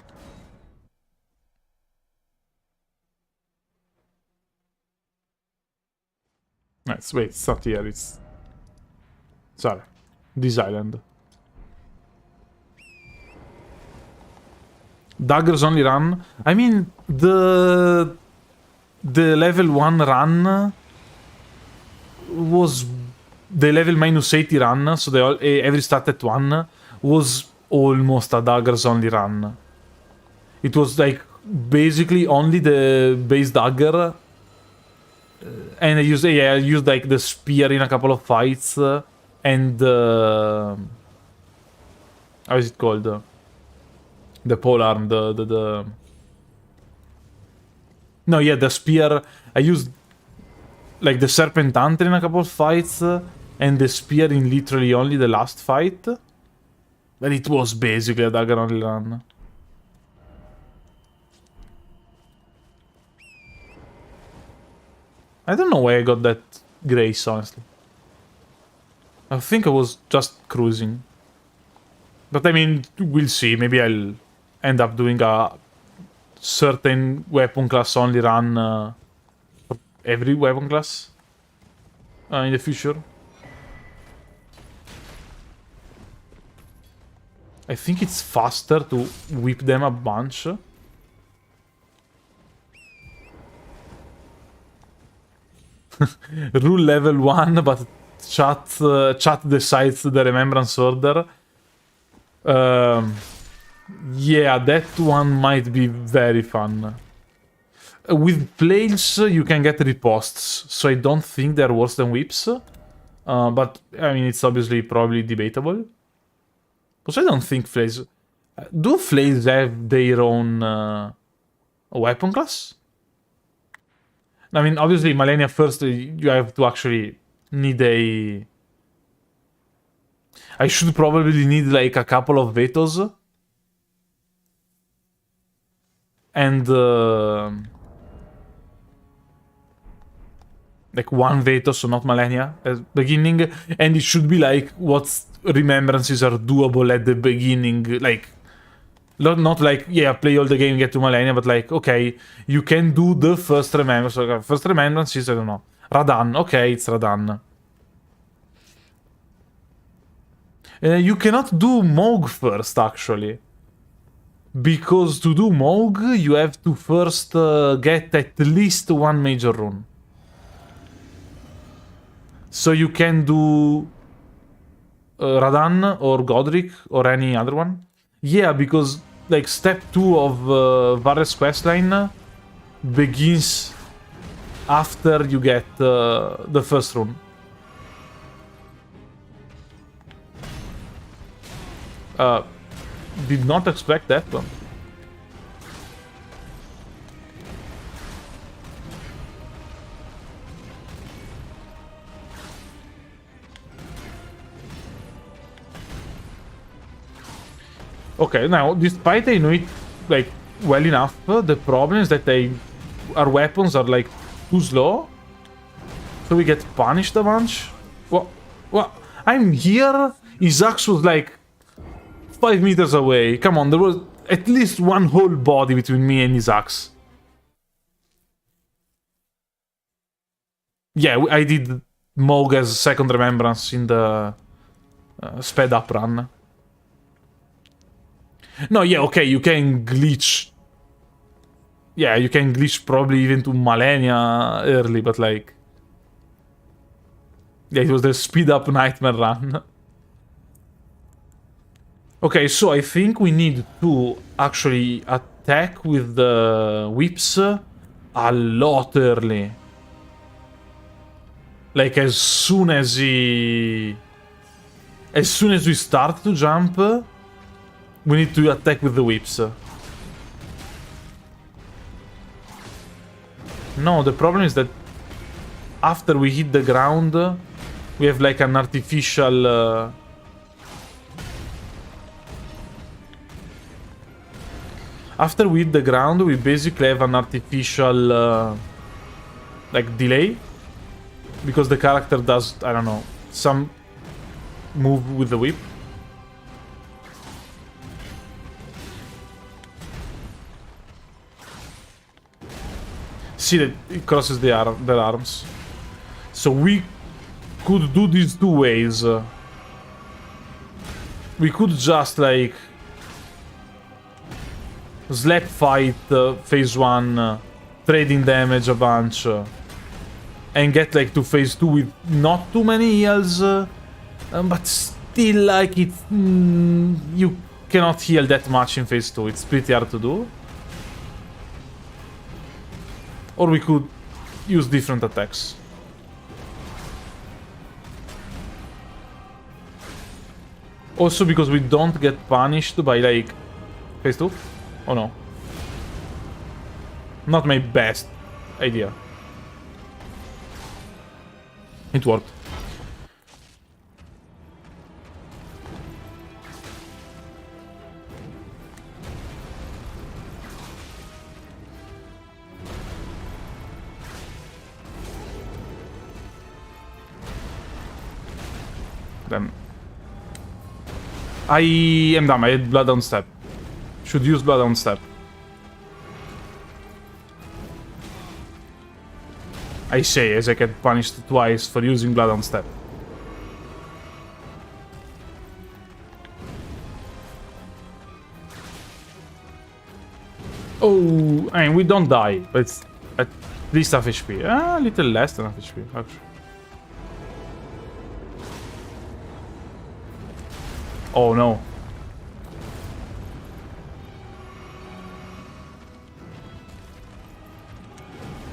Speaker 1: Nice. Wait, it's not here. It's... Sorry. This island. Daggers only run. I mean, the level 1 run was the level -80 run, so every start at 1 was almost a daggers only run. It was like basically only the base dagger, and I used like the spear in a couple of fights, and how is it called? The polearm, the no, yeah, the spear. I used like the serpent hunter in a couple of fights, and the spear in literally only the last fight. But it was basically a dagger only run. I don't know why I got that grace, honestly. I think I was just cruising. But I mean, we'll see. Maybe I'll end up doing a certain weapon class only run for every weapon class in the future. I think it's faster to whip them a bunch. Rule level 1, but chat decides the remembrance order. Yeah, that one might be very fun. With flails, you can get riposts, so I don't think they're worse than whips. But, I mean, it's obviously probably debatable. Because I don't think flails... Do flails have their own weapon class? I mean, obviously, Malenia first, you have to actually need a... I should probably need, like, a couple of Vetos. And, like, one Veto, so not Malenia, at beginning. And it should be, like, what remembrances are doable at the beginning, like... Not like, yeah, play all the game, get to Malenia, but like, okay, you can do the first remembrance. Okay, first remembrance is, I don't know, Radan. Okay, it's Radan. You cannot do Moog first, actually. Because to do Moog, you have to first get at least one major rune. So you can do Radan or Godric or any other one. Yeah, because like step 2 of Varus questline begins after you get the first rune. Did not expect that one. Okay, now, despite I know it, like, well enough, the problem is that our weapons are, like, too slow. So we get punished a bunch. What? I'm here? His axe was, like, 5 meters away. Come on, there was at least one whole body between me and his axe. Yeah, I did Moog as second remembrance in the sped up run. No, yeah, okay, you can glitch. Yeah, you can glitch probably even to Malenia early, but like... Yeah, it was the speed up nightmare run. Okay, so I think we need to actually attack with the whips a lot early. Like, as soon as we start to jump, we need to attack with the whips. No, the problem is that after we hit the ground, we have like an artificial... After we hit the ground, we basically have an artificial, like, delay. Because the character does, I don't know, some move with the whip. See that it crosses their arms. So we could do this two ways. We could just, like, slap fight phase 1, trading damage a bunch, and get, like, to phase 2 with not too many heals, but still, like, it, you cannot heal that much in phase 2. It's pretty hard to do. Or we could use different attacks. Also because we don't get punished by, like, phase 2? Oh no. Not my best idea. It worked. Then I am dumb. I had blood on step. Should use blood on step. I say as I get punished twice for using blood on step. Oh, I mean, we don't die, but it's at least half HP. A little less than half HP, actually. Oh no.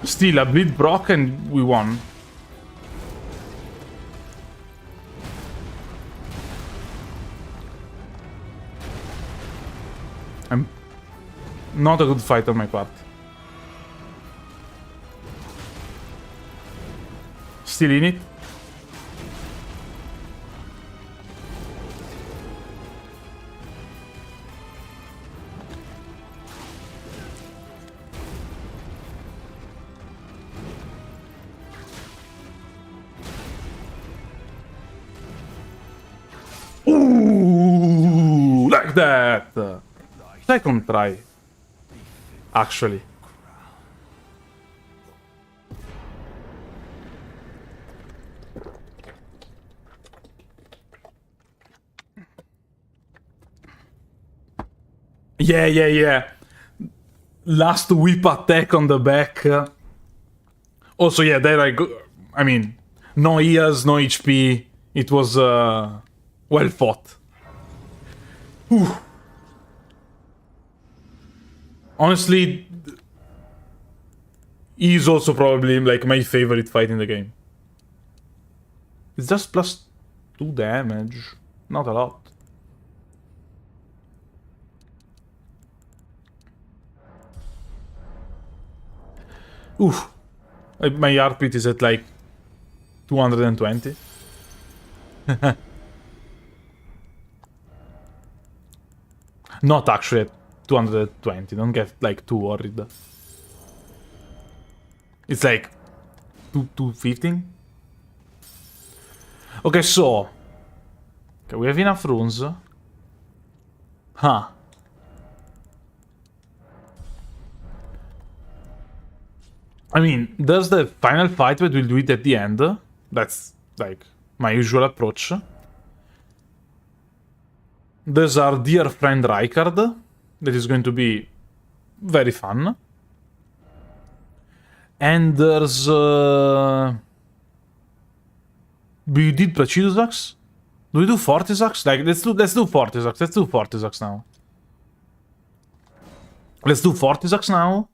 Speaker 1: Still, a bleed proc and we won. Not a good fight on my part. Still in it. Ooh, like that. Second try. Actually. Yeah. Last whip attack on the back. Also, yeah, there I go. I mean, no ears, no HP. It was well fought. Whew. Honestly, he's also probably like my favorite fight in the game. It's just +2 damage, not a lot. Oof. My heartbeat is at like 220. Not actually at 220, don't get like too worried. It's like 215. Okay, so okay, we have enough runes. Huh. I mean, there's the final fight, but we'll do it at the end. That's like my usual approach. There's our dear friend Rykard. That is going to be very fun. And there's... We did Placidusax? Do we do Fortissax? Like, let's do Fortissax. Let's do Fortissax now. Let's do Fortissax now.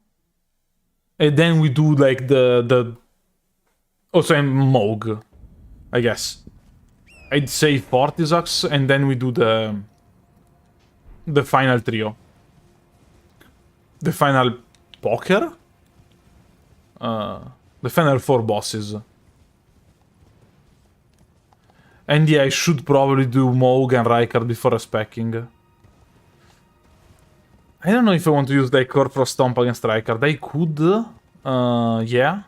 Speaker 1: And then we do, like, the... Also, I'm Moog, I guess. I'd say Fortissax, and then we do the final trio. The final poker? The final 4 bosses. And yeah, I should probably do Moog and Rykard before respecking. I don't know if I want to use like Corpro Stomp against Rykard. I could, yeah.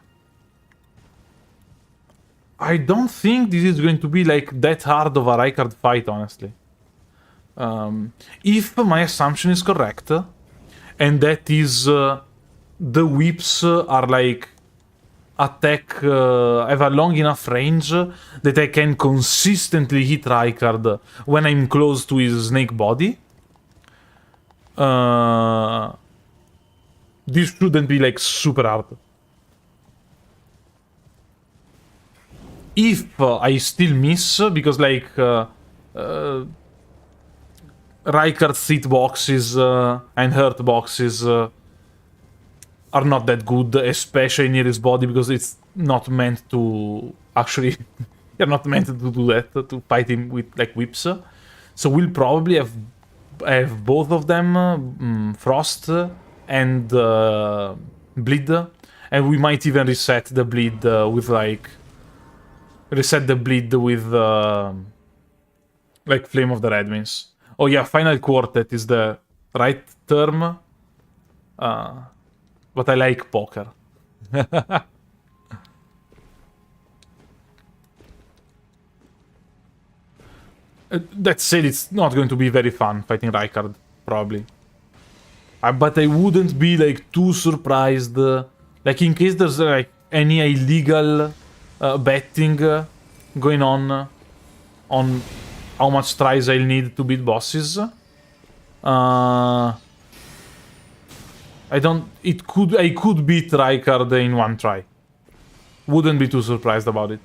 Speaker 1: I don't think this is going to be like that hard of a Rykard fight, honestly. If my assumption is correct, and that is the whips are like attack, have a long enough range that I can consistently hit Rykard when I'm close to his snake body. This shouldn't be like super hard. If I still miss, because like Rykard's hit boxes and hurt boxes are not that good, especially near his body, because it's not meant to actually. You're not meant to do that, to fight him with like whips. So we'll probably have both of them, Frost and Bleed, and we might even reset the Bleed with like reset the Bleed with like Flame of the Redwings. Oh yeah, Final Quartet is the right term, but I like poker. That said, it's not going to be very fun fighting Rykard, probably. But I wouldn't be like too surprised, like in case there's like any illegal betting going on how much tries I'll need to beat bosses. I could beat Rykard in one try. Wouldn't be too surprised about it.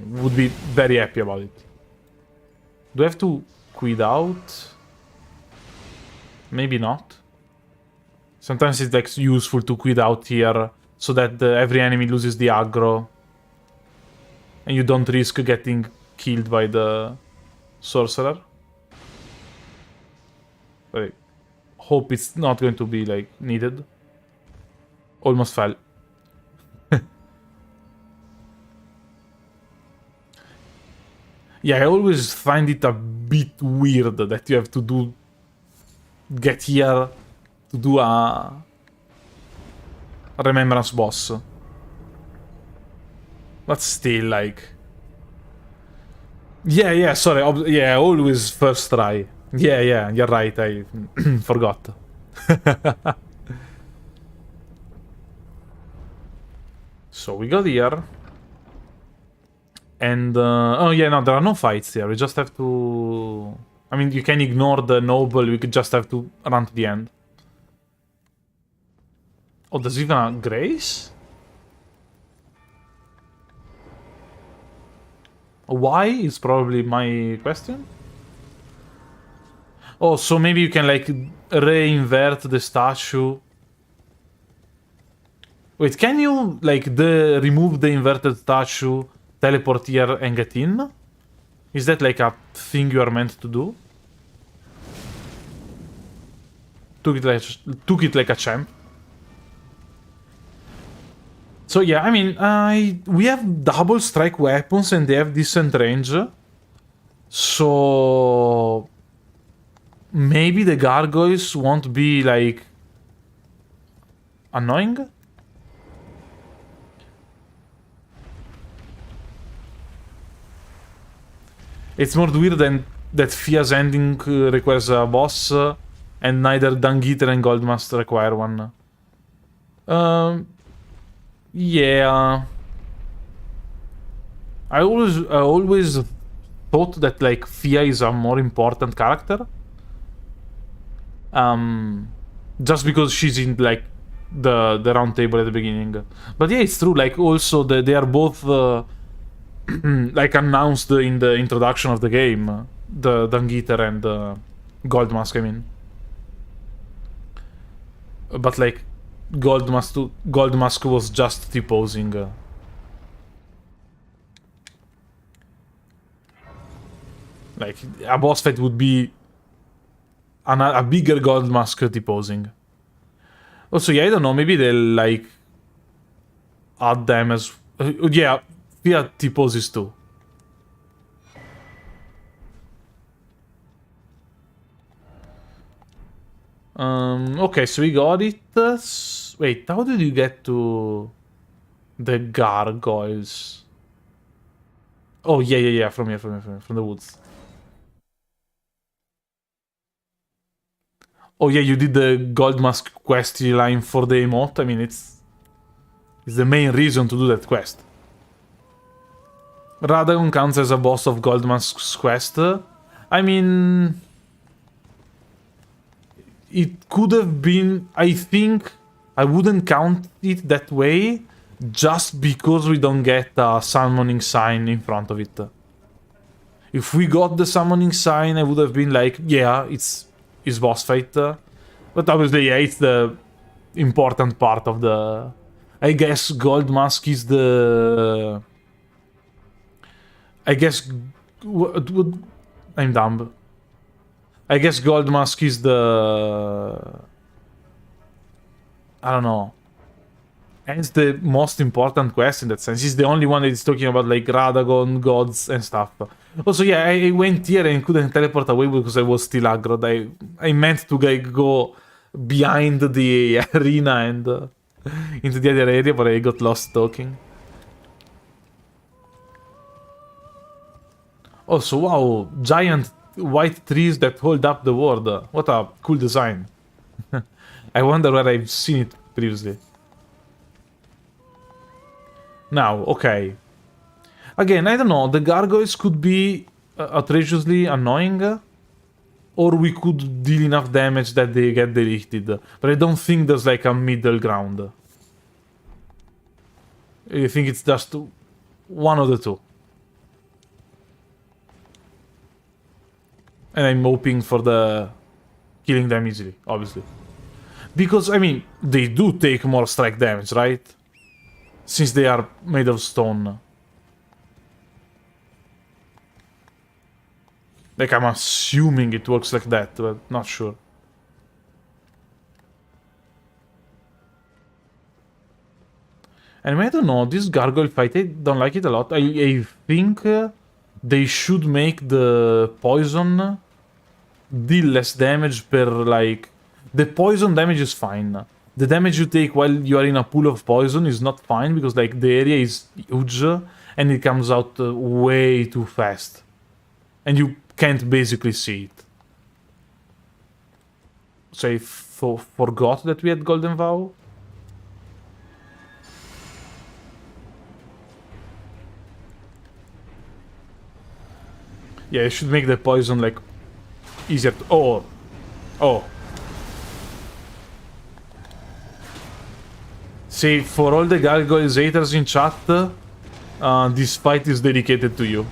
Speaker 1: Would be very happy about it. Do I have to quit out? Maybe not. Sometimes it's like useful to quit out here so that every enemy loses the aggro and you don't risk getting killed by the sorcerer. But I hope it's not going to be like needed. Almost fell. Yeah, I always find it a bit weird that you have to get here to do a remembrance boss. But still, like... Yeah, sorry, yeah, always first try. Yeah, you're right, I forgot. So we got here. And, oh yeah, no, there are no fights here. We just have to... I mean, you can ignore the noble, we could just have to run to the end. Oh, there's even a grace? Why is probably my question. Oh, so maybe you can, like, re-invert the statue. Wait, can you, like, remove the inverted statue, teleport here and get in? Is that like a thing you are meant to do? Took it like a champ. So yeah, I mean, we have double strike weapons and they have decent range. So maybe the gargoyles won't be like annoying. It's more weird than that Fia's ending requires a boss, and neither Dung-Eater and Goldmust require one. Yeah. I always thought that like Fia is a more important character. Just because she's in like the round table at the beginning. But yeah, it's true. Like also they are both. Like announced in the introduction of the game, the Dung-Eater and Goldmask, I mean. But like, Goldmask was just T-posing. Like, a boss fight would be a bigger Goldmask T-posing. Also, yeah, I don't know, maybe they'll like add them as... yeah, Fia T-poses too. Okay, so we got it. Wait, how did you get to the gargoyles? Oh, yeah, from here, from the woods. Oh yeah, you did the Gold Mask quest line for the emote. I mean, it's the main reason to do that quest. Radagon counts as a boss of Gold Mask's quest. I mean, it could have been. I think I wouldn't count it that way, just because we don't get a summoning sign in front of it. If we got the summoning sign, I would have been like, yeah, it's boss fight. But obviously, yeah, it's the important part of the... I guess Gold Mask is the... I guess... I'm dumb. I guess Gold Mask is the... I don't know. And it's the most important quest in that sense. It's the only one that is talking about like Radagon, gods, and stuff. Also, yeah, I went here and couldn't teleport away because I was still aggroed. I meant to like, go behind the arena and into the other area, but I got lost talking. Also, wow, giant white trees that hold up the world. What a cool design. I wonder where I've seen it previously. Now, okay. Again, I don't know, the gargoyles could be outrageously annoying, or we could deal enough damage that they get deleted. But I don't think there's like a middle ground. I think it's just one of the two. And I'm hoping for the killing them easily, obviously. Because, I mean, they do take more strike damage, right? Since they are made of stone. Like, I'm assuming it works like that, but not sure. And I don't know, this gargoyle fight, I don't like it a lot. I think they should make the poison deal less damage per, like... The poison damage is fine. The damage you take while you are in a pool of poison is not fine, because, like, the area is huge, and it comes out way too fast. And you can't basically see it. So I forgot that we had Golden Vow. Yeah, I should make the poison, like, easier to... Oh. See, for all the Gargoyles haters in chat, this fight is dedicated to you.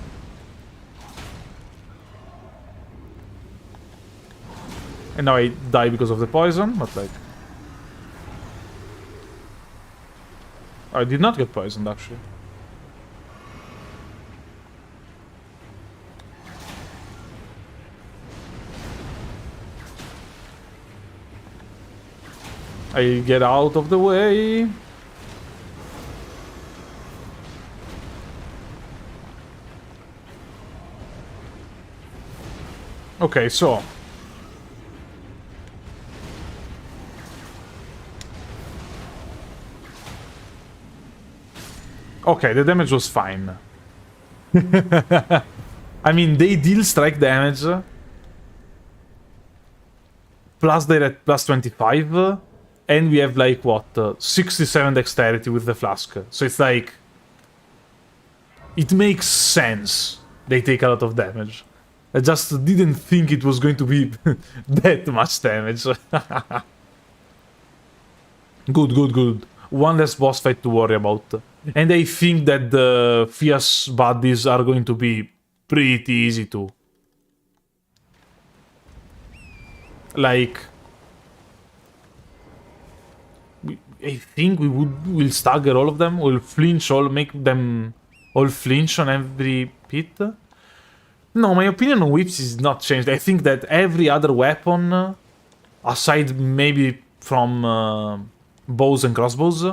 Speaker 1: And now I die because of the poison, but like... I did not get poisoned, actually. I get out of the way. Okay, so... Okay, the damage was fine. I mean, they deal strike damage. Plus they're at plus 25. And we have, like, what? 67 dexterity with the flask. So it's like... It makes sense they take a lot of damage. I just didn't think it was going to be that much damage. Good. One less boss fight to worry about. And I think that the fierce buddies are going to be pretty easy too. Like... I think we'll stagger all of them. We'll flinch all, make them all flinch on every pit. No, my opinion on whips is not changed. I think that every other weapon, aside maybe from bows and crossbows,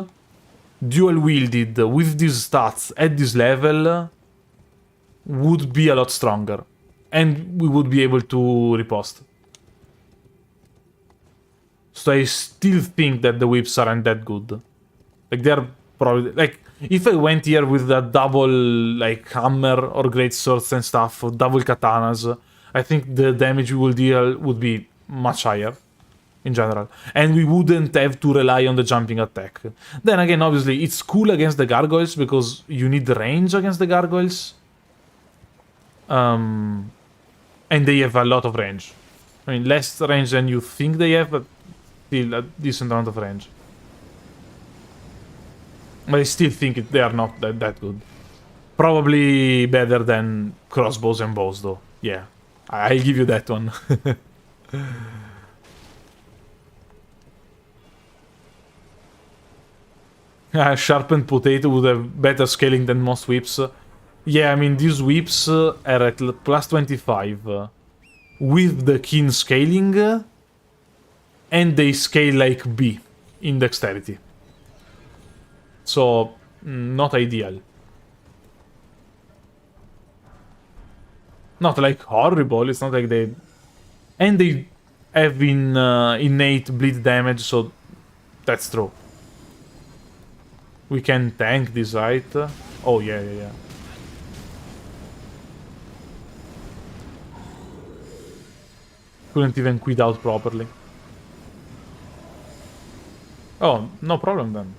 Speaker 1: dual wielded with these stats at this level would be a lot stronger. And we would be able to riposte. So I still think that the whips aren't that good. Like, they're probably... Like, if I went here with a double, like, hammer or great swords and stuff, or double katanas, I think the damage we will deal would be much higher, in general. And we wouldn't have to rely on the jumping attack. Then again, obviously, it's cool against the gargoyles, because you need range against the gargoyles. And they have a lot of range. I mean, less range than you think they have, but still a decent amount of range. But I still think they are not that good. Probably better than crossbows and bows, though. Yeah, I'll give you that one. Sharpened potato would have better scaling than most whips. Yeah, I mean, these whips are at plus 25 with the keen scaling, and they scale like B in dexterity. So, not ideal. Not like horrible, it's not like they... And they have innate bleed damage, so that's true. We can tank this, right? Oh, yeah. Couldn't even quit out properly. Oh, no problem then.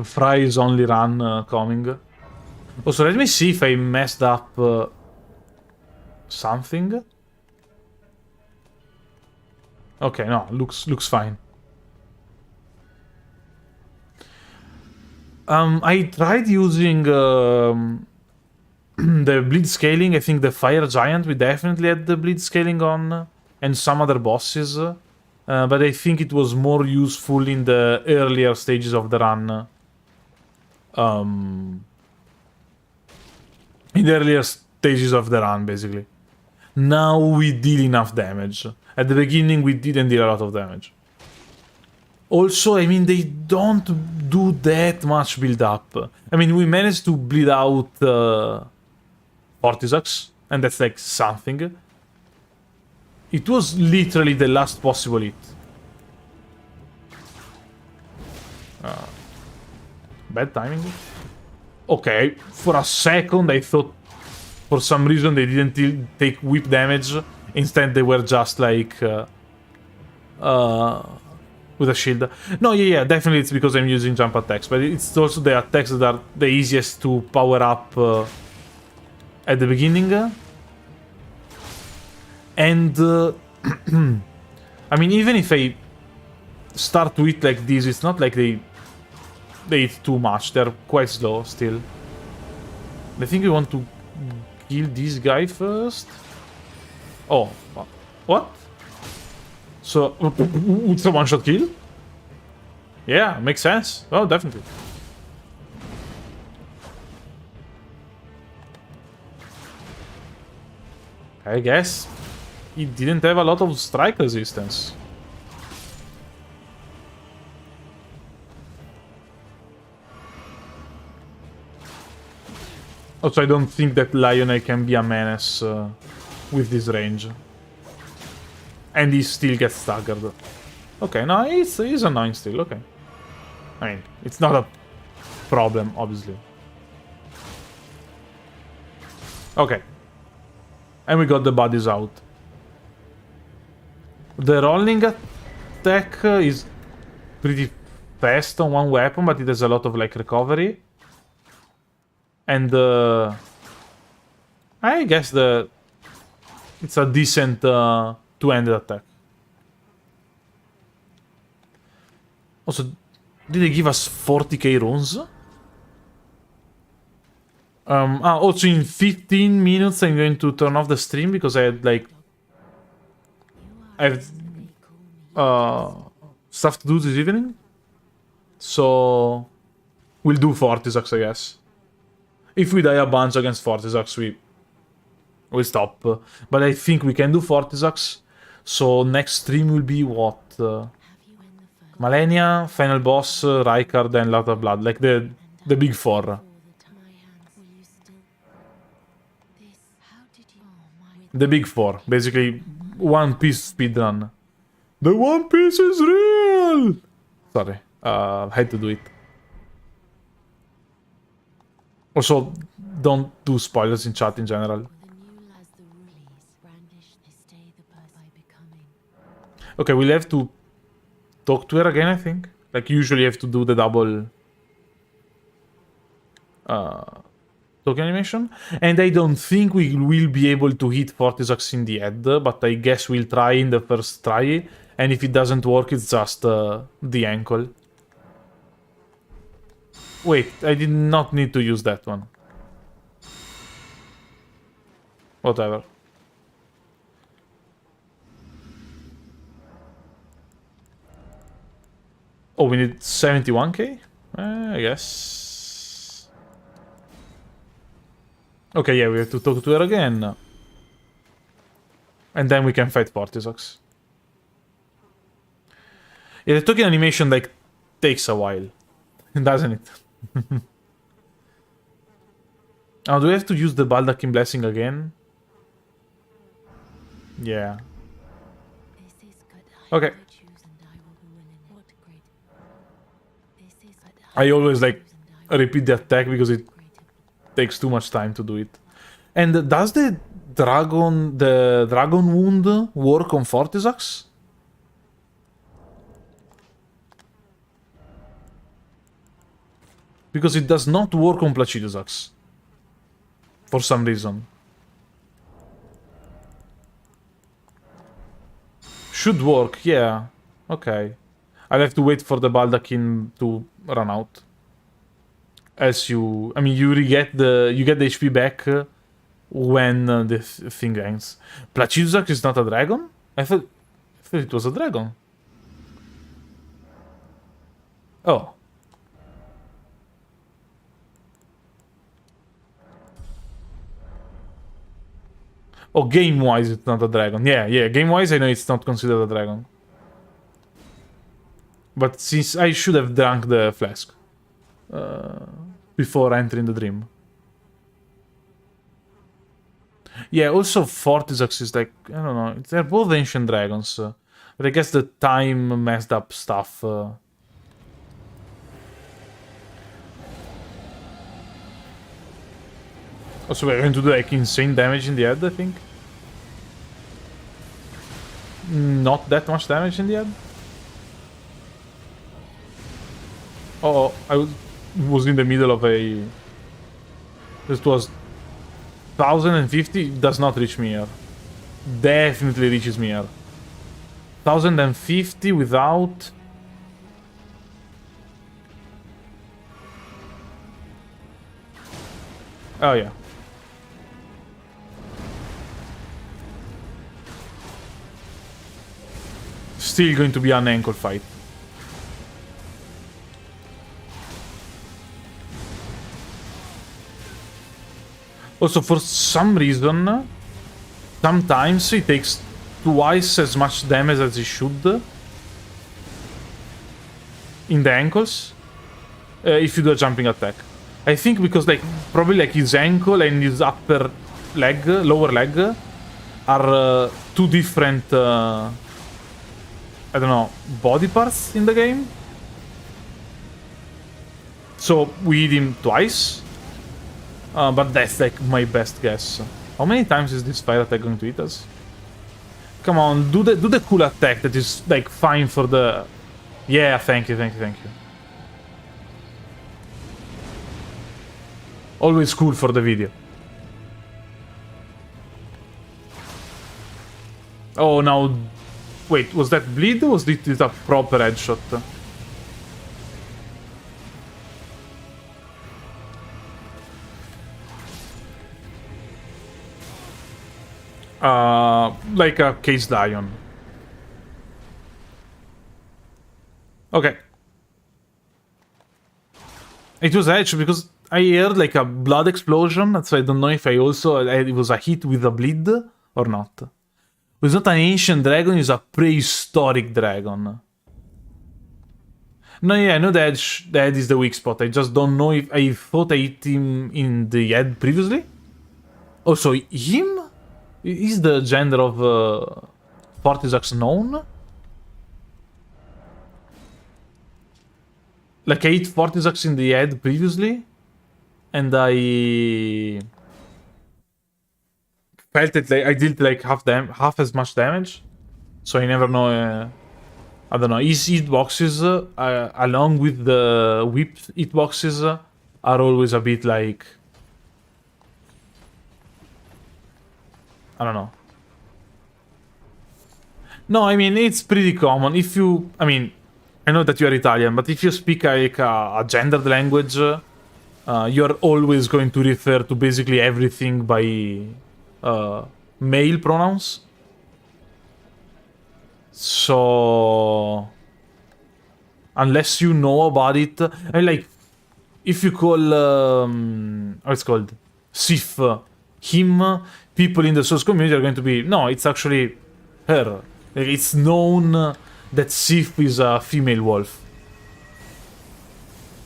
Speaker 1: Fry's only run coming. Also, let me see if I messed up something. Okay, no, looks fine. I tried using the bleed scaling. I think the fire giant we definitely had the bleed scaling on, and some other bosses. But I think it was more useful in the earlier stages of the run. In the earlier stages of the run, basically. Now we deal enough damage. At the beginning, we didn't deal a lot of damage. Also, I mean, they don't do that much build-up. I mean, we managed to bleed out Fortissax, and that's like something. It was literally the last possible hit. Bad timing. Okay, for a second I thought for some reason they didn't take whip damage. Instead they were just like... with a shield. No, yeah, definitely it's because I'm using jump attacks. But it's also the attacks that are the easiest to power up at the beginning. And... I mean, even if I start to hit like this, it's not like they hit too much. They're quite slow still. I think we want to kill this guy first. Oh, what? So, it's a one-shot kill? Yeah, makes sense. Oh, definitely. I guess he didn't have a lot of strike resistance. Also, I don't think that Lionel can be a menace with this range. And he still gets staggered. Okay, no, he's annoying still, okay. I mean, it's not a problem, obviously. Okay. And we got the bodies out. The rolling attack is pretty fast on one weapon, but it has a lot of, like, recovery. And, I guess it's a decent, two-handed attack. Also, did they give us 40k runes? Also in 15 minutes I'm going to turn off the stream because I had, like... I have stuff to do this evening. So... we'll do Fortissax, I guess. If we die a bunch against Fortissax, we'll stop. But I think we can do Fortissax. So next stream will be what? Malenia, Final Boss, Rykard, and Lot of Blood. Like the big four. The big four. Basically, One Piece speedrun. The One Piece is real! Sorry. Had to do it. Also, don't do spoilers in chat in general. Okay, we'll have to talk to her again, I think. Like, usually you have to do the double token animation. And I don't think we will be able to hit Fortissax in the head, but I guess we'll try in the first try. And if it doesn't work, it's just the ankle. Wait, I did not need to use that one. Whatever. Oh, we need 71k? I guess. Okay, yeah, we have to talk to her again. And then we can fight Fortissax. Yeah, the token animation, like, takes a while. Doesn't it? Oh, do we have to use the Baldachin Blessing again? Yeah. Okay. I always, like, repeat the attack because it takes too much time to do it. And does the dragon wound work on Fortissax? Because it does not work on Placidusax. For some reason. Should work, yeah. Okay. I'll have to wait for the Baldachin to run out. As you... I mean, you get the HP back when the thing ends. Placidusax is not a dragon? I thought it was a dragon. Oh. Oh, game-wise it's not a dragon. Yeah, game-wise I know it's not considered a dragon. But since I should have drunk the flask before entering the dream. Yeah, also Fortissax is like, I don't know, they're both ancient dragons. But I guess the time messed up stuff. Also, we're going to do like insane damage in the head, I think. Not that much damage in the head. Oh, I was in the middle of a... This was 1050, does not reach me here. Definitely reaches me here. 1050 without... Oh yeah. Still going to be an ankle fight. Also, for some reason, sometimes it takes twice as much damage as it should in the ankles if you do a jumping attack. I think because, like, probably like his ankle and his upper leg, lower leg, are two different, I don't know, body parts in the game. So we hit him twice. But that's like my best guess. How many times is this fire attack going to hit us? Come on, do the cool attack that is like fine for the... Yeah, thank you. Always cool for the video. Oh, now... Wait, was that bleed or was it a proper headshot? Like a case lion. Okay. It was edge because I heard like a blood explosion, so I don't know if I also... It was a hit with a bleed or not. It's not an ancient dragon, it's a prehistoric dragon. No, yeah, I know the head is the weak spot. I just don't know if... I thought I hit him in the head previously. Oh, so him? Is the gender of Fortissax known? Like, I hit Fortissax in the head previously, and I felt it like I did like half as much damage. So I never know. I don't know. His hitboxes, along with the whip hitboxes, are always a bit like, I don't know. No, I mean, it's pretty common. If you, I mean, I know that you are Italian, but if you speak like a gendered language, you're always going to refer to basically everything by male pronouns. So, unless you know about it, I mean, like, if you call, how it's called, Sif, him, people in the Souls community are going to be, no, it's actually her. Like, it's known that Sif is a female wolf.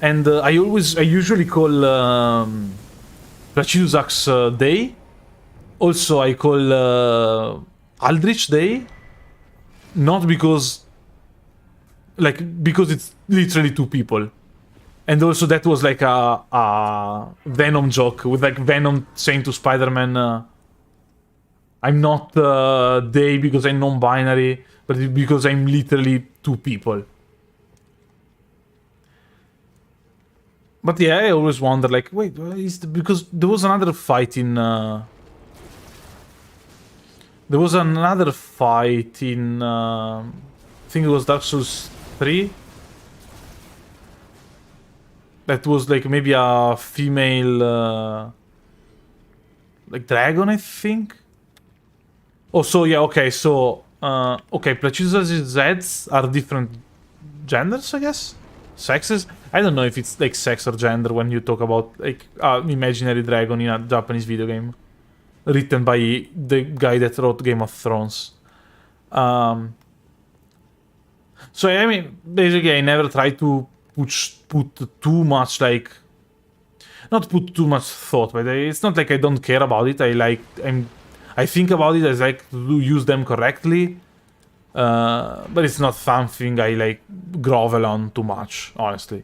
Speaker 1: And I usually call Placidusax Day. Also, I call Aldrich Day. Not because, like, because it's literally two people. And also that was like a Venom joke, with like Venom saying to Spider-Man, I'm not they because I'm non-binary, but because I'm literally two people. But yeah, I always wonder, like, wait, because there was another fight in... There was another fight in... I think it was Dark Souls 3. That was like maybe a female... like dragon, I think? Oh, so yeah, okay, so... okay, Placidusax's Zeds are different genders, I guess? Sexes? I don't know if it's like sex or gender when you talk about like imaginary dragon in a Japanese video game. Written by the guy that wrote Game of Thrones. So I mean, basically I never try to put too much like... Not put too much thought, but it's not like I don't care about it. I think about it, I like to use them correctly. But it's not something I like grovel on too much, honestly.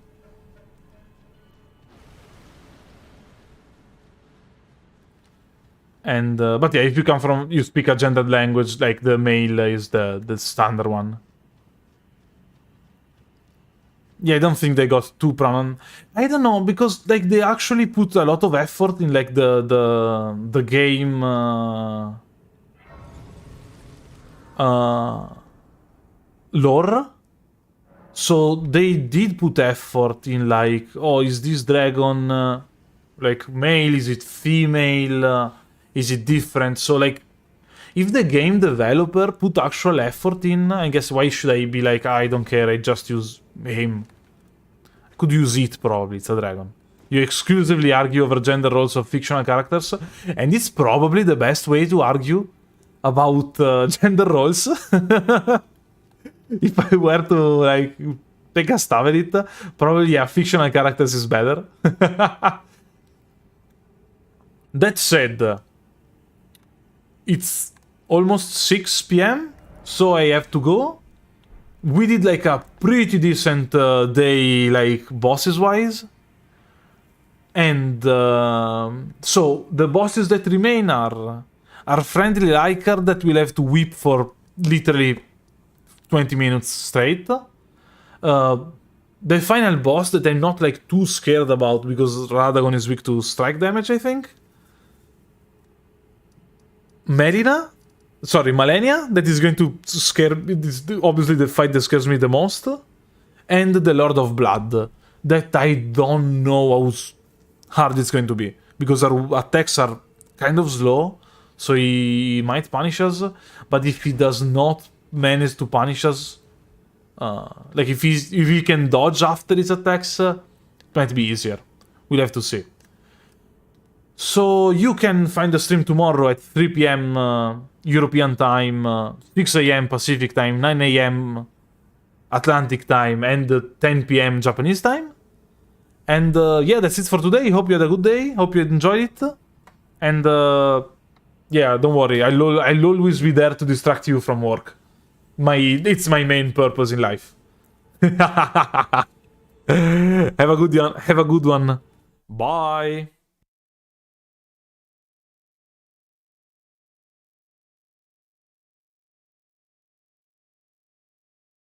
Speaker 1: And but yeah, if you come from, you speak a gendered language, like the male is the standard one. Yeah, I don't think they got too prominent. I don't know, because like they actually put a lot of effort in like the game lore. So they did put effort in like, oh, is this dragon like male? Is it female? Is it different? So like, if the game developer put actual effort in, I guess why should I be like, I don't care, I just use him. I could use it probably, it's a dragon. You exclusively argue over gender roles of fictional characters, and it's probably the best way to argue about gender roles. If I were to like take a stab at it, probably yeah, fictional characters is better. That said, it's almost 6 p.m, so I have to go. We did like a pretty decent day, like bosses wise. And so the bosses that remain are friendly Riker that will have to whip for literally 20 minutes straight. The final boss that I'm not like too scared about because Radagon is weak to strike damage, I think. Malenia, that is going to scare me. This is obviously the fight that scares me the most. And the Lord of Blood, that I don't know how hard it's going to be. Because our attacks are kind of slow, so he might punish us. But if he does not manage to punish us, like if he can dodge after his attacks, it might be easier. We'll have to see. So you can find the stream tomorrow at 3 p.m. European time, 6 a.m. Pacific time, 9 a.m. Atlantic time, and 10 p.m. Japanese time. And yeah, that's it for today. Hope you had a good day. Hope you enjoyed it. And Yeah, don't worry. I'll always be there to distract you from work. It's my main purpose in life. Have a good one. Bye.